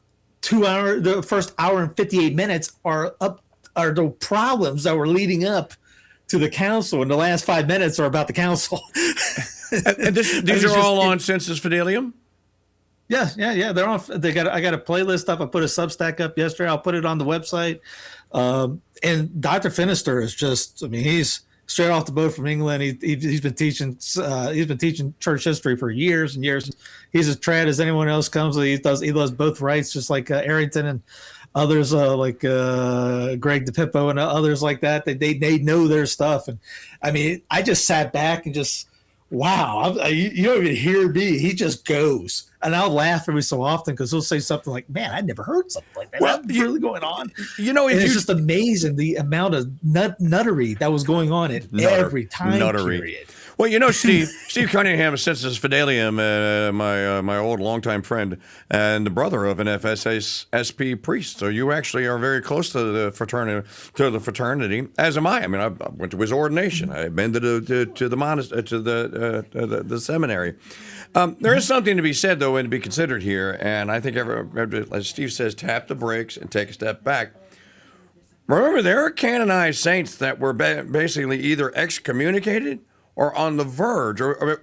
hour and 58 minutes are the problems that were leading up to the council, and the last 5 minutes are about the council. And these are all on Sensus Fidelium? Yeah. They're on. I got a playlist up. I put a Substack up yesterday. I'll put it on the website. And Dr. Finister is just, I mean, he's straight off the boat from England. He's been teaching church history for years and years. He's as trad as anyone else comes. He does both rights, just like Arrington. And others like Greg DePippo and others like that. They know their stuff. And I mean, I just sat back and just, wow, you don't even hear me. He just goes. And I'll laugh every so often because he'll say something like, man, I never heard something like that. Well, What's really going on? You know, it's just amazing the amount of nuttery that was going on at every time period. Well, you know, Steve Cunningham, Sensus Fidelium, my old longtime friend and the brother of an FSSP priest. So you actually are very close to the fraternity, as am I. I mean, I went to his ordination. I've been to the monastery, to the seminary. There is something to be said, though, and to be considered here. And I think, as Steve says, tap the brakes and take a step back. Remember, there are canonized saints that were basically either excommunicated or on the verge, or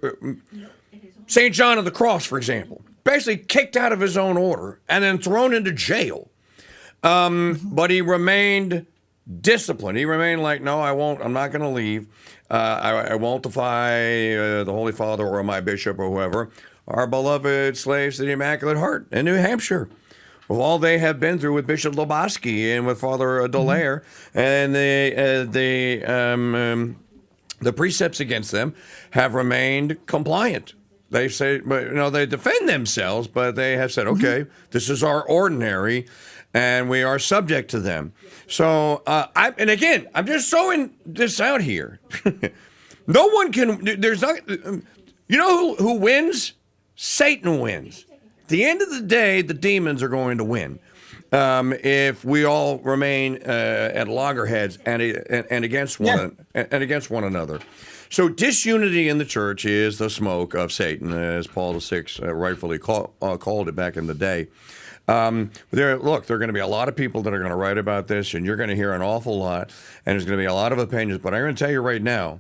St. John of the Cross, for example, basically kicked out of his own order and then thrown into jail. But he remained disciplined. He remained like, no, I won't. I'm not going to leave. I won't defy the Holy Father or my bishop or whoever. Our beloved slaves to the Immaculate Heart in New Hampshire, with all they have been through with Bishop Loboski and with Father Dallaire, and the precepts against them have remained compliant. They say, they defend themselves, but they have said, okay, this is our ordinary, and we are subject to them. So, I'm just throwing this out here. No one can. There's not. You know who wins? Satan wins. At the end of the day, the demons are going to win. If we all remain at loggerheads and against one another. So disunity in the church is the smoke of Satan, as Paul VI rightfully called it back in the day. There are going to be a lot of people that are going to write about this, and you're going to hear an awful lot, and there's going to be a lot of opinions. But I'm going to tell you right now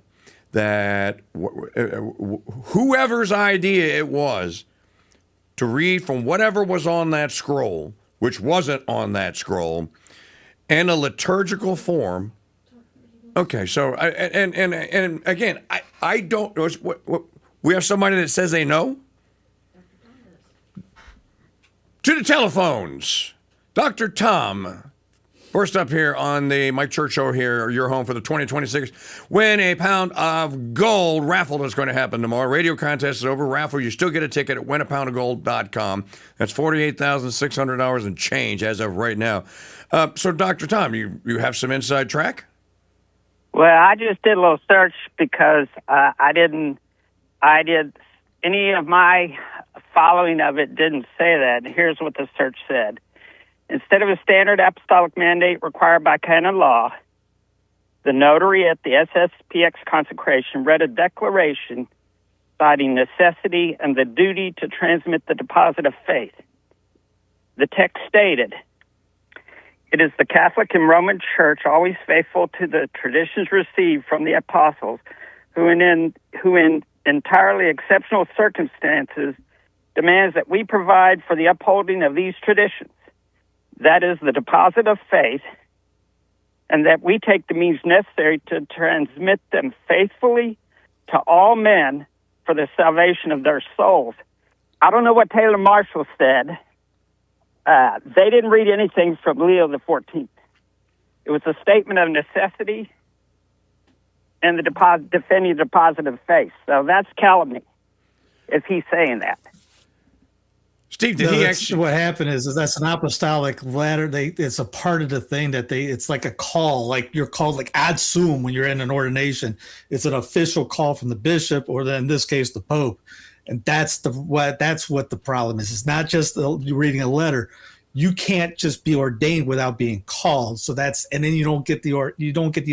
that whoever's idea it was to read from whatever was on that scroll, which wasn't on that scroll, in a liturgical form. Okay, so and again, I don't know. We have somebody that says they know. To the telephones, Dr. Tom. First up here on the Mike Church Show here, your home for the 2026 Win a Pound of Gold raffle that's going to happen tomorrow. Radio contest is over. Raffle, you still get a ticket at winapoundofgold.com. That's $48,600 and change as of right now. So, Dr. Tom, you have some inside track? Well, I just did a little search because I did any of my following of it didn't say that. Here's what the search said. Instead of a standard apostolic mandate required by canon law, the notary at the SSPX consecration read a declaration citing necessity and the duty to transmit the deposit of faith. The text stated, "It is the Catholic and Roman Church, always faithful to the traditions received from the apostles, who in entirely exceptional circumstances demands that we provide for the upholding of these traditions. That is the deposit of faith, and that we take the means necessary to transmit them faithfully to all men for the salvation of their souls." I don't know what Taylor Marshall said. They didn't read anything from Leo the 14th. It was a statement of necessity and the defending the deposit of faith. So that's calumny, if he's saying that. Steve, did he actually? What happened is that's an apostolic letter. It's a part of the thing that it's like a call, like you're called like ad sum when you're in an ordination. It's an official call from the bishop, or then in this case the Pope, and that's what the problem is. It's not just you reading a letter. You can't just be ordained without being called. So and then you don't get the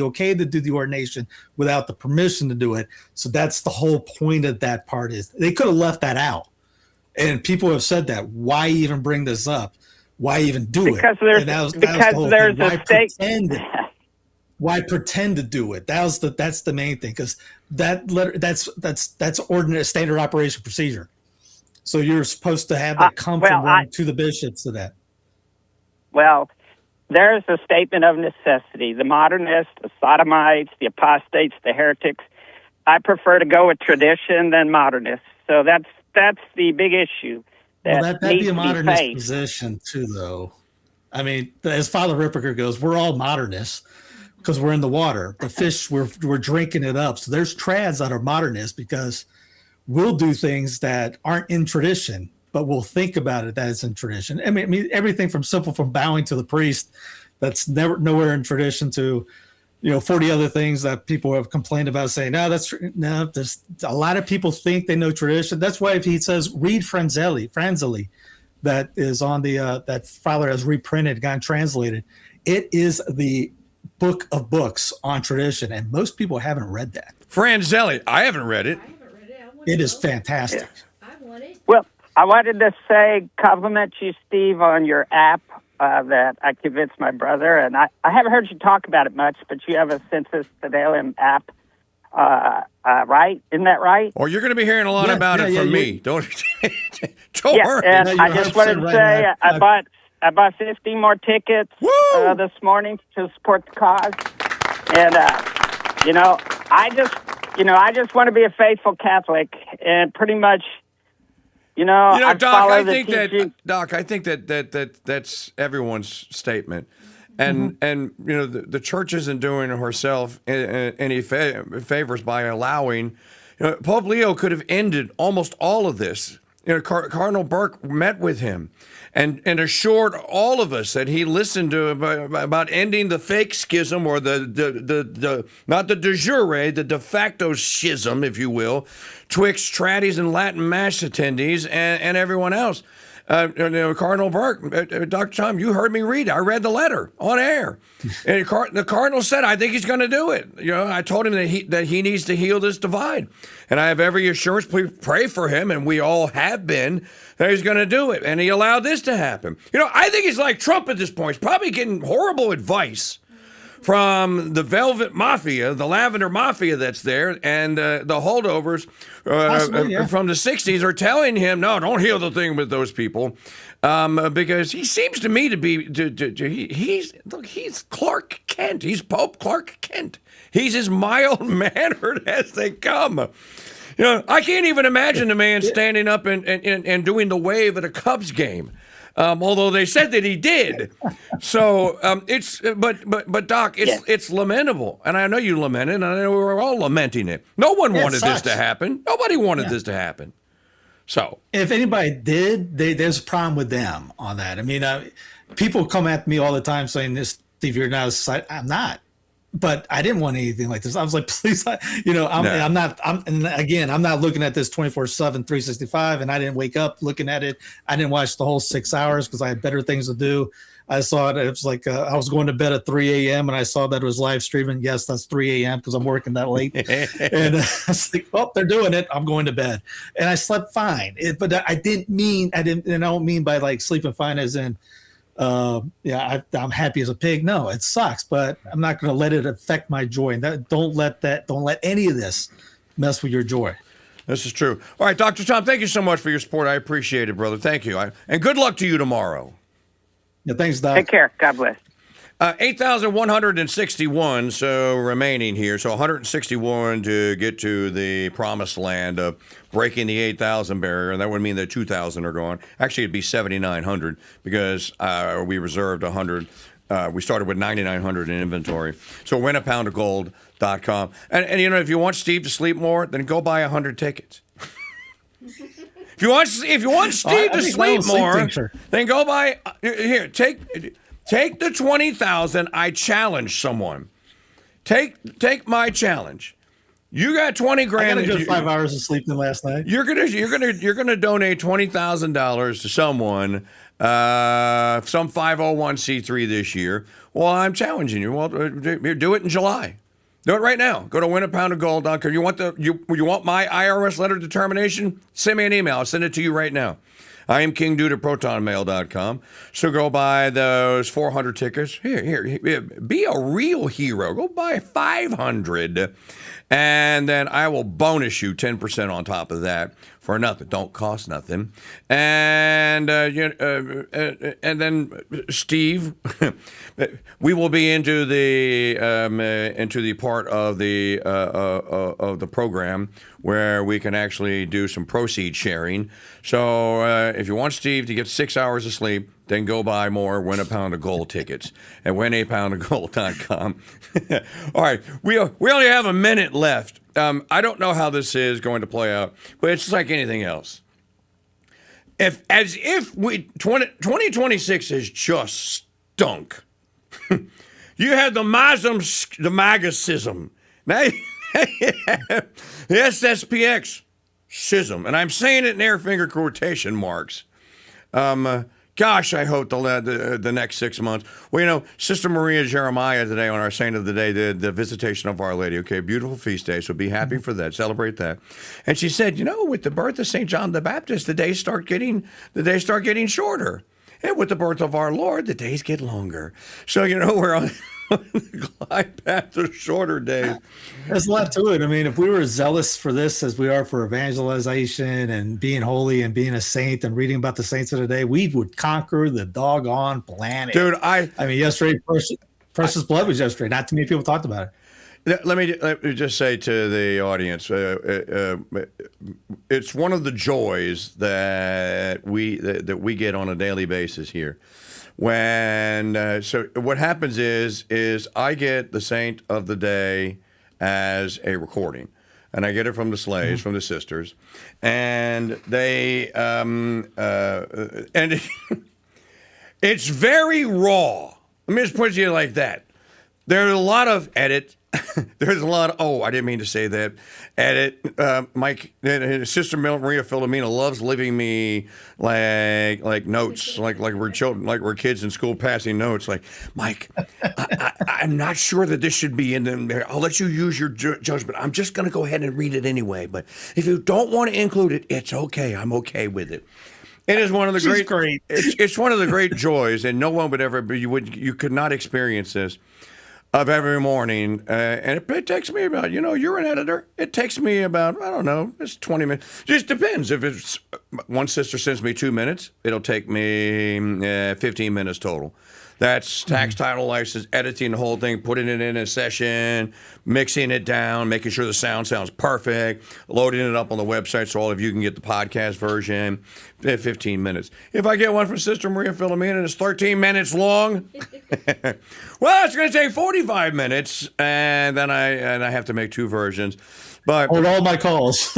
okay to do the ordination without the permission to do it. So that's the whole point of that part. Is they could have left that out. And people have said that. Why even bring this up? Why even do it? Because there's a state. Why pretend to do it? That's the main thing. Because that letter, that's ordinary standard operation procedure. So you're supposed to have that come from Rome to the bishops to that. Well, there's a statement of necessity. The modernists, the sodomites, the apostates, the heretics. I prefer to go with tradition than modernists. So that's the big issue. That'd be a modernist position too, though. I mean, as Father Ripperger goes, we're all modernists because we're in the water. The fish, we're drinking it up. So there's trads that are modernists because we'll do things that aren't in tradition, but we'll think about it that it's in tradition. I mean everything from bowing to the priest, that's nowhere in tradition, to 40 other things that people have complained about, saying, there's a lot of people think they know tradition. That's why if he says, read Franzeli, that is on the, that Father has reprinted, gotten translated. It is the book of books on tradition, and most people haven't read that. Franzeli, I haven't read it. It is fantastic. Well, I wanted to say, compliment you, Steve, on your app that I convinced my brother, and I haven't heard you talk about it much, but you have a Census Fidelium app, right? Isn't that right? Or you're going to be hearing a lot about it from me. Don't worry. And I just wanted to say I bought 50 more tickets this morning to support the cause, and I just want to be a faithful Catholic, and pretty much. Doc, I think that that's everyone's statement, and the church isn't doing herself any favors by allowing. Pope Leo could have ended almost all of this. Cardinal Burke met with him and assured all of us that he listened to about ending the fake schism, or the not the de jure, the de facto schism, if you will, twixt tradies and Latin Mass attendees and everyone else. Cardinal Burke, Dr. Tom, you heard me read it. I read the letter on air. And the Cardinal said, I think he's going to do it. I told him that he needs to heal this divide. And I have every assurance, please pray for him, and we all have been, that he's going to do it. And he allowed this to happen. I think he's like Trump at this point. He's probably getting horrible advice from the Velvet Mafia, the Lavender Mafia that's there, and the holdovers from the 60s are telling him, no, don't heal the thing with those people, because he seems to me to be, he's Clark Kent. He's Pope Clark Kent. He's as mild-mannered as they come. I can't even imagine the man standing up and doing the wave at a Cubs game. Although they said that he did. So but Doc, it's lamentable. And I know you lament it, and I know we're all lamenting it. No one wanted this to happen. Nobody wanted this to happen. So if anybody did, there's a problem with them on that. I mean, people come at me all the time saying, this, Steve, you're not a society. I'm not. But I didn't want anything like this. I was like, please, I'm not looking at this 24/7, 365, and I didn't wake up looking at it. I didn't watch the whole 6 hours because I had better things to do. I saw it. It was like I was going to bed at 3 a.m. and I saw that it was live streaming. Yes, that's 3 a.m. because I'm working that late. And I was like, oh, they're doing it. I'm going to bed. And I slept fine. But I don't mean by like sleeping fine as in, I'm happy as a pig. No, it sucks, but I'm not going to let it affect my joy. Don't let any of this mess with your joy. This is true. All right, Dr. Tom, thank you so much for your support. I appreciate it, brother. Thank you. And good luck to you tomorrow. Yeah, thanks, Doc. Take care. God bless. 8,161 so remaining here. So 161 to get to the promised land of breaking the 8,000 barrier. And that would mean that 2,000 are gone. Actually, it'd be 7,900 because we reserved 100. We started with 9,900 in inventory. So winapoundofgold.com. And if you want Steve to sleep more, then go buy 100 tickets. If you want Steve to sleep more, then go buy here. Take the 20,000. I challenge someone. Take my challenge. You got 20 grand. I got a good 5 hours of sleeping last night. You're gonna donate $20,000 to someone, some 501c3 this year. Well, I'm challenging you. Well, do it in July. Do it right now. Go to winapoundofgold.com. You want my IRS letter determination? Send me an email. I'll send it to you right now. I am KingDude at protonmail.com. So go buy those 400 tickets. Here, be a real hero. Go buy 500. And then I will bonus you 10% on top of that for nothing. Don't cost nothing. And then Steve, we will be into the part of the program where we can actually do some proceed sharing. So if you want Steve to get 6 hours of sleep, then go buy more Win a Pound of Gold tickets at winapoundofgold.com. All right, we only have a minute left. I don't know how this is going to play out, but it's like anything else. If 2026 is just stunk. You had the MAGA-sism. Now you have the SSPX schism, and I'm saying it in air finger quotation marks. Gosh, I hope the next 6 months. Well, Sister Maria Jeremiah today on our Saint of the Day, the Visitation of Our Lady. Okay, beautiful feast day, so be happy for that. Celebrate that. And she said, with the birth of St. John the Baptist, the days start getting shorter. And with the birth of our Lord, the days get longer. So, we're on the glide path to shorter days. There's a lot to it. I mean, if we were as zealous for this as we are for evangelization and being holy and being a saint and reading about the saints of the day, we would conquer the doggone planet. Dude, I mean, yesterday, Precious Blood was yesterday. Not too many people talked about it. Let me just say to the audience, it's one of the joys that we get on a daily basis here. So what happens is I get the Saint of the Day as a recording, and I get it from the slaves, from the sisters, and they and it's very raw. Let me just put it to you like that. There's a lot of edit. There's a lot of, I didn't mean to say that. Edit. Mike, Sister Maria Philomena loves leaving me like notes, like we're children, like we're kids in school passing notes. Like, Mike, I'm not sure that this should be in there. I'll let you use your judgment. I'm just going to go ahead and read it anyway. But if you don't want to include it, it's okay. I'm okay with it. It is one of the great. It's one of the great joys, and no one would ever be. You could not experience this. Of every morning, and it takes me about, you're an editor. It takes me about, I don't know, it's 20 minutes. Just depends. If it's one sister sends me 2 minutes, it'll take me 15 minutes total. That's tax, title, license, editing the whole thing, putting it in a session, mixing it down, making sure the sound sounds perfect, loading it up on the website so all of you can get the podcast version. 15 minutes. If I get one from Sister Maria Philomena and it's 13 minutes long, well, it's going to take 45 minutes, and then I have to make 2 versions. But hold all my calls.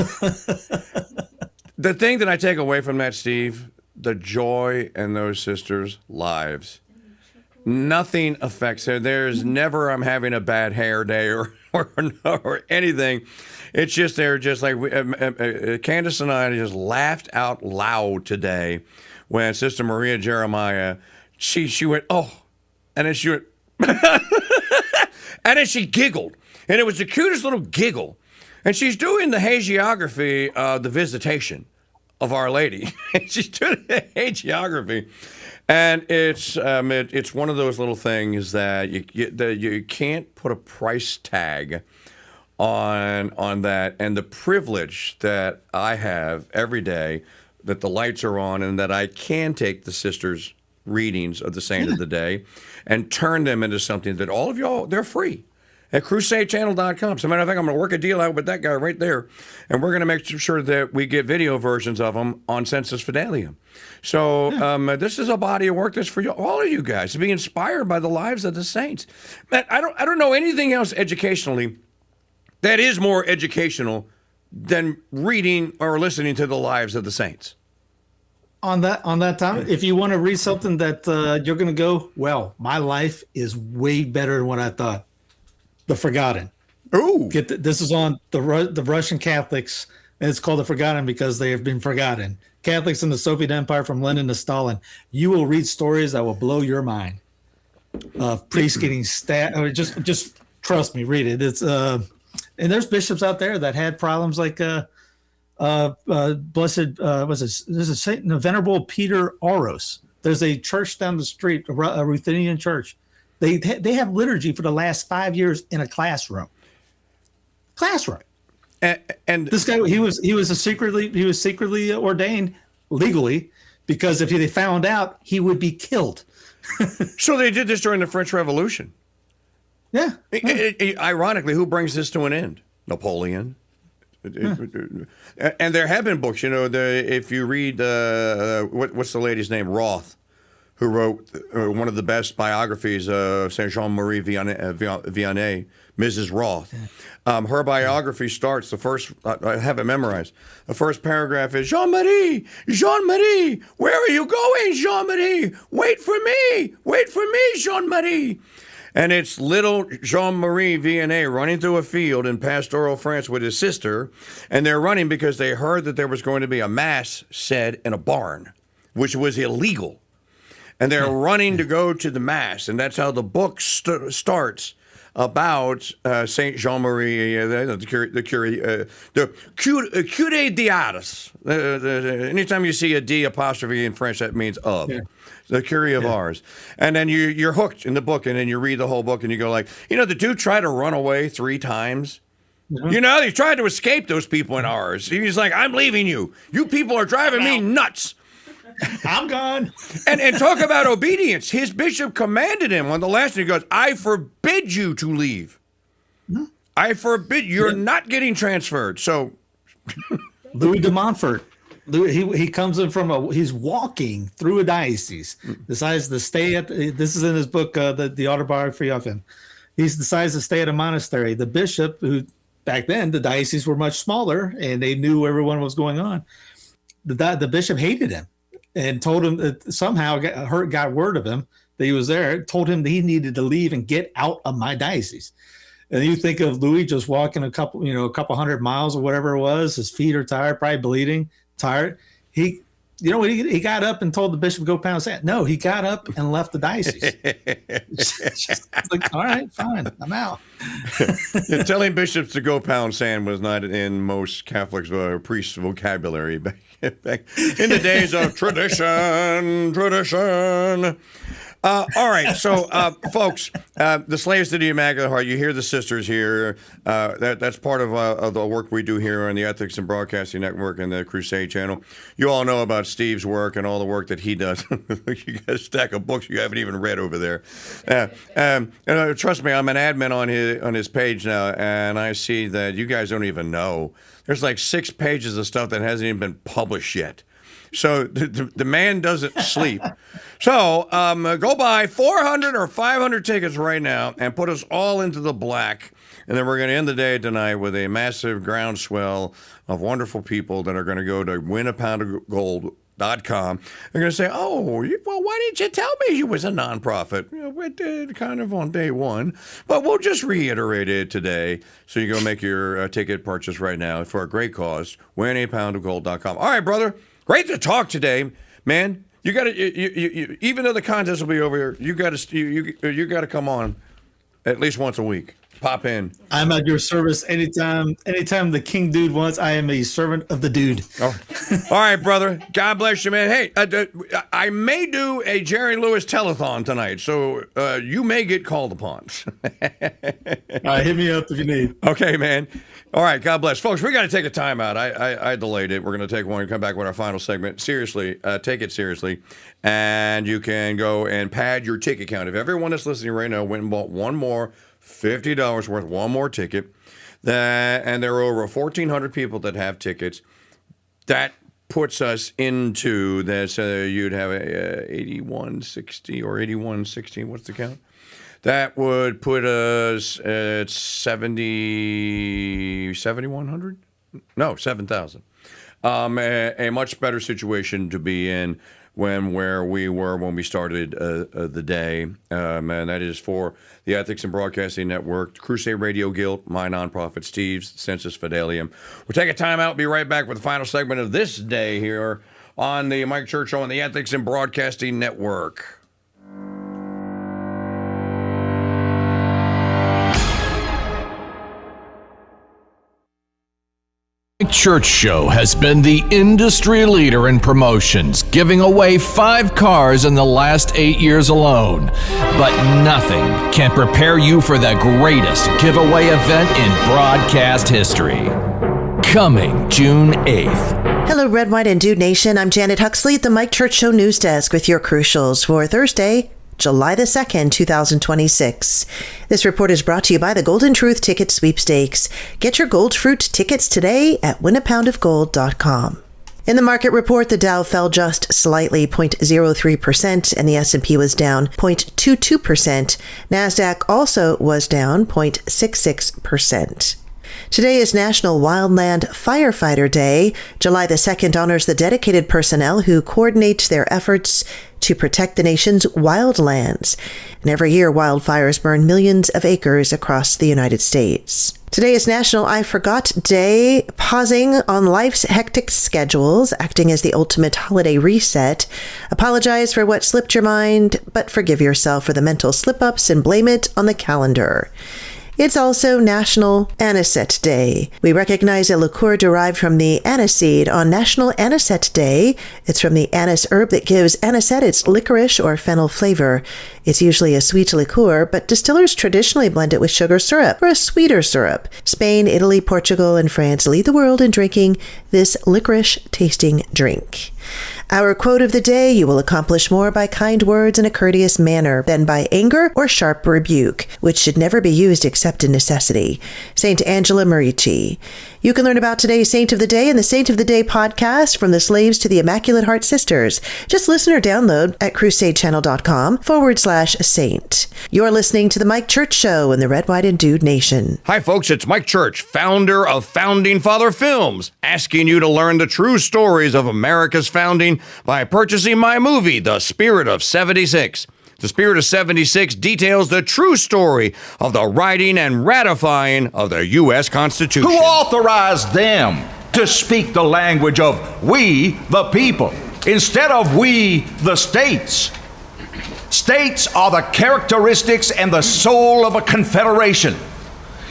The thing that I take away from that, Steve, the joy in those sisters' lives. Nothing affects her. There's never I'm having a bad hair day or anything. It's just they're just like Candace and I just laughed out loud today when Sister Maria Jeremiah she went and then she went and then she giggled, and it was the cutest little giggle, and she's doing the hagiography of the Visitation of Our Lady. She's doing the hagiography. And it's one of those little things that you can't put a price tag on that, and the privilege that I have every day that the lights are on and that I can take the sisters' readings of the Saint of the Day and turn them into something that all of y'all, they're free. At crusadechannel.com. So, matter of fact, I'm going to work a deal out with that guy right there, and we're going to make sure that we get video versions of them on Sensus Fidelium. So, this is a body of work that's for all of you guys to be inspired by the lives of the saints. Man, I don't know anything else educationally that is more educational than reading or listening to the lives of the saints. On that time, if you want to read something that you're going to go, well, my life is way better than what I thought. The Forgotten. Ooh. This is on the Russian Catholics, and it's called The Forgotten because they have been forgotten. Catholics in the Soviet Empire from Lenin to Stalin. You will read stories that will blow your mind. Priests getting stabbed. Just trust me, read it. It's and there's bishops out there that had problems like blessed there's a Saint Venerable Peter Oros. There's a church down the street, a Ruthenian church. They have liturgy for the last 5 years in a classroom. And this guy, he was secretly ordained legally because if they found out, he would be killed. So they did this during the French Revolution. Yeah. Ironically, who brings this to an end? Napoleon. And there have been books, if you read what's the lady's name, Roth. who wrote one of the best biographies of Saint Jean-Marie Vianney, Mrs. Roth. Her biography starts, the first, I have it memorized, the first paragraph is, Jean-Marie, where are you going, Jean-Marie? Wait for me, Jean-Marie. And it's little Jean-Marie Vianney running through a field in pastoral France with his sister, and they're running because they heard that there was going to be a mass said in a barn, which was illegal. And they're running to go to the mass, and that's how the book starts about Saint Jean-Marie, the Curé d'Ars. Anytime you see a D apostrophe in French, that means of. Yeah. The Curé of Ars. And then you're hooked in the book, and then you read the whole book, and you go like, the dude tried to run away 3 times. Mm-hmm. He tried to escape those people in Ars. He's like, I'm leaving you. You people are driving me nuts. I'm gone. And talk about obedience. His bishop commanded him on the last one. He goes, I forbid you to leave. I forbid. You're not getting transferred. So Louis de Montfort, he comes in he's walking through a diocese, decides to stay this is in his book, the autobiography of him. He decides to stay at a monastery. The bishop, who back then, the dioceses were much smaller and they knew everyone was going on. The bishop hated him. And told him that somehow got word of him that he was there, told him that he needed to leave and get out of my diocese. And you think of Louis just walking a couple 100 miles or whatever it was. His feet are tired, probably bleeding, tired. He got up and told the bishop to go pound sand. No, he got up and left the diocese. It's like, all right, fine, I'm out. Telling bishops to go pound sand was not in most Catholics' priests' vocabulary back in the days of tradition. All right, so folks, the Slaves to the Immaculate Heart. You hear the sisters here. That's part of the work we do here on the Ethics and Broadcasting Network and the Crusade channel. You all know about Steve's work and all the work that he does. You got a stack of books you haven't even read over there. Trust me, I'm an admin on his page now, and I see that you guys don't even know. There's like 6 pages of stuff that hasn't even been published yet. So the man doesn't sleep. So go buy 400 or 500 tickets right now and put us all into the black. And then we're going to end the day tonight with a massive groundswell of wonderful people that are going to go to winapoundofgold.com. They're going to say, oh, well, why didn't you tell me you was a nonprofit? We did kind of on day one, but we'll just reiterate it today. So you go make your ticket purchase right now for a great cause, winapoundofgold.com. All right, brother. Great to talk today, man. You got to, even though the contest will be over here, you got to come on at least once a week. Pop in. I'm at your service anytime the King Dude wants. I am a servant of the dude. Oh. All right, brother. God bless you, man. Hey, I may do a Jerry Lewis telethon tonight, so you may get called upon. Hit me up if you need. Okay, man. All right, God bless. Folks, we got to take a time out. I delayed it. We're going to take one and come back with our final segment. Seriously, take it seriously. And you can go and pad your ticket count. If everyone that's listening right now went and bought one more $50 worth, one more ticket, and there are over 1,400 people that have tickets, that puts us into this. You'd have a 8160 or 8160. What's the count? That would put us at 7,100? No, 7,000. A much better situation to be in where we were when we started the day. And that is for the Ethics and Broadcasting Network, Crusade Radio Guild, my nonprofit, Steve's, Sensus Fidelium. We'll take a time out. Be right back with the final segment of this day here on the Mike Church Show on the Ethics and Broadcasting Network. Mike Church Show has been the industry leader in promotions, giving away 5 cars in the last 8 years alone. But nothing can prepare you for the greatest giveaway event in broadcast history. Coming June 8th. Hello, Red, White, and Dude Nation. I'm Janet Huxley at the Mike Church Show News Desk with your crucials for Thursday, July the 2nd, 2026. This report is brought to you by the Golden Truth Ticket Sweepstakes. Get your Gold Fruit tickets today at winapoundofgold.com. In the market report, the Dow fell just slightly, 0.03%, and the S&P was down 0.22%. NASDAQ also was down 0.66%. Today is National Wildland Firefighter Day. July the 2nd honors the dedicated personnel who coordinate their efforts to protect the nation's wildlands. And every year, wildfires burn millions of acres across the United States. Today is National I Forgot Day, pausing on life's hectic schedules, acting as the ultimate holiday reset. Apologize for what slipped your mind, but forgive yourself for the mental slip-ups and blame it on the calendar. It's also National Anisette Day. We recognize a liqueur derived from the aniseed on National Anisette Day. It's from the anise herb that gives anisette its licorice or fennel flavor. It's usually a sweet liqueur, but distillers traditionally blend it with sugar syrup or a sweeter syrup. Spain, Italy, Portugal, and France lead the world in drinking this licorice-tasting drink. Our quote of the day: you will accomplish more by kind words in a courteous manner than by anger or sharp rebuke, which should never be used except in necessity. Saint Angela Merici. You can learn about today's Saint of the Day in the Saint of the Day podcast, From the Slaves to the Immaculate Heart Sisters. Just listen or download at crusadechannel.com/saint. You're listening to The Mike Church Show in the Red, White, and Dude Nation. Hi, folks. It's Mike Church, founder of Founding Father Films, asking you to learn the true stories of America's founding by purchasing my movie, The Spirit of 76. The Spirit of 76 details the true story of the writing and ratifying of the U.S. Constitution. Who authorized them to speak the language of we, the people, instead of we, the states? States are the characteristics and the soul of a confederation.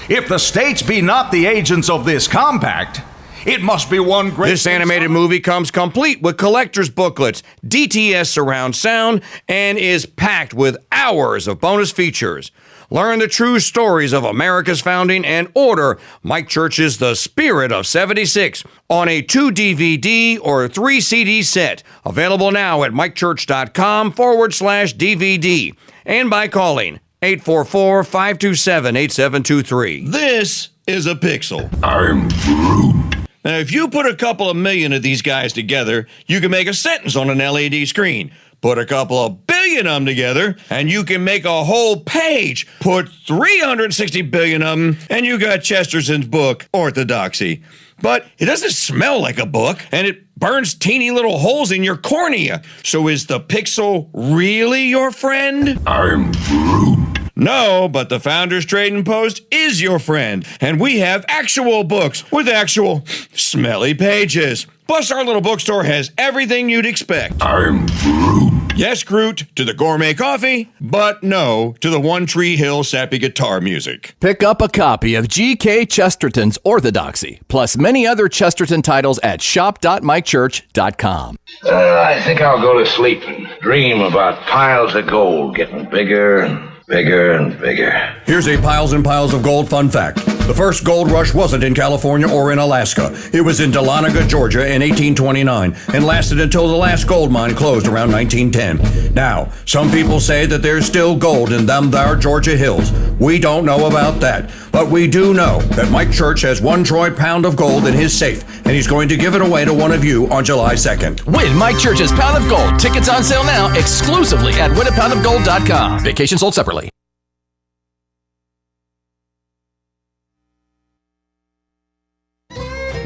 If the states be not the agents of this compact, it must be one great... This animated movie comes complete with collector's booklets, DTS surround sound, and is packed with hours of bonus features. Learn the true stories of America's founding and order Mike Church's The Spirit of 76 on a 2-DVD or 3-CD set. Available now at mikechurch.com/DVD and by calling 844-527-8723. This is a pixel. I'm Groot. Now, if you put a couple of million of these guys together, you can make a sentence on an LED screen. Put a couple of billion of them together, and you can make a whole page. Put 360 billion of them, and you got Chesterton's book, Orthodoxy. But it doesn't smell like a book, and it burns teeny little holes in your cornea. So is the pixel really your friend? I'm Groot. No, but the Founders Trading Post is your friend, and we have actual books with actual smelly pages. Plus, our little bookstore has everything you'd expect. I'm Groot. Yes, Groot, to the gourmet coffee, but no to the One Tree Hill sappy guitar music. Pick up a copy of G.K. Chesterton's Orthodoxy, plus many other Chesterton titles at shop.mikechurch.com. I think I'll go to sleep and dream about piles of gold getting bigger and bigger and bigger. Here's a piles and piles of gold fun fact. The first gold rush wasn't in California or in Alaska. It was in Dahlonega, Georgia in 1829 and lasted until the last gold mine closed around 1910. Now, some people say that there's still gold in them there Georgia hills. We don't know about that, but we do know that Mike Church has 1 troy pound of gold in his safe, and he's going to give it away to one of you on July 2nd. Win Mike Church's Pound of Gold. Tickets on sale now exclusively at winapoundofgold.com. Vacation sold separately.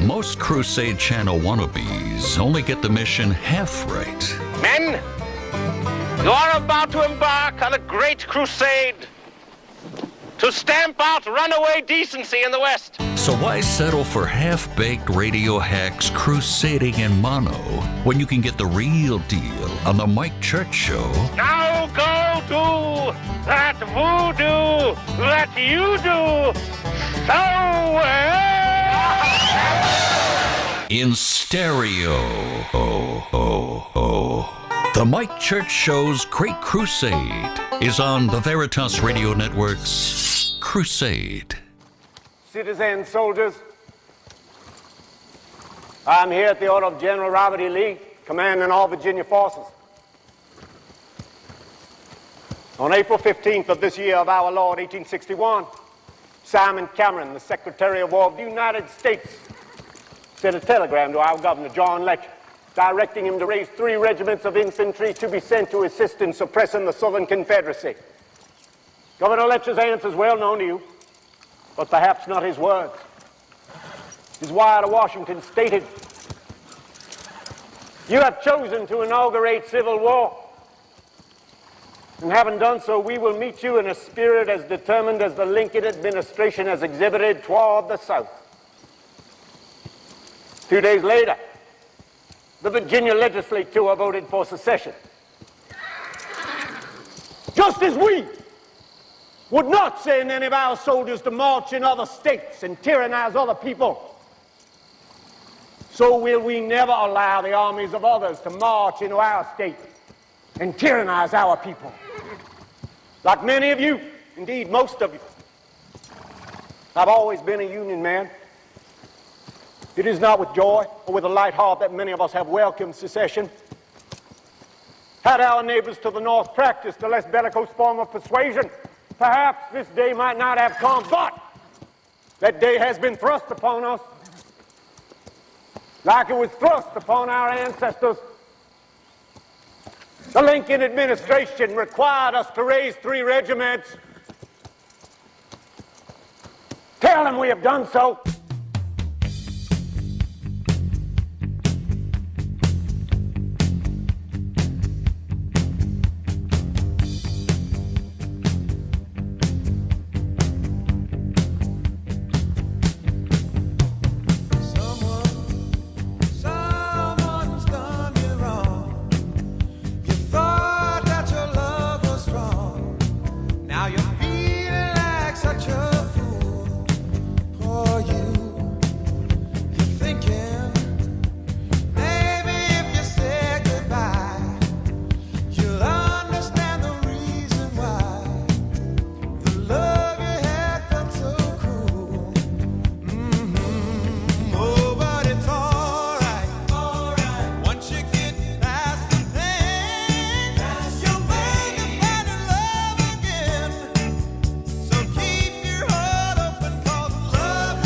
Most Crusade Channel wannabes only get the mission half right. Men, you are about to embark on a great crusade to stamp out runaway decency in the West. So why settle for half-baked radio hacks crusading in mono when you can get the real deal on the Mike Church Show? Now go do that voodoo that you do so well. In stereo. The Mike Church Show's Great Crusade is on the Veritas Radio Network's Crusade. Citizens, soldiers, I'm here at the order of General Robert E. Lee, commanding all Virginia forces. On April 15th of this year of our Lord, 1861, Simon Cameron, the Secretary of War of the United States, sent a telegram to our Governor, John Letcher, directing him to raise 3 regiments of infantry to be sent to assist in suppressing the Southern Confederacy. Governor Letcher's answer is well known to you, but perhaps not his words. His wire to Washington stated, "You have chosen to inaugurate civil war. And having done so, we will meet you in a spirit as determined as the Lincoln administration has exhibited toward the South." 2 days later, the Virginia legislature voted for secession. Just as we would not send any of our soldiers to march in other states and tyrannize other people, so will we never allow the armies of others to march into our state and tyrannize our people. Like many of you, indeed most of you, I've always been a Union man. It is not with joy or with a light heart that many of us have welcomed secession. Had our neighbors to the north practiced a less bellicose form of persuasion, perhaps this day might not have come, but that day has been thrust upon us like it was thrust upon our ancestors. The Lincoln administration required us to raise 3 regiments. Tell them we have done so.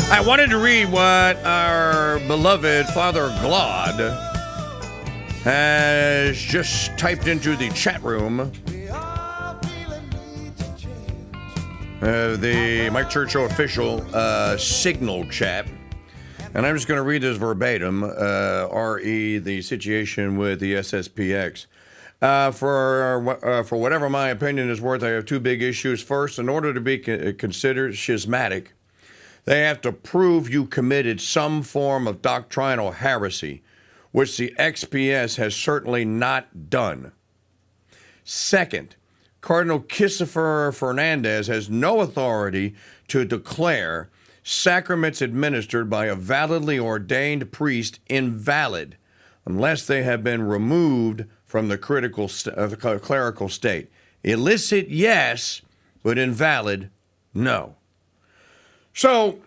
I wanted to read what our beloved Father Glod has just typed into the chat room. The Mike Church Show official signal chat. And I'm just going to read this verbatim. RE, the situation with the SSPX. For whatever my opinion is worth, I have 2 big issues. First, in order to be considered schismatic, they have to prove you committed some form of doctrinal heresy, which the XPS has certainly not done. Second, Cardinal Christopher Fernandez has no authority to declare sacraments administered by a validly ordained priest invalid unless they have been removed from the clerical state. Illicit, yes, but invalid, no. So,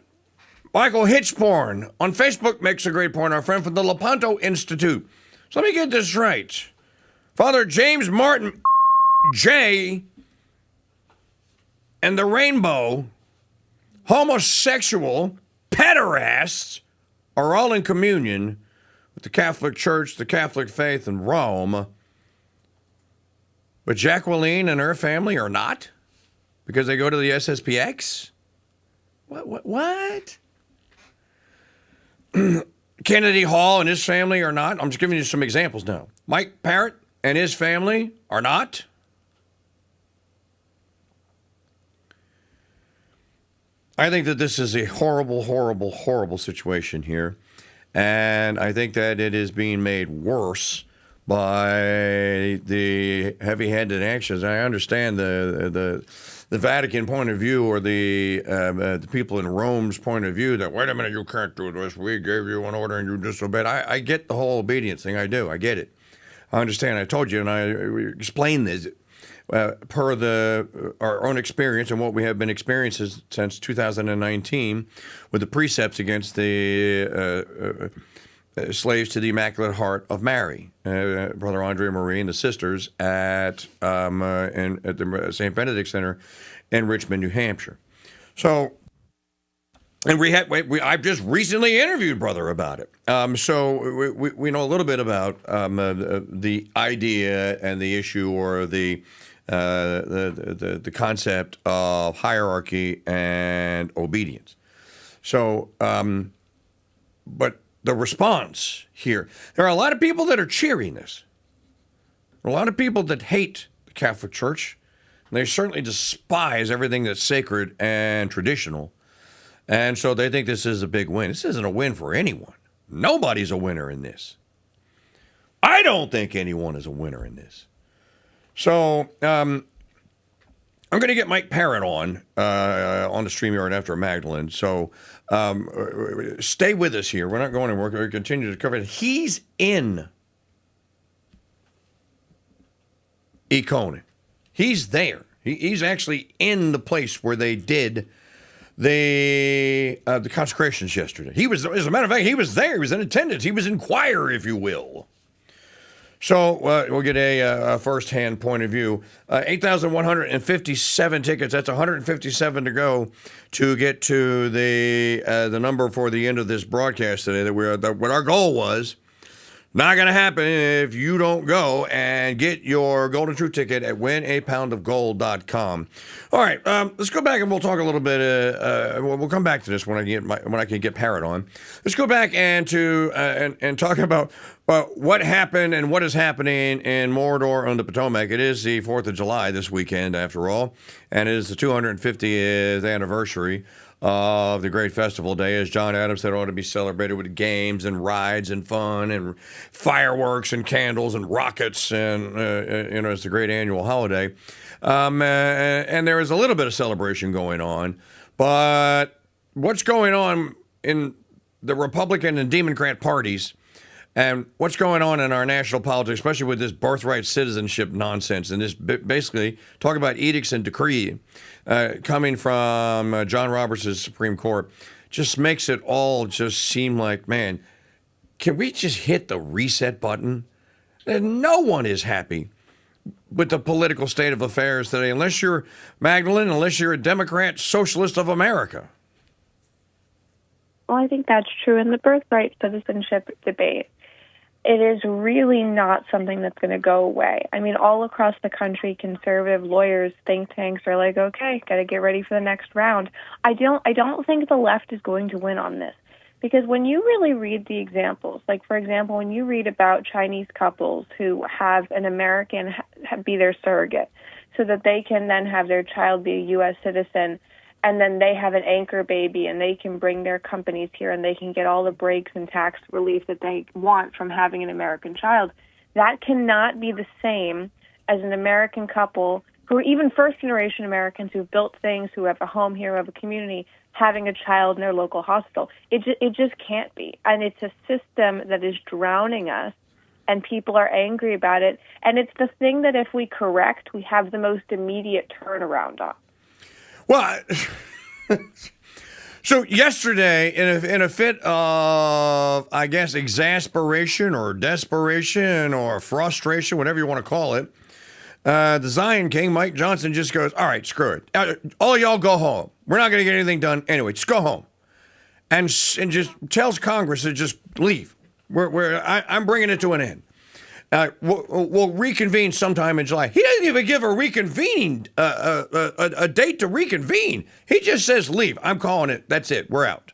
Michael Hitchporn on Facebook makes a great point, our friend from the Lepanto Institute. So let me get this right. Father James Martin J. and the Rainbow, homosexual pederasts, are all in communion with the Catholic Church, the Catholic faith, and Rome. But Jacqueline and her family are not? Because they go to the SSPX? What? Kennedy Hall and his family are not? I'm just giving you some examples now. Mike Parrott and his family are not? I think that this is a horrible, horrible, horrible situation here. And I think that it is being made worse by the heavy-handed actions. I understand the Vatican point of view, or the people in Rome's point of view, that, wait a minute, you can't do this. We gave you an order and you disobeyed. I get the whole obedience thing. I do. I get it. I understand. I told you, and I explained this per our own experience and what we have been experiencing since 2019 with the precepts against the slaves to the Immaculate Heart of Mary, Brother Andre Marie and the sisters at the St. Benedict Center in Richmond, New Hampshire. So And I've just recently interviewed Brother about it. So we know a little bit about the idea and the issue, or the concept of hierarchy and obedience. So, but the response here, there are a lot of people that are cheering this. A lot of people that hate the Catholic Church. And they certainly despise everything that's sacred and traditional. And so they think this is a big win. This isn't a win for anyone. Nobody's a winner in this. I don't think anyone is a winner in this. So I'm going to get Mike Parrott on the StreamYard after Magdalene. So stay with us here. We're not going anywhere. We're going to continue to cover it. He's in Econe. He's there. He's actually in the place where they did the consecrations yesterday. He was, as a matter of fact, he was there. He was in attendance. He was in choir, if you will. So we'll get a first-hand point of view. 8,157 tickets. That's 157 to go to get to the number for the end of this broadcast today. What our goal was. Not going to happen if you don't go and get your Golden Truth ticket at winapoundofgold.com. All right, let's go back and we'll talk a little bit. We'll come back to this when I can get Parrott on. Let's go back and talk about what happened and what is happening in Mordor on the Potomac. It is the 4th of July this weekend, after all, and it is the 250th anniversary of the great festival day. As John Adams said, it ought to be celebrated with games and rides and fun and fireworks and candles and rockets, and it's a great annual holiday. And there is a little bit of celebration going on, but what's going on in the Republican and Democrat parties, and what's going on in our national politics, especially with this birthright citizenship nonsense, and this basically talk about edicts and decree coming from John Roberts' Supreme Court, just makes it all just seem like, man, can we just hit the reset button? And no one is happy with the political state of affairs today, unless you're Magdalene, unless you're a Democrat Socialist of America. Well, I think that's true in the birthright citizenship debate. It is really not something that's going to go away. I mean, all across the country, conservative lawyers, think tanks are like, okay, got to get ready for the next round. I don't think the left is going to win on this, because when you really read the examples, like, for example, when you read about Chinese couples who have an American be their surrogate so that they can then have their child be a U.S. citizen, and then they have an anchor baby and they can bring their companies here and they can get all the breaks and tax relief that they want from having an American child. That cannot be the same as an American couple who are even first-generation Americans who've built things, who have a home here, who have a community, having a child in their local hospital. It just can't be. And it's a system that is drowning us, and people are angry about it. And it's the thing that if we correct, we have the most immediate turnaround on. Well, so yesterday, in a fit of, I guess, exasperation or desperation or frustration, whatever you want to call it, the Zion King, Mike Johnson, just goes, all right, screw it. All y'all go home. We're not going to get anything done anyway. Just go home. And just tells Congress to just leave. I'm bringing it to an end. We'll reconvene sometime in July. He doesn't even give a reconvening, a date to reconvene. He just says leave. I'm calling it. That's it. We're out.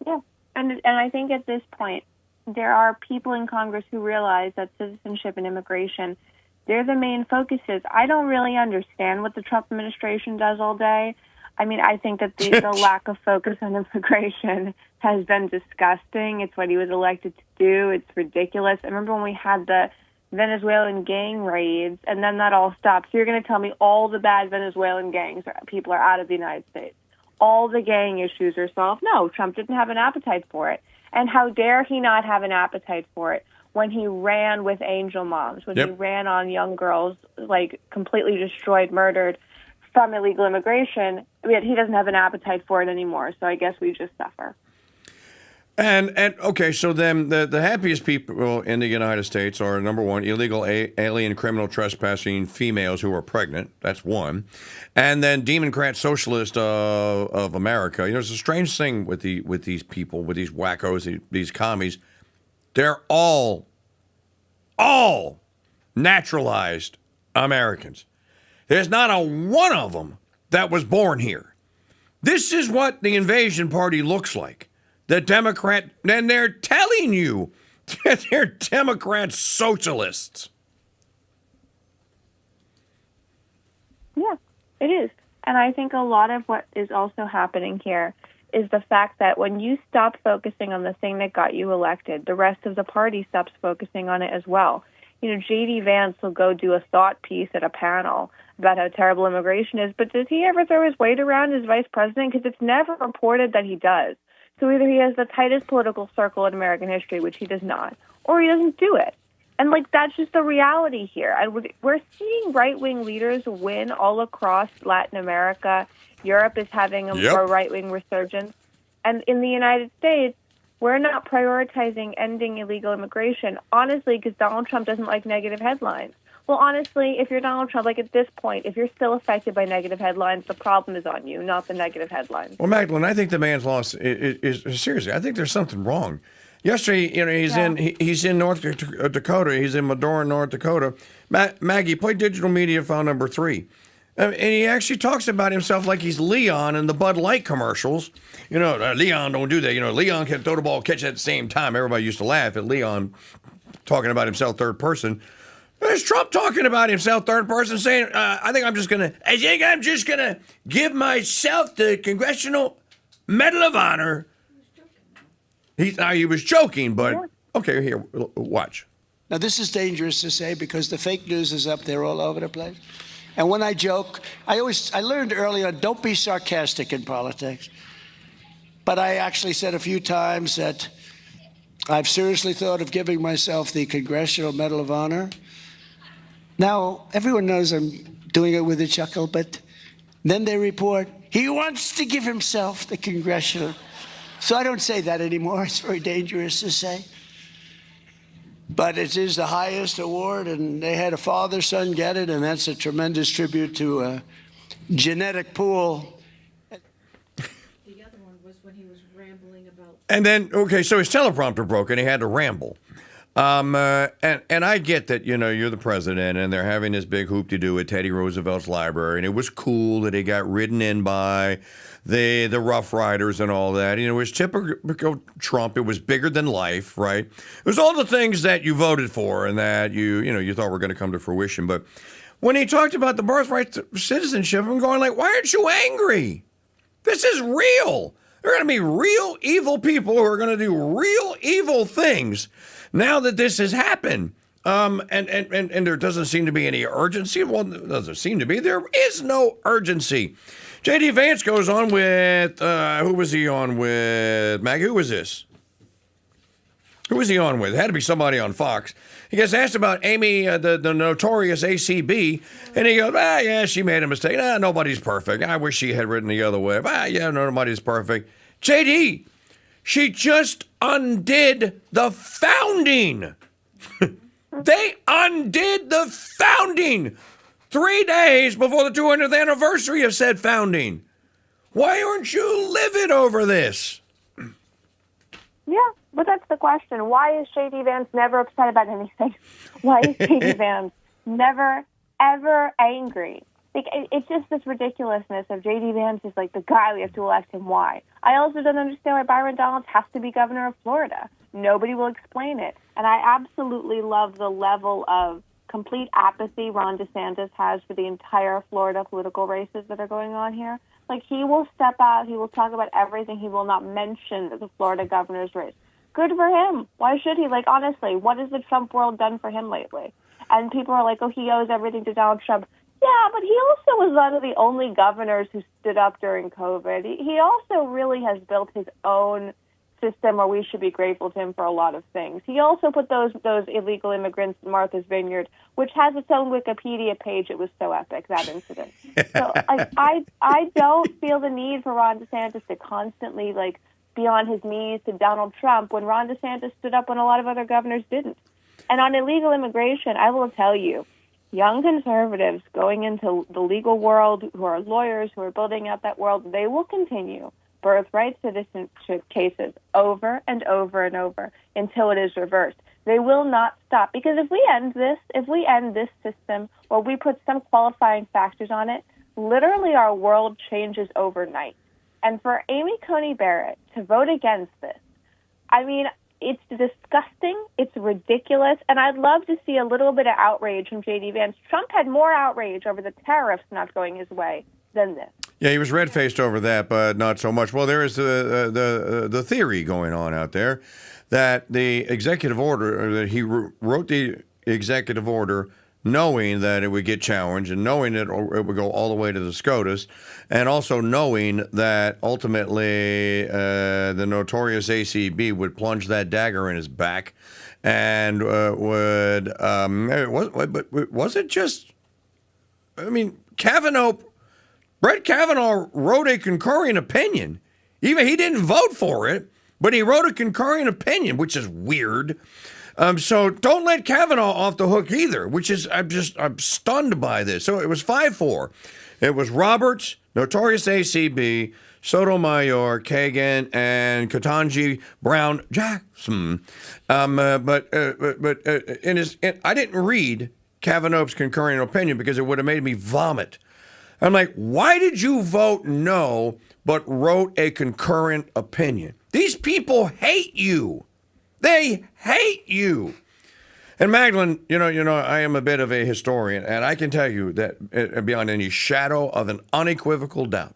Yeah, and I think at this point, there are people in Congress who realize that citizenship and immigration, they're the main focuses. I don't really understand what the Trump administration does all day. I mean, I think that the lack of focus on immigration has been disgusting. It's what he was elected to do. It's ridiculous. I remember when we had the Venezuelan gang raids, and then that all stopped. So you're going to tell me all the bad Venezuelan people are out of the United States. All the gang issues are solved? No, Trump didn't have an appetite for it. And how dare he not have an appetite for it when he ran with angel moms, when he ran on young girls, like completely destroyed, murdered from illegal immigration. I mean, he doesn't have an appetite for it anymore, so I guess we just suffer. And okay, so then the happiest people in the United States are, number one, illegal alien criminal trespassing females who are pregnant. That's one. And then Democrat Socialist of America. You know, it's a strange thing with these people, with these wackos, these commies. They're all naturalized Americans. There's not a one of them that was born here. This is what the invasion party looks like. The Democrat, and they're telling you that they're Democrat socialists. Yeah, it is. And I think a lot of what is also happening here is the fact that when you stop focusing on the thing that got you elected, the rest of the party stops focusing on it as well. You know, J.D. Vance will go do a thought piece at a panel about how terrible immigration is, but does he ever throw his weight around as vice president? Because it's never reported that he does. So either he has the tightest political circle in American history, which he does not, or he doesn't do it. And, like, that's just the reality here. And we're seeing right-wing leaders win all across Latin America. Europe is having a right-wing resurgence. And in the United States, we're not prioritizing ending illegal immigration, honestly, because Donald Trump doesn't like negative headlines. Well, honestly, if you're Donald Trump, like at this point, if you're still affected by negative headlines, the problem is on you, not the negative headlines. Well, Magdalene, I think the man's lost is seriously. I think there's something wrong. Yesterday, you know, he's in North Dakota. He's in Medora, North Dakota. Maggie, play digital media file number 3. And he actually talks about himself like he's Leon in the Bud Light commercials. You know, Leon don't do that. You know, Leon can throw the ball, catch it at the same time. Everybody used to laugh at Leon talking about himself third person. There's Trump talking about himself third person, saying, I think I'm just going to give myself the Congressional Medal of Honor. He was joking, but okay, here, watch. Now, this is dangerous to say because the fake news is up there all over the place. And when I joke, I learned early on, don't be sarcastic in politics. But I actually said a few times that I've seriously thought of giving myself the Congressional Medal of Honor. Now, everyone knows I'm doing it with a chuckle, but then they report, he wants to give himself the Congressional. So I don't say that anymore. It's very dangerous to say. But it is the highest award, and they had a father-son get it, and that's a tremendous tribute to a genetic pool. The other one was when he was rambling about... And then, okay, so his teleprompter broke, and he had to ramble. And I get that, you know, you're the president, and they're having this big hoop-de-doo at Teddy Roosevelt's library, and it was cool that he got ridden in by the Rough Riders and all that. You know, it was typical Trump. It was bigger than life, right? It was all the things that you voted for and that you thought were going to come to fruition. But when he talked about the birthright citizenship, I'm going like, why aren't you angry? This is real. There are going to be real evil people who are going to do real evil things now that this has happened. And there doesn't seem to be any urgency. Well, there doesn't seem to be. There is no urgency. J.D. Vance goes on with, who was he on with? Maggie, who was this? Who was he on with? It had to be somebody on Fox. He gets asked about Amy, the notorious ACB, and he goes, yeah, she made a mistake. Nobody's perfect. I wish she had written the other way. Yeah, nobody's perfect. J.D., she just undid the founding. They undid the founding 3 days before the 200th anniversary of said founding. Why aren't you livid over this? Yeah, but that's the question. Why is J.D. Vance never upset about anything? Why is J.D. Vance never, ever angry? Like, it's just this ridiculousness of J.D. Vance is like the guy we have to elect him. Why? I also don't understand why Byron Donalds has to be governor of Florida. Nobody will explain it. And I absolutely love the level of complete apathy Ron DeSantis has for the entire Florida political races that are going on here. Like, he will step out, he will talk about everything, he will not mention the Florida governor's race. Good for him. Why should he? Like, honestly, what has the Trump world done for him lately? And people are like, oh, he owes everything to Donald Trump. Yeah, but he also was one of the only governors who stood up during COVID. He also really has built his own system where we should be grateful to him for a lot of things. He also put those illegal immigrants in Martha's Vineyard, which has its own Wikipedia page. It was so epic, that incident. So I don't feel the need for Ron DeSantis to constantly beyond his knees to Donald Trump when Ron DeSantis stood up when a lot of other governors didn't. And on illegal immigration, I will tell you, young conservatives going into the legal world, who are lawyers, who are building out that world, they will continue birthright citizenship cases over and over and over until it is reversed. They will not stop, because if we end this system, or we put some qualifying factors on it, literally our world changes overnight. And for Amy Coney Barrett to vote against this, I mean, it's disgusting, it's ridiculous, and I'd love to see a little bit of outrage from J.D. Vance. Trump had more outrage over the tariffs not going his way than this. Yeah, he was red-faced over that, but not so much. Well, there is the theory going on out there that the executive order, that he wrote the executive order knowing that it would get challenged and knowing that it would go all the way to the SCOTUS, and also knowing that ultimately the notorious ACB would plunge that dagger in his back and was it just, I mean, Brett Kavanaugh wrote a concurring opinion. Even he didn't vote for it, but he wrote a concurring opinion, which is weird. So don't let Kavanaugh off the hook either, which is, I'm stunned by this. So it was 5-4. It was Roberts, notorious ACB, Sotomayor, Kagan, and Ketanji Brown Jackson. I didn't read Kavanaugh's concurring opinion because it would have made me vomit. I'm like, why did you vote no, but wrote a concurrent opinion? These people hate you. They hate you. And Magdalene, you know, I am a bit of a historian, and I can tell you that beyond any shadow of an unequivocal doubt.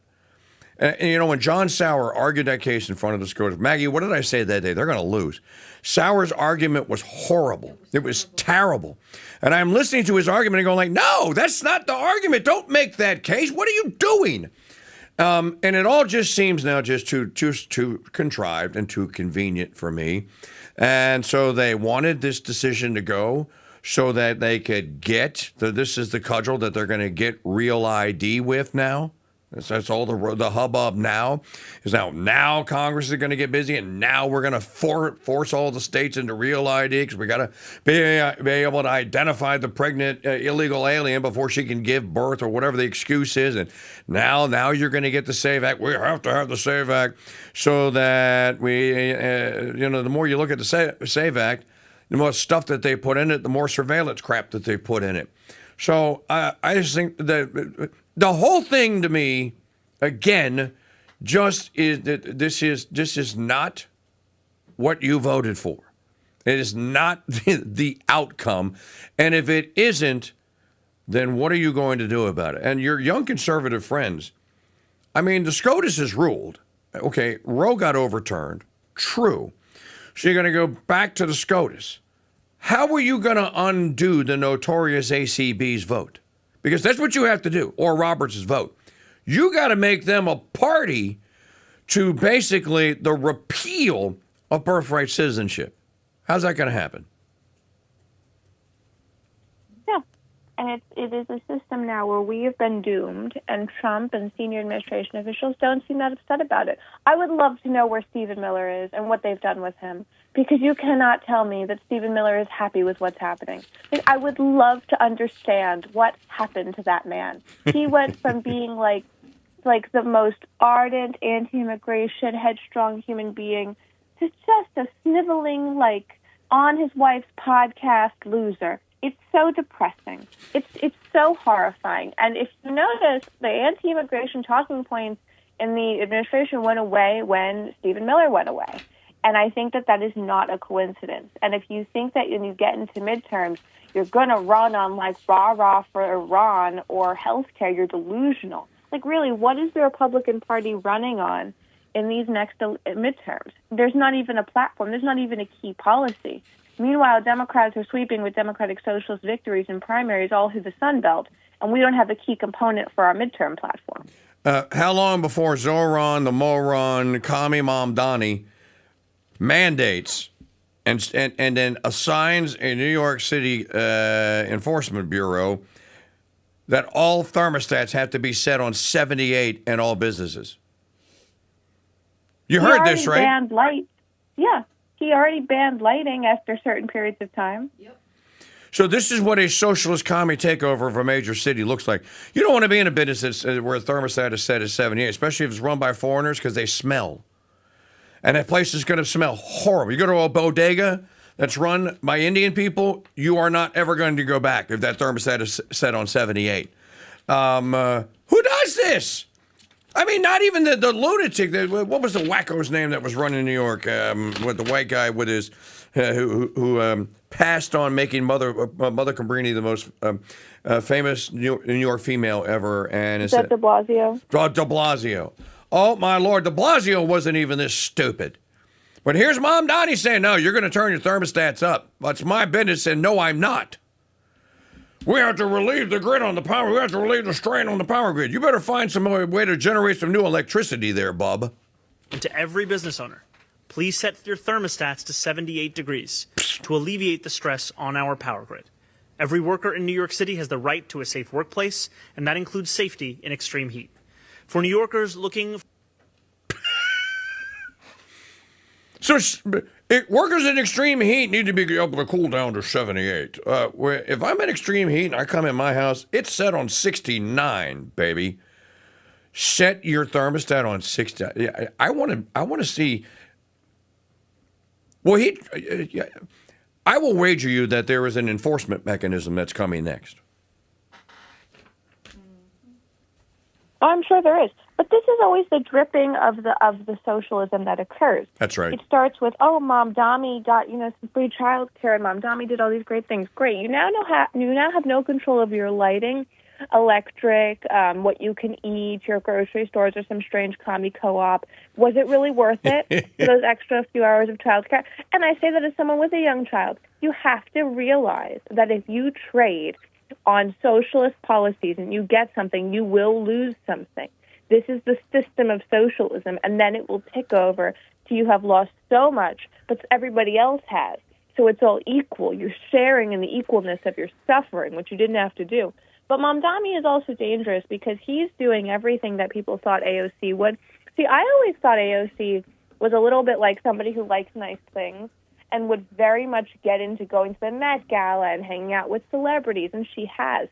And you know, when John Sauer argued that case in front of the SCOTUS, Maggie, what did I say that day? They're going to lose. Sauer's argument was horrible. It was terrible. And I'm listening to his argument and going like, no, that's not the argument. Don't make that case. What are you doing? And it all just seems now just too contrived and too convenient for me. And so they wanted this decision to go so that they could get, this is the cudgel that they're going to get real ID with now. That's all the hubbub now. Is now Congress is going to get busy, and now we're going to force all the states into real ID because we got to be able to identify the pregnant illegal alien before she can give birth or whatever the excuse is. And now you're going to get the SAVE Act. We have to have the SAVE Act so that we, the more you look at the SAVE Act, the more stuff that they put in it, the more surveillance crap that they put in it. So I just think that the whole thing to me, again, just is that this is not what you voted for. It is not the outcome. And if it isn't, then what are you going to do about it? And your young conservative friends, I mean, the SCOTUS has ruled. Okay, Roe got overturned. True. So you're going to go back to the SCOTUS. How are you going to undo the notorious ACB's vote? Because that's what you have to do, or Roberts' vote. You got to make them a party to basically the repeal of birthright citizenship. How's that going to happen? Yeah, and it is a system now where we have been doomed, and Trump and senior administration officials don't seem that upset about it. I would love to know where Stephen Miller is and what they've done with him, because you cannot tell me that Stephen Miller is happy with what's happening. I would love to understand what happened to that man. He went from being like the most ardent anti-immigration, headstrong human being to just a sniveling, on his wife's podcast loser. It's so depressing. It's so horrifying. And if you notice, the anti-immigration talking points in the administration went away when Stephen Miller went away. And I think that is not a coincidence. And if you think that when you get into midterms, you're going to run on rah-rah for Iran or healthcare, you're delusional. Really, what is the Republican Party running on in these next midterms? There's not even a platform. There's not even a key policy. Meanwhile, Democrats are sweeping with Democratic Socialist victories in primaries all through the Sun Belt, and we don't have a key component for our midterm platform. How long before Zoran, the moron, Kami Mamdani mandates and then assigns a New York City enforcement bureau that all thermostats have to be set on 78 in all businesses? You He heard already this, right? Banned lights. Yeah, he already banned lighting after certain periods of time. Yep. So this is what a socialist commie takeover of a major city looks like. You don't want to be in a business where a thermostat is set at 78, especially if it's run by foreigners, because they smell. And that place is going to smell horrible. You go to a bodega that's run by Indian people, you are not ever going to go back if that thermostat is set on 78. Who does this? I mean, not even the lunatic. What was the wacko's name that was running New York? With the white guy with his who passed on making Mother Cabrini the most famous New York female ever. And Is that de Blasio? De Blasio. Oh my Lord, de Blasio wasn't even this stupid. But here's Mom Donnie saying, "No, you're going to turn your thermostats up. That's my business." And no, I'm not. We have to relieve the grid on the power. We have to relieve the strain on the power grid. You better find some way to generate some new electricity there, bub. And to every business owner, please set your thermostats to 78 degrees to alleviate the stress on our power grid. Every worker in New York City has the right to a safe workplace, and that includes safety in extreme heat. For New Yorkers looking... So workers in extreme heat need to be able to cool down to 78. If I'm in extreme heat and I come in my house, it's set on 69, baby. Set your thermostat on 60. I want to see. Well, I will wager you that there is an enforcement mechanism that's coming next. Oh, I'm sure there is. But this is always the dripping of the socialism that occurs. That's right. It starts with, oh, Mom Dami got some free child care, and Mom Dami did all these great things. Great. You now have no control of your lighting, electric, what you can eat, your grocery stores, or some strange commie co-op. Was it really worth it for those extra few hours of child care? And I say that as someone with a young child. You have to realize that if you trade on socialist policies and you get something, you will lose something. This is the system of socialism, and then it will tick over till you have lost so much, but everybody else has. So it's all equal. You're sharing in the equalness of your suffering, which you didn't have to do. But Mamdani is also dangerous because he's doing everything that people thought AOC would. See, I always thought AOC was a little bit like somebody who likes nice things and would very much get into going to the Met Gala and hanging out with celebrities, and she has.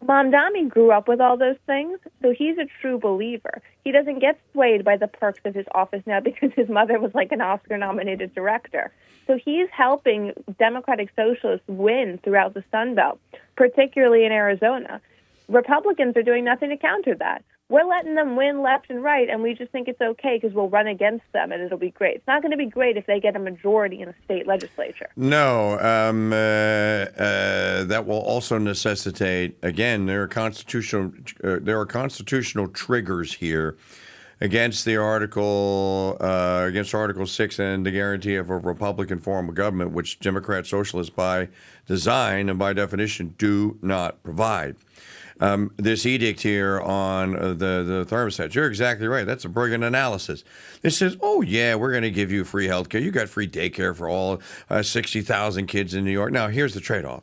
Mamdani grew up with all those things, so he's a true believer. He doesn't get swayed by the perks of his office now because his mother was like an Oscar-nominated director. So he's helping Democratic Socialists win throughout the Sun Belt, particularly in Arizona. Republicans are doing nothing to counter that. We're letting them win left and right, and we just think it's okay because we'll run against them and it'll be great. It's not going to be great if they get a majority in the state legislature. No, that will also necessitate, again, there are constitutional triggers here against the Article 6 and the guarantee of a Republican form of government, which Democrat socialists by design and by definition do not provide. This edict here on the thermostats, you're exactly right. That's a brilliant analysis. It says, oh, yeah, we're going to give you free health care. You got free daycare for all 60,000 kids in New York. Now, here's the trade-off.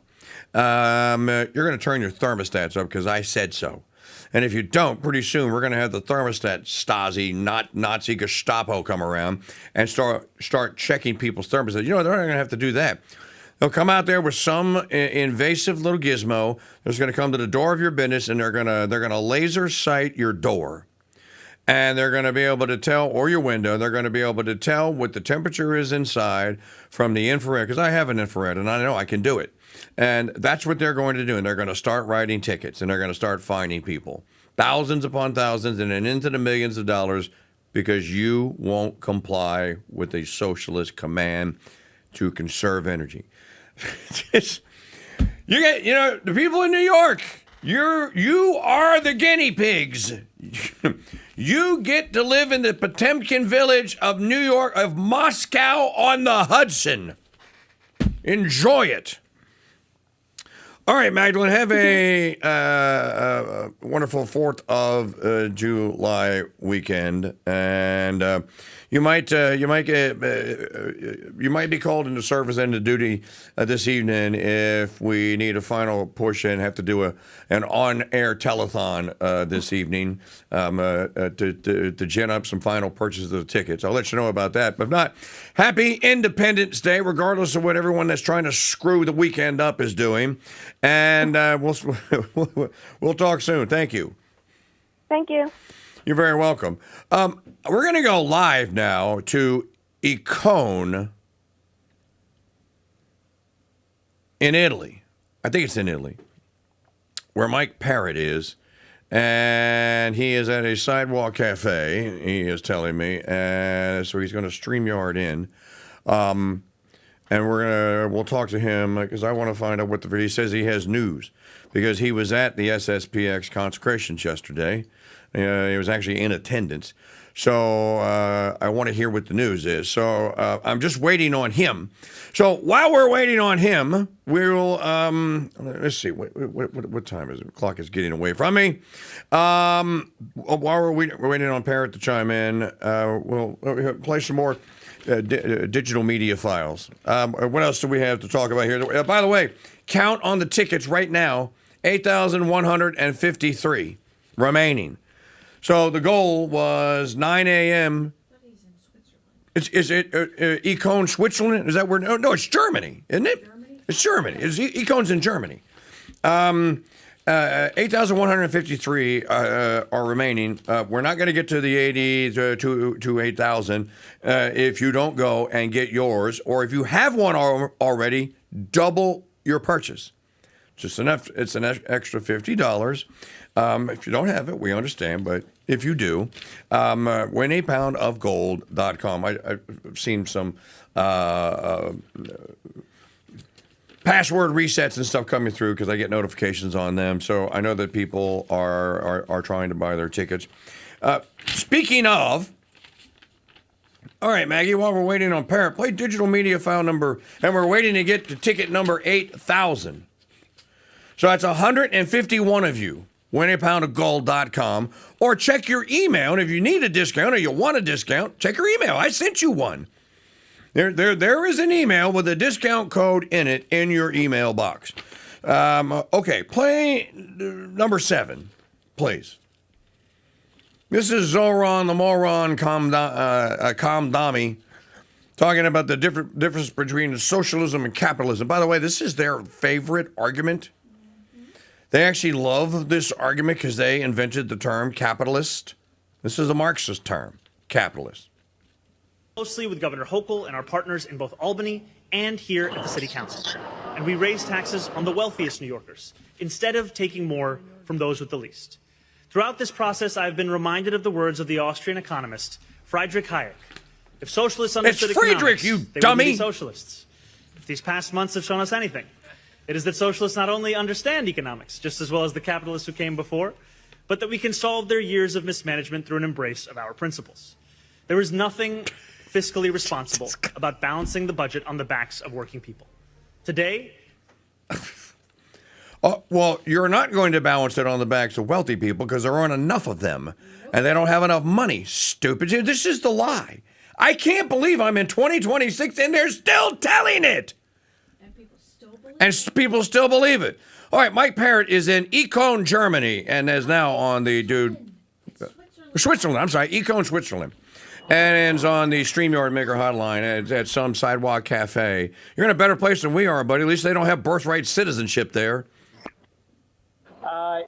You're going to turn your thermostats up because I said so. And if you don't, pretty soon we're going to have the thermostat Stasi, not Nazi Gestapo come around and start checking people's thermostats. You know, they're not going to have to do that. They'll come out there with some invasive little gizmo that's going to come to the door of your business, and they're going to laser sight your door, and they're going to be able to tell, or your window. They're going to be able to tell what the temperature is inside from the infrared, because I have an infrared and I know I can do it. And that's what they're going to do, and they're going to start writing tickets, and they're going to start fining people, thousands upon thousands, and then into the millions of dollars, because you won't comply with a socialist command to conserve energy. The people in New York, you are the guinea pigs. You get to live in the Potemkin village of New York, of Moscow on the Hudson. Enjoy it. All right, Magdalene, have a wonderful 4th of July weekend, and you might be called into service and to duty this evening if we need a final push and have to do an on-air telethon this evening to gin up some final purchases of the tickets. I'll let you know about that. But if not, happy Independence Day, regardless of what everyone that's trying to screw the weekend up is doing. And we'll talk soon. Thank you. Thank you. You're very welcome. We're going to go live now to Icone in Italy. I think it's in Italy, where Mike Parrott is. And he is at a sidewalk cafe, he is telling me. And so he's going to StreamYard in. And we'll talk to him because I want to find out he says he has news because he was at the SSPX consecrations yesterday. He was actually in attendance. So I want to hear what the news is. So I'm just waiting on him. So while we're waiting on him, we'll let's see what time is it? The clock is getting away from me. While we're waiting on Parrott to chime in, we'll play some more digital media files. What else do we have to talk about here? By the way, count on the tickets right now, 8,153 remaining. So the goal was 9 a.m. Is it Icone, Switzerland? Is that where? No, it's Germany, isn't it? It's Germany. Icone's in Germany. 8,153 are remaining. We're not going to get to the 80 to 8,000 if you don't go and get yours, or if you have one already, double your purchase. Just enough. It's an extra $50. If you don't have it, we understand, but if you do, winapoundofgold.com. I've seen some password resets and stuff coming through because I get notifications on them. So I know that people are trying to buy their tickets. Speaking of, all right, Maggie, while we're waiting on Parrott, play digital media file number, and we're waiting to get to ticket number 8,000. So that's 151 of you. winapoundofgold.com, or check your email. And if you need a discount or you want a discount, check your email. I sent you one. There is an email with a discount code in it in your email box. Okay, play number 7, please. This is Zoran the Moron Kamdami talking about the difference between socialism and capitalism. By the way, this is their favorite argument. They actually love this argument because they invented the term capitalist. This is a Marxist term, capitalist. Closely with Governor Hochul and our partners in both Albany and here at the City Council. And we raise taxes on the wealthiest New Yorkers instead of taking more from those with the least. Throughout this process, I've been reminded of the words of the Austrian economist Friedrich Hayek. If socialists understood economics, they wouldn't be socialists. If these past months have shown us anything, it is that socialists not only understand economics just as well as the capitalists who came before, but that we can solve their years of mismanagement through an embrace of our principles. There is nothing fiscally responsible about balancing the budget on the backs of working people. Today... well, you're not going to balance it on the backs of wealthy people because there aren't enough of them, and they don't have enough money. Stupid. This is the lie. I can't believe I'm in 2026 and they're still telling it. And people still believe it. All right, Mike Parrott is in Icone, Germany, and is now on the Switzerland. I'm sorry, Icone, Switzerland. And is on the StreamYard Maker hotline at some sidewalk cafe. You're in a better place than we are, buddy. At least they don't have birthright citizenship there.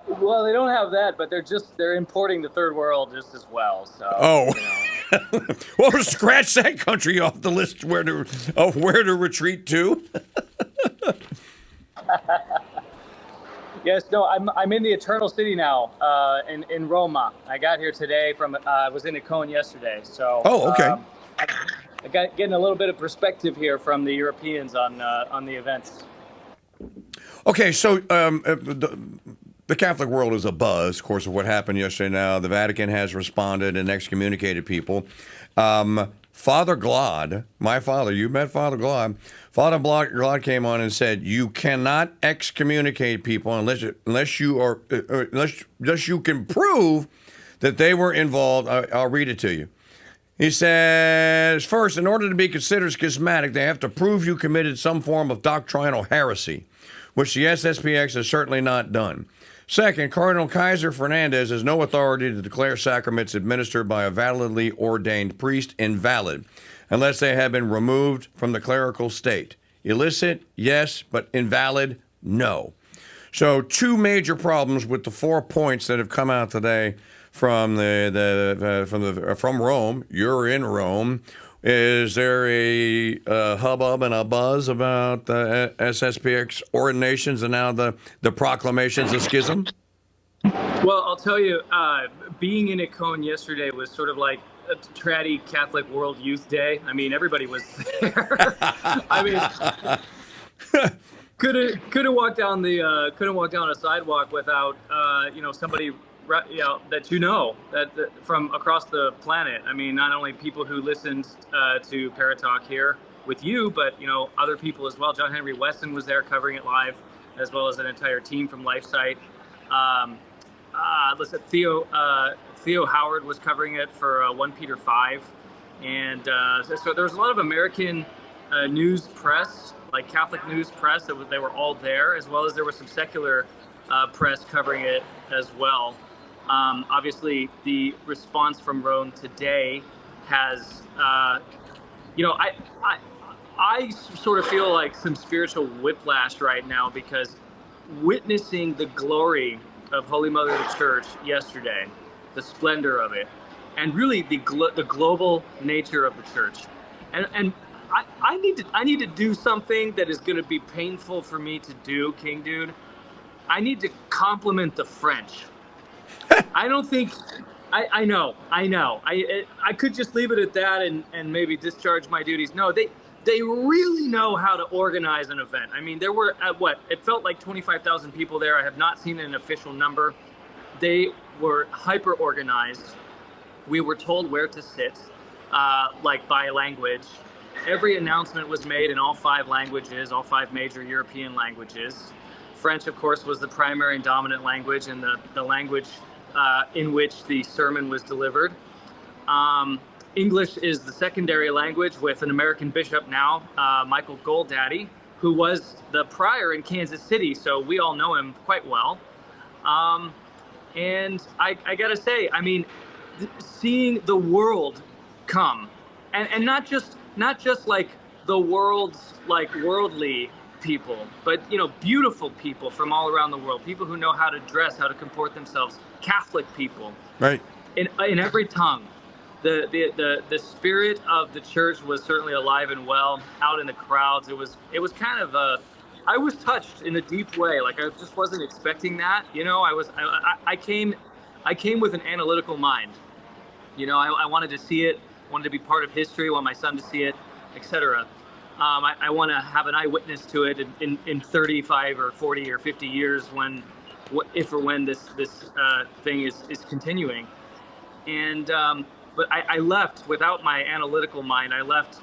Well, they don't have that, but they're importing the third world just as well. So. Oh. You know. Well, scratch that country off the list where to retreat to. Yes, no, I'm in the Eternal City now, in Roma. I got here today I was in Icone yesterday, so. Oh, okay. I got getting a little bit of perspective here from the Europeans on the events. Okay, so the Catholic world is abuzz, of course, of what happened yesterday. Now the Vatican has responded and excommunicated people. Father Glod, my father, you met Father Glod. Father Glod came on and said, you cannot excommunicate people unless you can prove that they were involved. I'll read it to you. He says, first, in order to be considered schismatic, they have to prove you committed some form of doctrinal heresy, which the SSPX has certainly not done. Second, Cardinal Kaiser Fernandez has no authority to declare sacraments administered by a validly ordained priest invalid unless they have been removed from the clerical state. Illicit, yes, but invalid, no. So 2 major problems with the 4 points that have come out today from from Rome. You're in Rome. Is there a hubbub and a buzz about the SSPX ordinations and now the proclamations of schism? Well, I'll tell you, being in Icon yesterday was sort of like a tratty Catholic World Youth Day. I mean, everybody was there. I mean, couldn't walk down a sidewalk without somebody that from across the planet. I mean, not only people who listened to Paratalk here with you, but other people as well. John Henry Weston was there covering it live, as well as an entire team from LifeSite. Listen, Theo Howard was covering it for 1 Peter 5, and so there was a lot of American news press, like Catholic news press, they were all there, as well as there was some secular press covering it as well. Obviously, the response from Rome today has, I sort of feel like some spiritual whiplash right now, because witnessing the glory of Holy Mother of the Church yesterday, the splendor of it, and really the global nature of the Church, and I need to do something that is going to be painful for me to do, KingDude. I need to compliment the French. I don't think I know. I could just leave it at that and maybe discharge my duties. No, they really know how to organize an event. I mean, there were it felt like 25,000 people there. I have not seen an official number. They were hyper organized. We were told where to sit, like by language. Every announcement was made in all 5 languages, all 5 major European languages. French, of course, was the primary and dominant language, and the language in which the sermon was delivered. English is the secondary language, with an American bishop now, Michael Goldaddy, who was the prior in Kansas City, so we all know him quite well. And I gotta say, I mean, seeing the world come, and not just like the world's like worldly people, but beautiful people from all around the world, people who know how to dress, how to comport themselves, Catholic people, right? In every tongue, the spirit of the church was certainly alive and well out in the crowds. It was kind of I was touched in a deep way. Like, I just wasn't expecting that. I came with an analytical mind. I wanted to see it, wanted to be part of history, want my son to see it, etc. I want to have an eyewitness to it in 35 or 40 or 50 years, if or when this thing is continuing. And but I left without my analytical mind. I left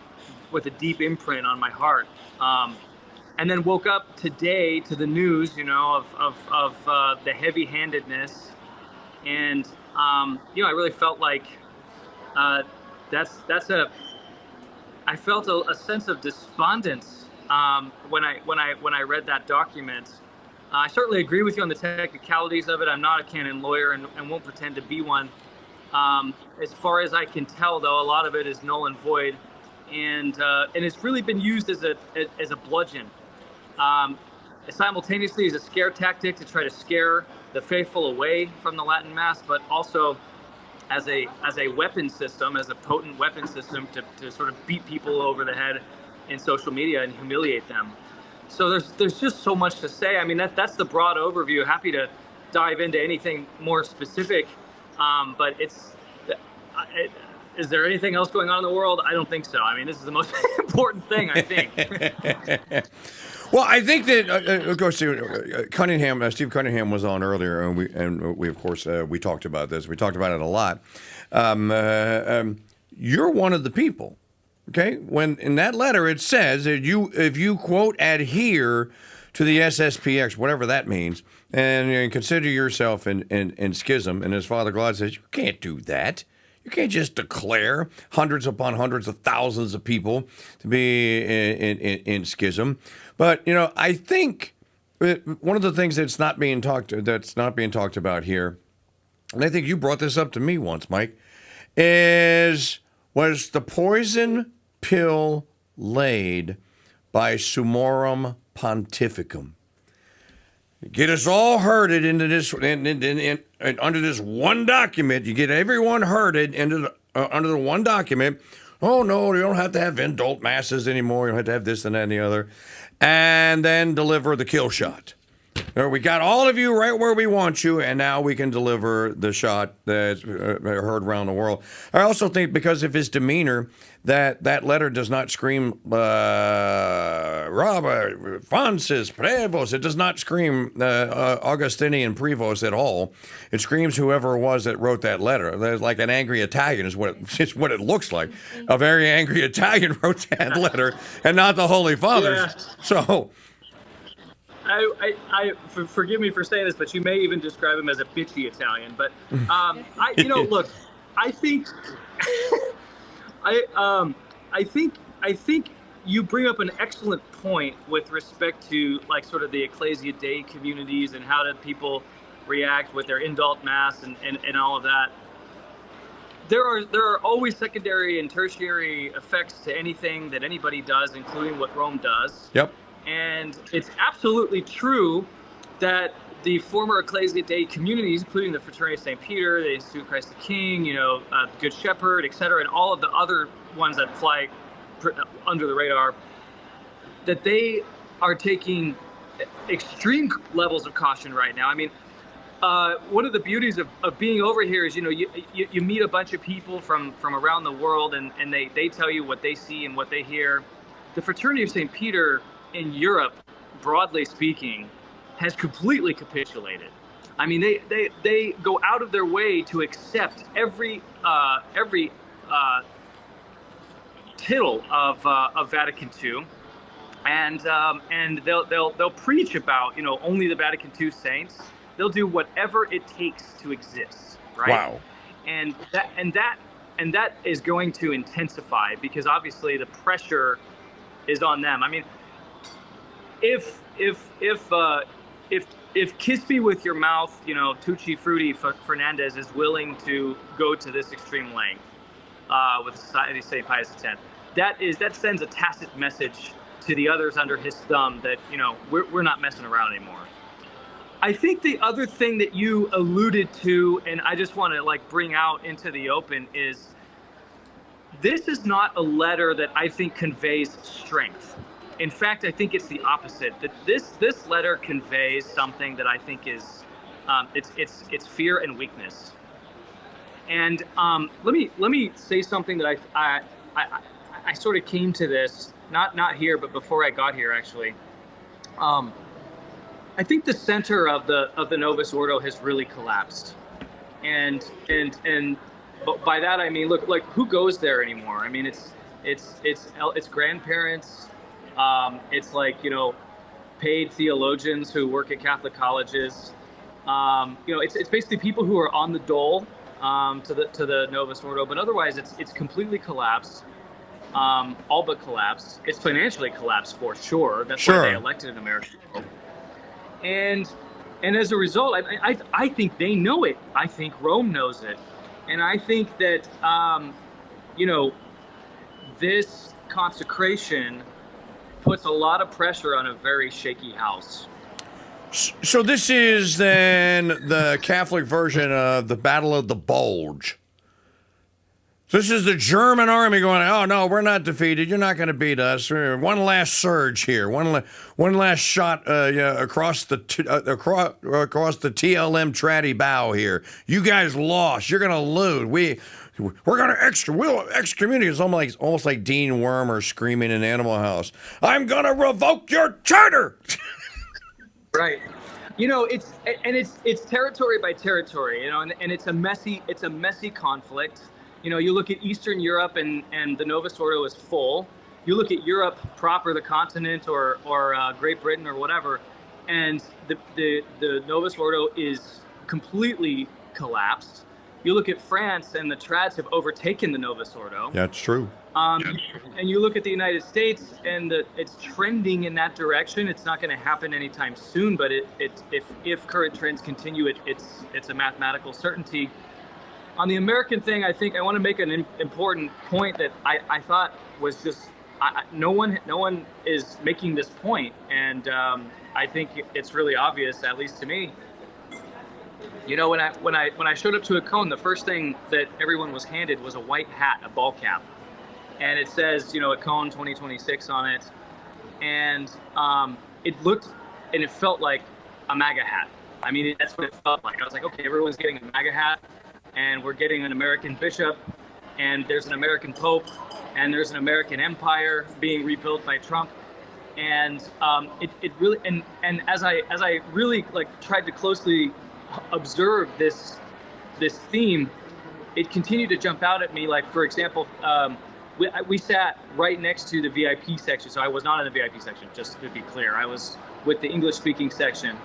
with a deep imprint on my heart. And then woke up today to the news, of the heavy-handedness, and I really felt like I felt a sense of despondence when I read that document. I certainly agree with you on the technicalities of it. I'm not a canon lawyer and won't pretend to be one. As far as I can tell, though, a lot of it is null and void, and it's really been used as a bludgeon. Simultaneously as a scare tactic to try to scare the faithful away from the Latin Mass, but also as a weapon system, as a potent weapon system to sort of beat people over the head in social media and humiliate them. So there's just so much to say. I mean, that's the broad overview. Happy to dive into anything more specific, but is there anything else going on in the world? I don't think so. I mean, this is the most important thing, I think. Well, I think that, of course, Cunningham, Steve Cunningham was on earlier, and we of course, we talked about this. We talked about it a lot. You're one of the people Okay, when in that letter it says that if you quote adhere to the SSPX, whatever that means, and consider yourself in schism, and as Father Glaude says, you can't do that. You can't just declare hundreds upon hundreds of thousands of people to be in schism. But I think one of the things that's not being talked about here, and I think you brought this up to me once, Mike, was the poison pill laid by Summorum Pontificum. Get us all herded into this under this one document. You get everyone herded into under the one document. Oh no, you don't have to have adult masses anymore. You don't have to have this and that and the other, and then deliver the kill shot. We got all of you right where we want you, and now we can deliver the shot that's heard around the world. I also think because of his demeanor, that letter does not scream Robert, Francis, Prevost. It does not scream Augustinian Prevost at all. It screams whoever it was that wrote that letter. There's like an angry Italian is what it looks like. A very angry Italian wrote that letter, and not the Holy Fathers. Yeah. So... forgive me for saying this, but you may even describe him as a bitchy Italian. But look, I think, I think you bring up an excellent point with respect to like sort of the Ecclesia Dei communities and how did people react with their indult mass and all of that. There are always secondary and tertiary effects to anything that anybody does, including what Rome does. Yep. And it's absolutely true that the former Ecclesia Dei communities, including the Fraternity of St. Peter, the Institute of Christ the King, Good Shepherd, etc., and all of the other ones that fly under the radar, that they are taking extreme levels of caution right now. I mean, one of the beauties of being over here is, you meet a bunch of people from around the world, and they tell you what they see and what they hear. The Fraternity of St. Peter in Europe, broadly speaking, has completely capitulated. I mean, they go out of their way to accept every tittle of Vatican II, and they'll preach about only the Vatican II saints. They'll do whatever it takes to exist, right? Wow. And that is going to intensify because obviously the pressure is on them. I mean, if Kiss Me With Your Mouth, Tucci Frutti Fernandez is willing to go to this extreme length with Society of St. Pius X, that sends a tacit message to the others under his thumb that we're not messing around anymore. I think the other thing that you alluded to, and I just want to bring out into the open, is this is not a letter that I think conveys strength. In fact, I think it's the opposite. That this letter conveys something that I think is it's fear and weakness. And let me say something that I sort of came to this not here, but before I got here actually. I think the center of the Novus Ordo has really collapsed, and by that I mean look, who goes there anymore? I mean it's grandparents. It's paid theologians who work at Catholic colleges. It's basically people who are on the dole to the Novus Ordo, but otherwise it's completely collapsed. All but collapsed. It's financially collapsed for sure. That's why they elected an American Pope. And as a result, I think they know it. I think Rome knows it, and I think that this consecration puts a lot of pressure on a very shaky house. So this is then the Catholic version of the Battle of the Bulge. This is the German army going, oh, no, we're not defeated. You're not going to beat us. One last surge here. One last shot across the TLM Tratty bow here. You guys lost. You're going to lose. We're going to we'll excommunicate. It's almost like Dean Wormer screaming in Animal House. I'm going to revoke your charter. Right. It's territory by territory, and it's a messy conflict. You know, you look at Eastern Europe and the Novus Ordo is full. You look at Europe proper, the continent, or Great Britain or whatever, and the Novus Ordo is completely collapsed. You look at France and the Trads have overtaken the Novus Ordo. That's true. And you look at the United States and it's trending in that direction. It's not going to happen anytime soon, but if current trends continue, it's a mathematical certainty. On the American thing, I think I want to make an important point that I thought was just no one is making this point, and I think it's really obvious, at least to me. You know, when I showed up to a cone, the first thing that everyone was handed was a white hat, a ball cap, and it says, you know, a cone 2026 on it, and it looked and it felt like a MAGA hat. I mean, that's what it felt like. I was like, okay, everyone's getting a MAGA hat, and we're getting an American bishop, and there's an American pope, and there's an American empire being rebuilt by Trump, and it really and as I really tried to closely observe this theme, it continued to jump out at me. Like, for example, we sat right next to the VIP section, so I was not in the VIP section, just to be clear. I was with the English-speaking section,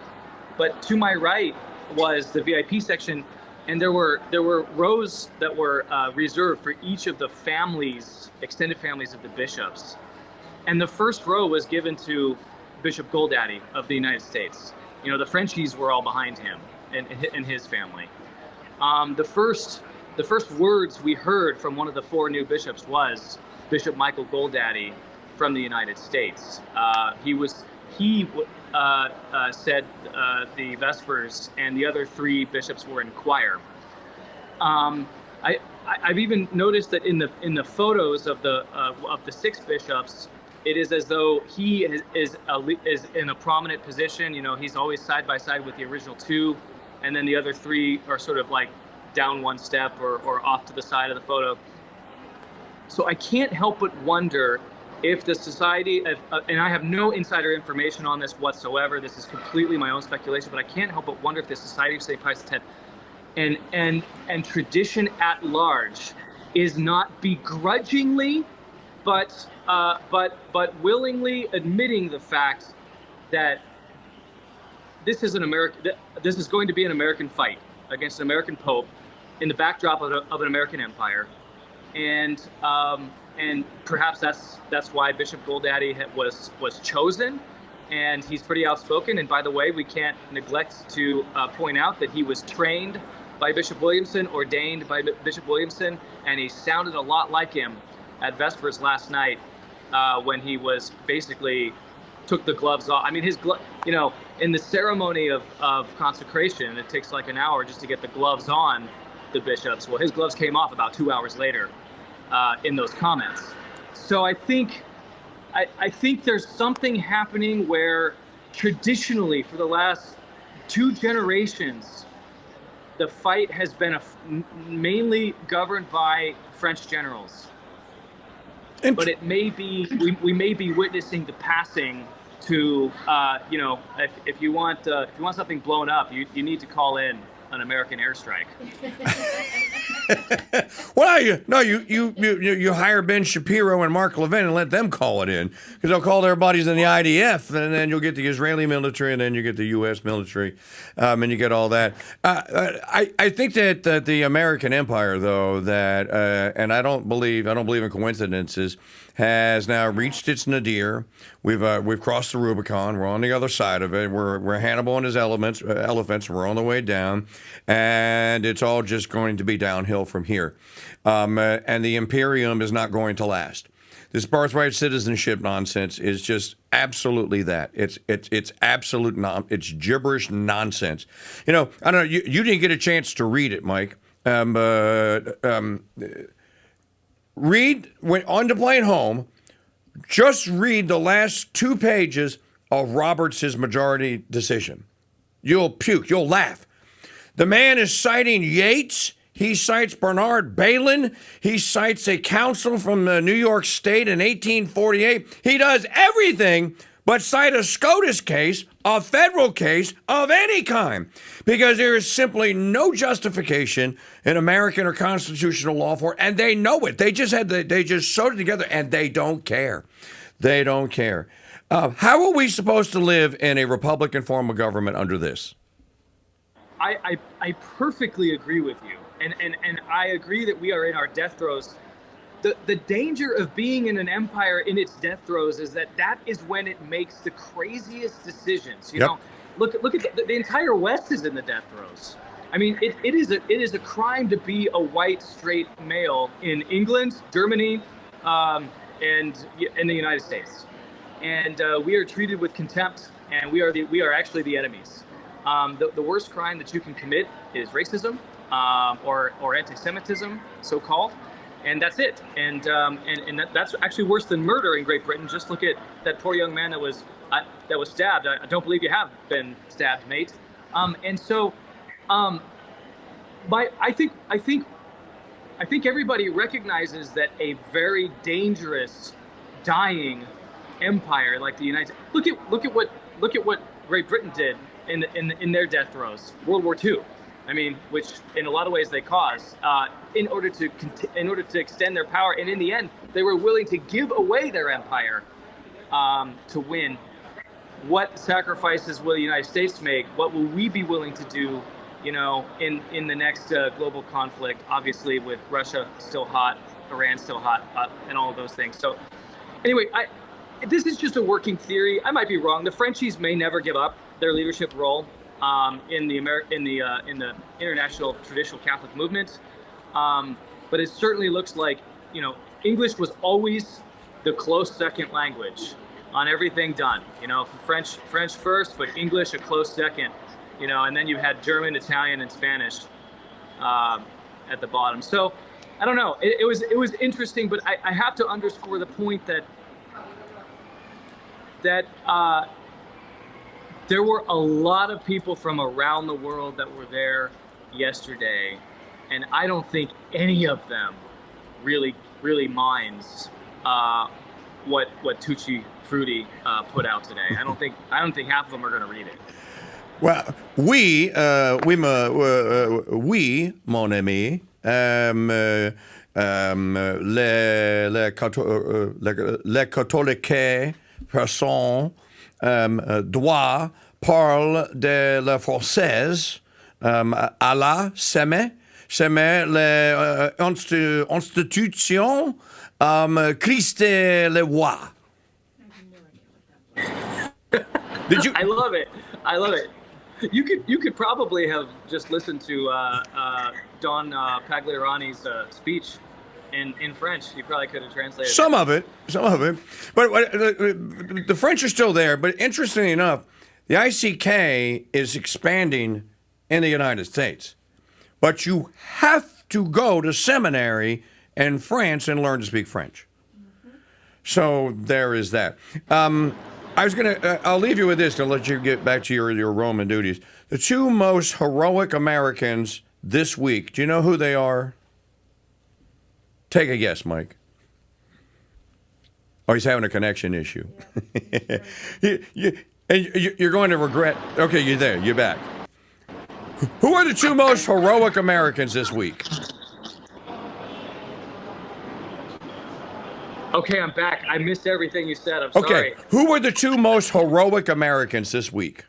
but to my right was the VIP section, and there were rows that were reserved for each of the families, extended families of the bishops. And the first row was given to Bishop Goldaddy of the United States. You know, the Frenchies were all behind him and his family. The first words we heard from one of the four new bishops was Bishop Michael Goldaddy from the United States. He said the Vespers, and the other three bishops were in choir. I've even noticed that in the photos of the 6 bishops, it is as though he is in a prominent position. You know, he's always side by side with the original 2, and then the other 3 are sort of like down one step or off to the side of the photo. So I can't help but wonder if the society, and I have no insider information on this whatsoever, this is completely my own speculation, but I can't help but wonder if the Society of St. Pius X and tradition at large is not begrudgingly, but willingly admitting the fact that this is going to be an American fight against an American Pope in the backdrop of an American empire, and perhaps that's why Bishop Goldaddy was chosen, and he's pretty outspoken. And by the way, we can't neglect to point out that he was trained by Bishop Williamson, ordained by Bishop Williamson, and he sounded a lot like him at Vespers last night when he was basically took the gloves off. I mean, you know, in the ceremony of consecration, it takes like an hour just to get the gloves on the bishops. Well, his gloves came off about 2 hours later in those comments. So I think there's something happening where traditionally for the last 2 generations, the fight has been mainly governed by French generals. But it may be, we may be witnessing the passing to, you know, if you want something blown up, you need to call in an American airstrike. Well, you hire Ben Shapiro and Mark Levin and let them call it in, because they'll call their buddies in the IDF, and then you'll get the Israeli military, and then you get the U.S. military, and you get all that. I think that the American empire, though, that and I don't believe in coincidences, has now reached its nadir. We've crossed the Rubicon. We're on the other side of it. We're Hannibal and his elephants. We're on the way down, and it's all just going to be downhill from here. And the Imperium is not going to last. This birthright citizenship nonsense is just absolutely that. It's absolute it's gibberish nonsense. You know, I don't know. You didn't get a chance to read it, Mike. Read on the plane home. Just read the last 2 pages of Roberts' majority decision. You'll puke. You'll laugh. The man is citing Yates. He cites Bernard Balin. He cites a council from New York State in 1848. He does everything but cite a SCOTUS case, a federal case of any kind, because there is simply no justification in American or constitutional law for it, and they know it. They just sewed it together, and they don't care. They don't care. How are we supposed to live in a Republican form of government under this? I perfectly agree with you. And I agree that we are in our death throes. The danger of being in an empire in its death throes is that is when it makes the craziest decisions. You know, look at the entire West is in the death throes. I mean, it is a crime to be a white straight male in England, Germany, and in the United States. And we are treated with contempt, and we are actually the enemies. The worst crime that you can commit is racism or anti-Semitism, so-called, and that's it. And that's actually worse than murder in Great Britain. Just look at that poor young man that was stabbed. I don't believe you have been stabbed, mate. And so, I think everybody recognizes that a very dangerous, dying empire like the United States. Look at what Great Britain did in their death throes, World War II. I mean, which in a lot of ways they caused in order to extend their power, and in the end, they were willing to give away their empire to win. What sacrifices will the United States make? What will we be willing to do? You know, in the next global conflict, obviously with Russia still hot, Iran still hot, and all of those things. So, anyway, this is just a working theory. I might be wrong. The Frenchies may never give up their leadership role in the international traditional Catholic movement, but it certainly looks like, you know, English was always the close second language on everything done. You know, French first, but English a close second. You know, and then you had German, Italian, and Spanish at the bottom. So I don't know. It was interesting, but I have to underscore the point that there were a lot of people from around the world that were there yesterday, and I don't think any of them really minds what Tucci Frutti put out today. I don't think half of them are going to read it. Well, oui, mon ami, les catholiques personnes doivent parler de la française à la semaine l'institution Christ le roi. Did you? I love it. You could probably have just listened to Don Pagliarani's speech in French. You probably could have translated some of it. But the French are still there. But interestingly enough, the ICK is expanding in the United States. But you have to go to seminary in France and learn to speak French. So there is that. I'll leave you with this to let you get back to your Roman duties. The two most heroic Americans this week, do you know who they are? Take a guess, Mike. Oh, he's having a connection issue. You're going to regret. Okay, you're there. You're back. Who are the two most heroic Americans this week? Okay, I'm back. I missed everything you said. I'm sorry. Okay, who were the two most heroic Americans this week?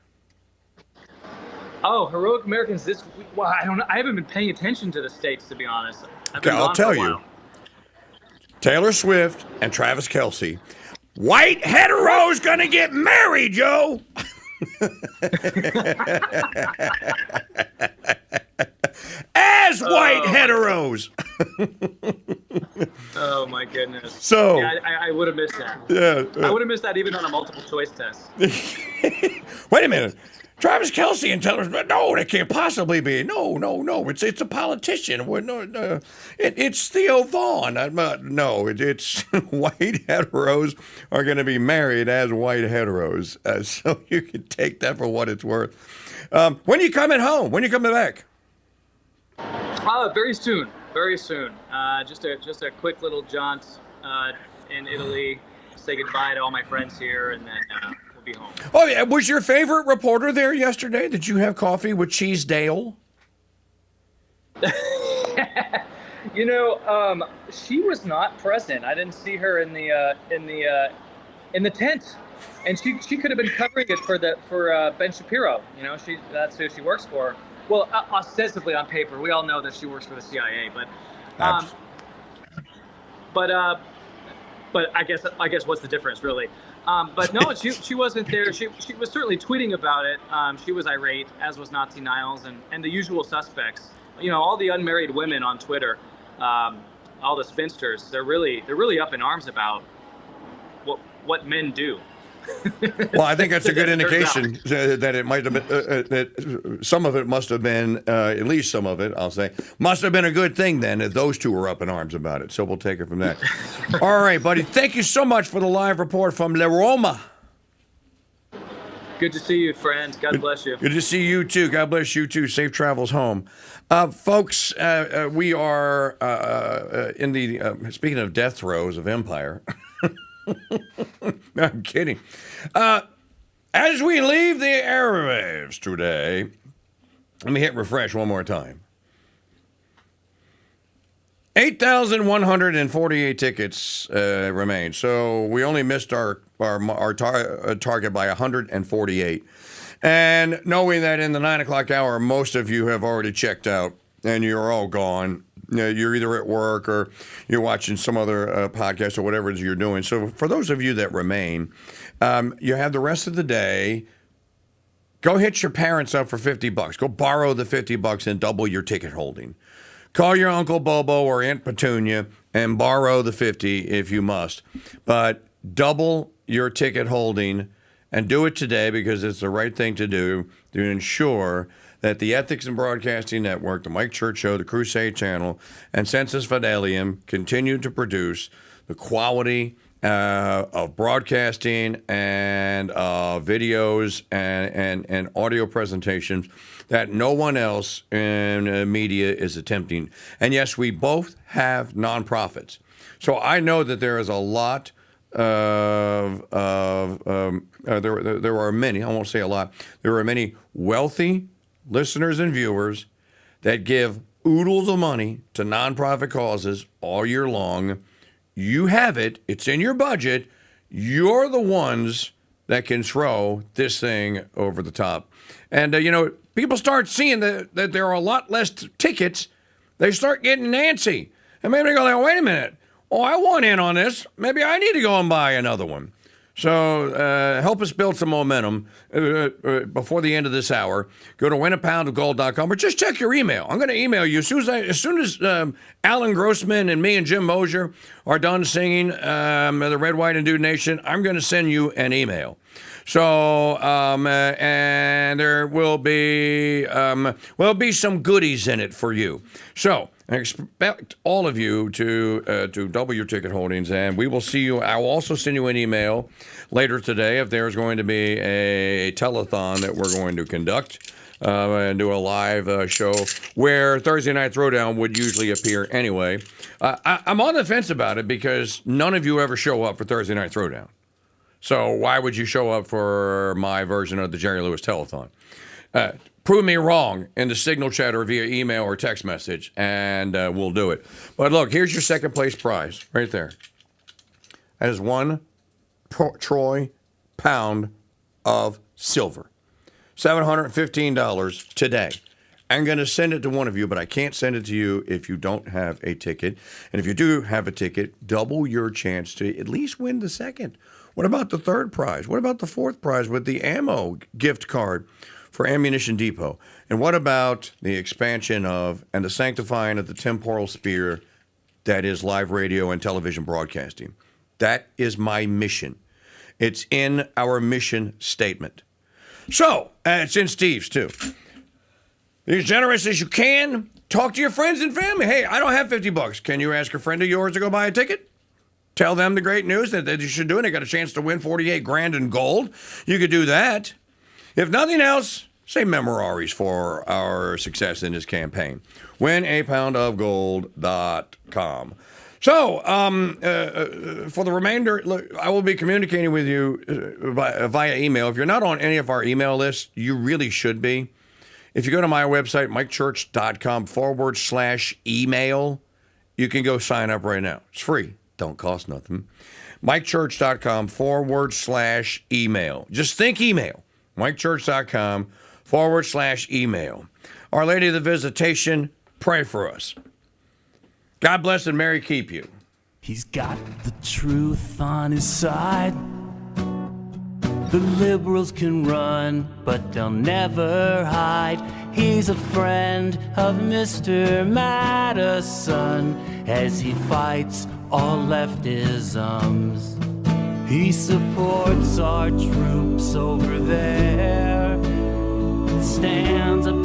Oh, heroic Americans this week. Well, I haven't been paying attention to the States, to be honest. Okay, I'll tell you. Taylor Swift and Travis Kelce. White heteros gonna get married, Joe. As white heteros. Oh my goodness. So yeah, I would have missed that. Yeah, I would have missed that even on a multiple choice test. Wait a minute. Travis Kelce and Taylor Swift. No, that can't possibly be. No. It's a politician. It's Theo Vaughn. It's white heteros are going to be married as white heteros. So you can take that for what it's worth. When are you coming home? When are you coming back? Very soon. Just a quick little jaunt in Italy. Say goodbye to all my friends here, and then will be home. Oh, yeah. Was your favorite reporter there yesterday? Did you have coffee with Cheese Dale? She was not present. I didn't see her in the tent, and she could have been covering it for Ben Shapiro. That's who she works for. Well, ostensibly on paper, we all know that she works for the CIA, but I guess what's the difference, really? But no, she wasn't there. She was certainly tweeting about it. She was irate, as was Nazi Niles and the usual suspects. All the unmarried women on Twitter, all the spinsters. They're really up in arms about what men do. Well, I think that's a good indication that it might have been that some of it must have been, at least some of it, I'll say, must have been a good thing then if those two were up in arms about it. So we'll take it from that. All right, buddy. Thank you so much for the live report from La Roma. Good to see you, friends. God bless you. Good to see you, too. God bless you, too. Safe travels home. Folks, we are in the, speaking of death throes of empire. I'm kidding. As we leave the airwaves today, let me hit refresh one more time. 8,148 tickets remain. So we only missed our target by 148. And knowing that in the 9 o'clock hour, most of you have already checked out and you're all gone. You're either at work or you're watching some other podcast or whatever it is you're doing. So for those of you that remain, you have the rest of the day. Go hit your parents up for $50. Go borrow the $50 and double your ticket holding. Call your Uncle Bobo or Aunt Petunia and borrow the $50 if you must. But double your ticket holding and do it today because it's the right thing to do to ensure that the Ethics in Broadcasting Network, the Mike Church Show, the Crusade Channel, and Census Fidelium continue to produce the quality of broadcasting and videos and audio presentations that no one else in media is attempting. And yes, we both have nonprofits. So I know that there is a lot there are many, I won't say a lot, there are many wealthy listeners and viewers that give oodles of money to nonprofit causes all year long. You have it. It's in your budget. You're the ones that can throw this thing over the top. And, people start seeing that there are a lot less tickets. They start getting antsy. And maybe they go, wait a minute. Oh, I want in on this. Maybe I need to go and buy another one. So help us build some momentum before the end of this hour. Go to winapoundofgold.com or just check your email. I'm going to email you as soon as Alan Grossman and me and Jim Mosier are done singing the Red, White, and Dude Nation. I'm going to send you an email. So and there will be some goodies in it for you. So I expect all of you to double your ticket holdings, and we will see you. I will also send you an email later today if there's going to be a telethon that we're going to conduct and do a live show where Thursday Night Throwdown would usually appear anyway. I'm on the fence about it because none of you ever show up for Thursday Night Throwdown. So why would you show up for my version of the Jerry Lewis Telethon? Prove me wrong in the signal chat or via email or text message, and we'll do it. But look, here's your second place prize right there. That is 1 troy pound of silver. $715 today. I'm going to send it to one of you, but I can't send it to you if you don't have a ticket. And if you do have a ticket, double your chance to at least win the second. What about the third prize? What about the fourth prize with the ammo gift card for Ammunition Depot? And what about the expansion of and the sanctifying of the temporal spear that is live radio and television broadcasting? That is my mission. It's in our mission statement. So, it's in Steve's too. Be as generous as you can. Talk to your friends and family. Hey, I don't have $50. Can you ask a friend of yours to go buy a ticket? Tell them the great news that you should do it. They got a chance to win $48,000 in gold. You could do that. If nothing else, say memoraries for our success in this campaign. WinAPoundofGold.com. So, for the remainder, look, I will be communicating with you via email. If you're not on any of our email lists, you really should be. If you go to my website, mikechurch.com/email, you can go sign up right now. It's free. Don't cost nothing. mikechurch.com/email. Just think email. mikechurch.com/email. Our Lady of the Visitation, pray for us. God bless and Mary keep you. He's got the truth on his side. The liberals can run, but they'll never hide. He's a friend of Mr. Madison as he fights all leftisms. He supports our troops over there, stands up